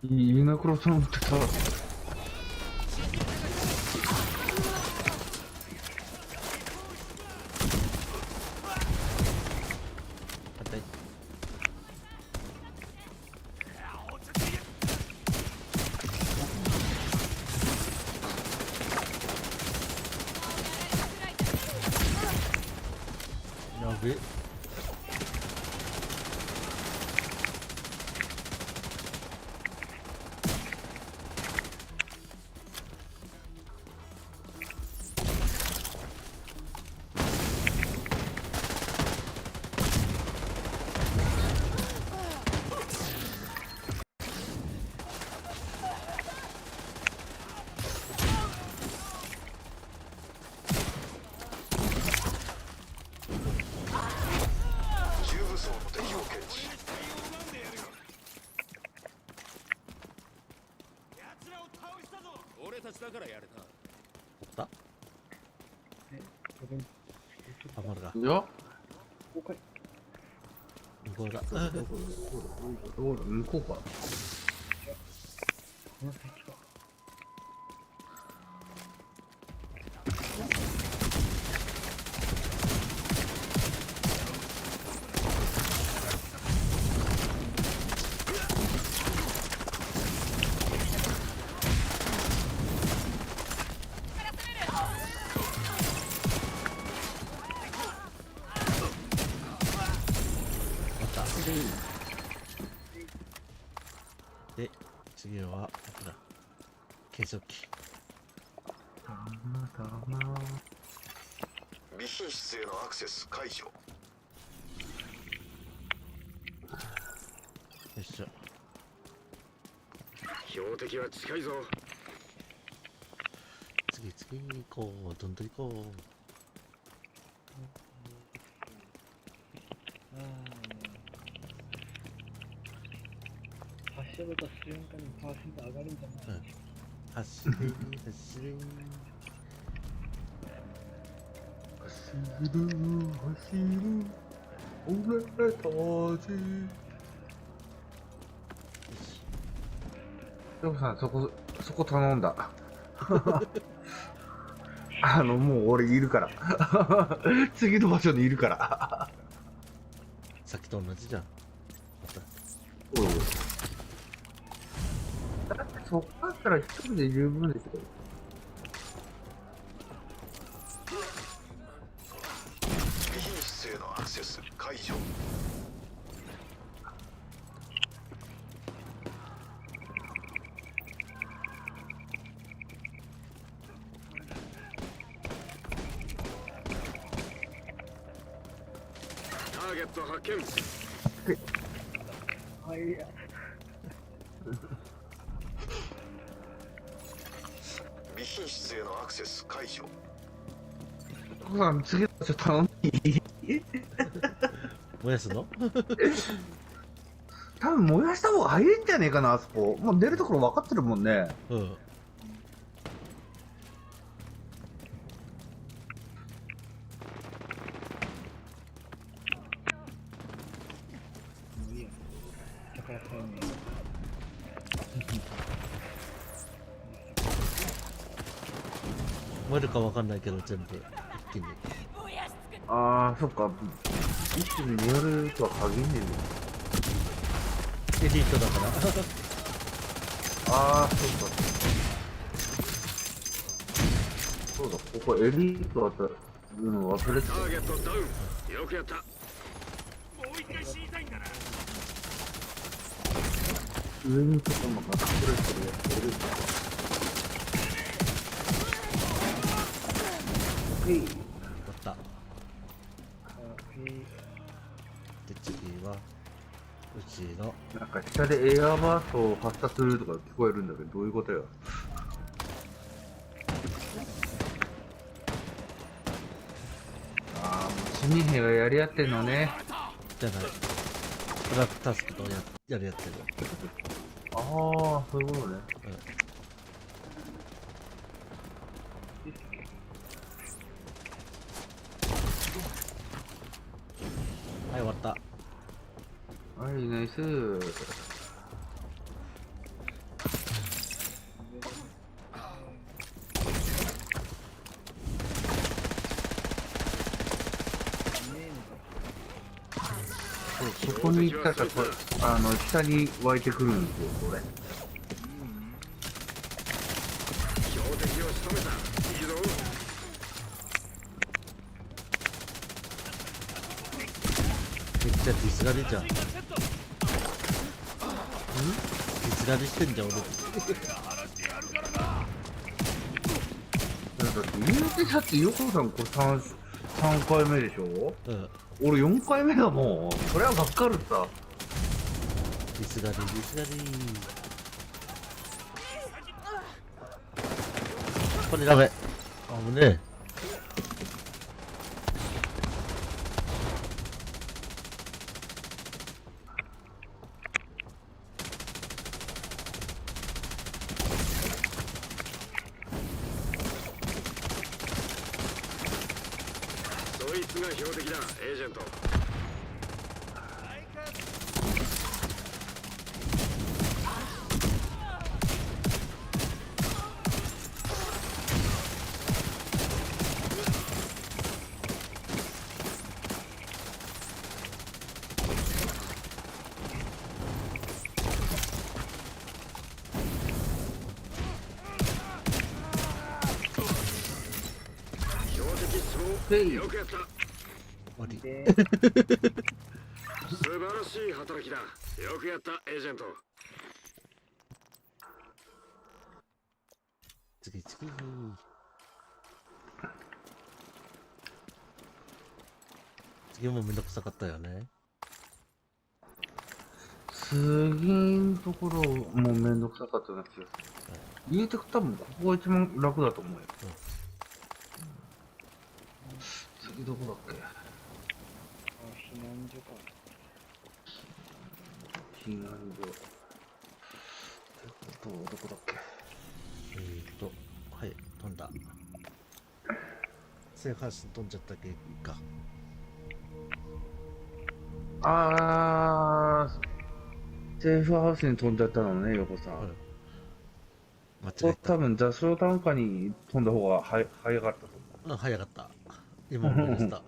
いいな、黒さんってさ。あったい。やべ。重武装の敵を検知。俺たちだからやれた。おったあ、まだか。いや、向こうだ。どこだ、向こうか。で、次は、これだ。計測器。たまたま。備品室へのアクセス解除。よいしょ。標的は近いぞ。次行こう。どんどん行こ走れた瞬間にパーセント上がるんじゃない？う。走れ、走れ。走る、走る。俺たち。ヨコさん、そこ頼んだ。もう俺いるから。次の場所にいるから。さっきと同じじゃん。おいおい。だってそこだったら一人で十分ですよ。備品室へのアクセス解除。ターゲット発見。はいや。備品室へのアクセス解除。ヨコさん、次の場所頼んでいい？燃やすの？多分燃やした方が早いんじゃねえかな、あそこ。もう出るところ分かってるもんね。うん。もういいや。宝さんに。燃えるかわかんないけど、全部。一気に。燃やし尽くあー、そっか。一気にやるとは限んねえんだよ。エリートだから。あー、そうか。そうだ、ここエリートだったら、忘れてターゲットダウン。よくやった。もう一回死にたいんだな。た。上にちょっとなんか隠れてるやつエリート。終わった。で、次は、うちの、なんか下でエアバーストを発射するとか聞こえるんだけど、どういうことよ。あー、もう市民兵がやり合ってんのね。じゃない。ブラックタスクとやるやってる。あー、そういうことね。はい、終わった。はい、ナイス。そこに行ったら、これ、下に湧いてくるんですよ、これ。標的を仕留めた。いいぞ。めっちゃディスられじゃん。ディスられしてんじゃん、俺。だって、言うてだって、横尾さん、これ3回目でしょ？うん。俺4回目だもん。それはわかるさ。ディスられ、ディスられ。これダメ。あ、もうね。そいつが標的だ、エージェント。標的質問。よくやった。終わり。素晴らしい働きだ。よくやった、エージェント。次。次もめんどくさかったよね。次のところ、もうめんどくさかったような気がする。言うてく多分ここが一番楽だと思うよ。次どこだっけ？あ、避難所か。避難所。どこだっけ？はい、飛んだ。セーフハウスに飛んじゃったっけか。セーフハウスに飛んじゃったのね、横さん。間違えた。多分、座礁単価に飛んだ方が早かったと思う。うん、早かった。今思い出した。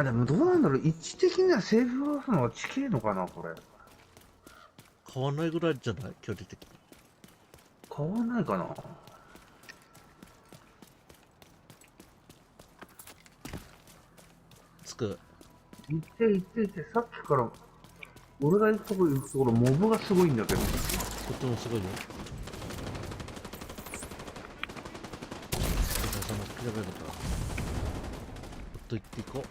でもどうなんだろう。位置的にはセーフハウスの方が近いのかな、これ。変わんないぐらいじゃない？距離的に。変わんないかな。つく。行ってさっきから俺が行くところモブがすごいんだけど。こっちもすごいよ。その切ればよかったな。ほっといっていこう。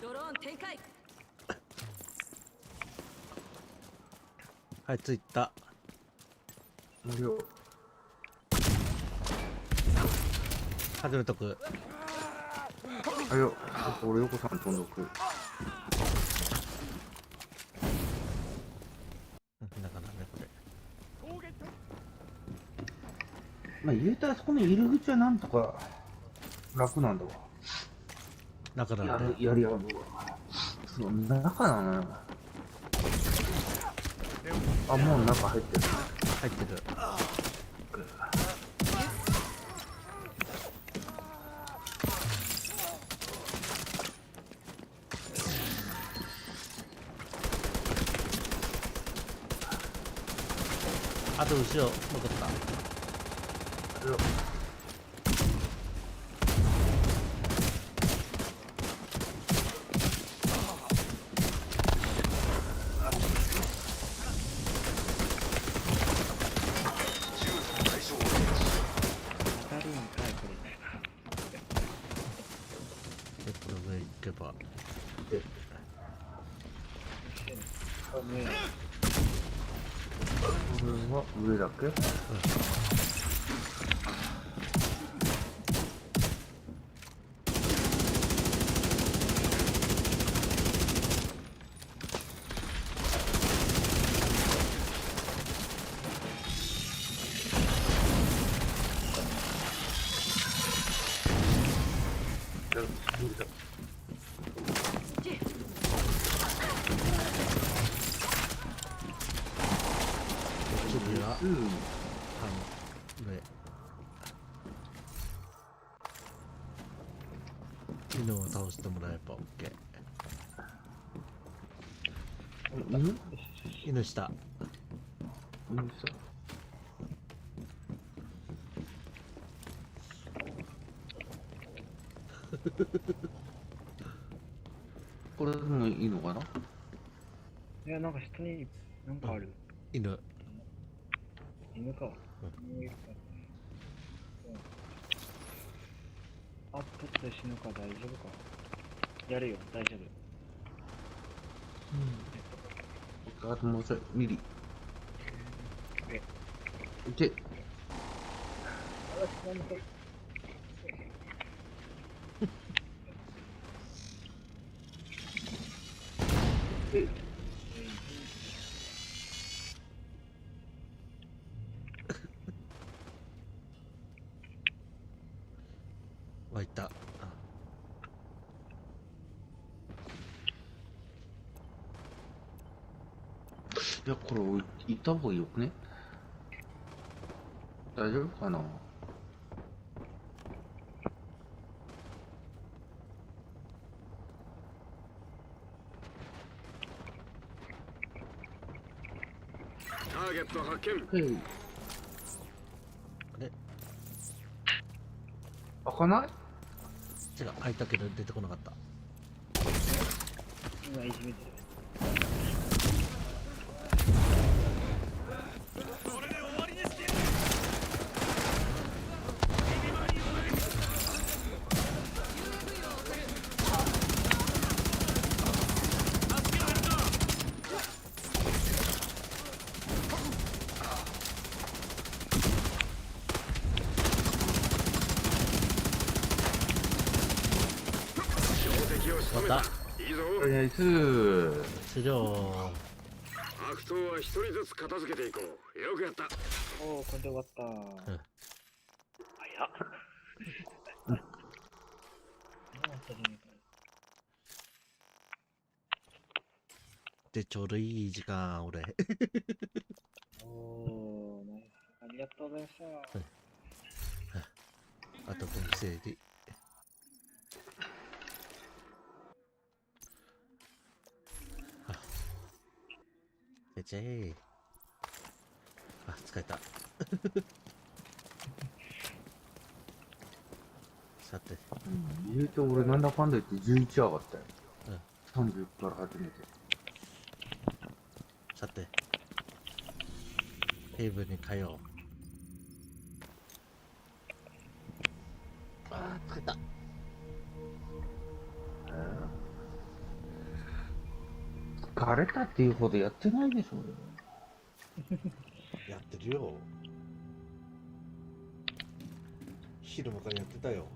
ドローン展開。はい、着いた。無料。始めとく。俺横さん飛んどく。なかなかね、これ。言うたらそこの入り口はなんとか楽なんだわ。だからね。やりやるわ。そう、中なのよ。もう中入ってる。入ってる。あと後ろ残った。当たるんかい、これ。これ上行けば。これは上だっけ？次は、上。犬を倒してもらえば OK。犬下。これでもいいのかな？いや、なんか下に、なんかある。犬。犬か。あ、取って死ぬか、大丈夫か。やるよ、大丈夫。あともうちょい、ミリ。いけ。湧いた。いや、これ行った方がいいよね。大丈夫かな？ターゲット発見。あれ開かない？違う、開いたけど出てこなかった。今いじめてる。た。いいぞ。とりあえず、終了。悪党は一人ずつ片付けていこう。よくやった。おお、これで終わった。うん早っ。もう初めからで、ちょうどいい時間、俺。おお、ナイス。ありがとうございました。あと分整理。あ。めちゃええ。あ、疲れた。さて。言うと俺なんだかんだ言って11上がったよ。うん。 30から始めて。さて。ヘイブンに変えよう。あー、疲れた。疲れたっていうほどやってないでしょうよ。やってるよ。昼間からやってたよ。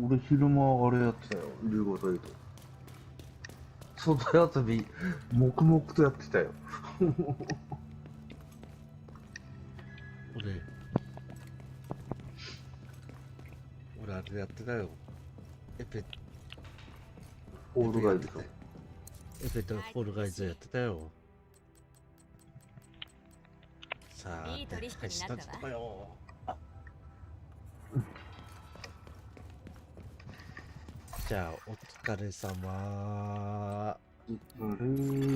俺昼間あれやってたよ。15度以上。外遊び、黙々とやってたよ。俺あれやってたよ。エペオールガイでしょ。エペとフォールガイズやってたよ。さあ、いい取引になったわしたとかよ。じゃあ、お疲れ様。お疲れ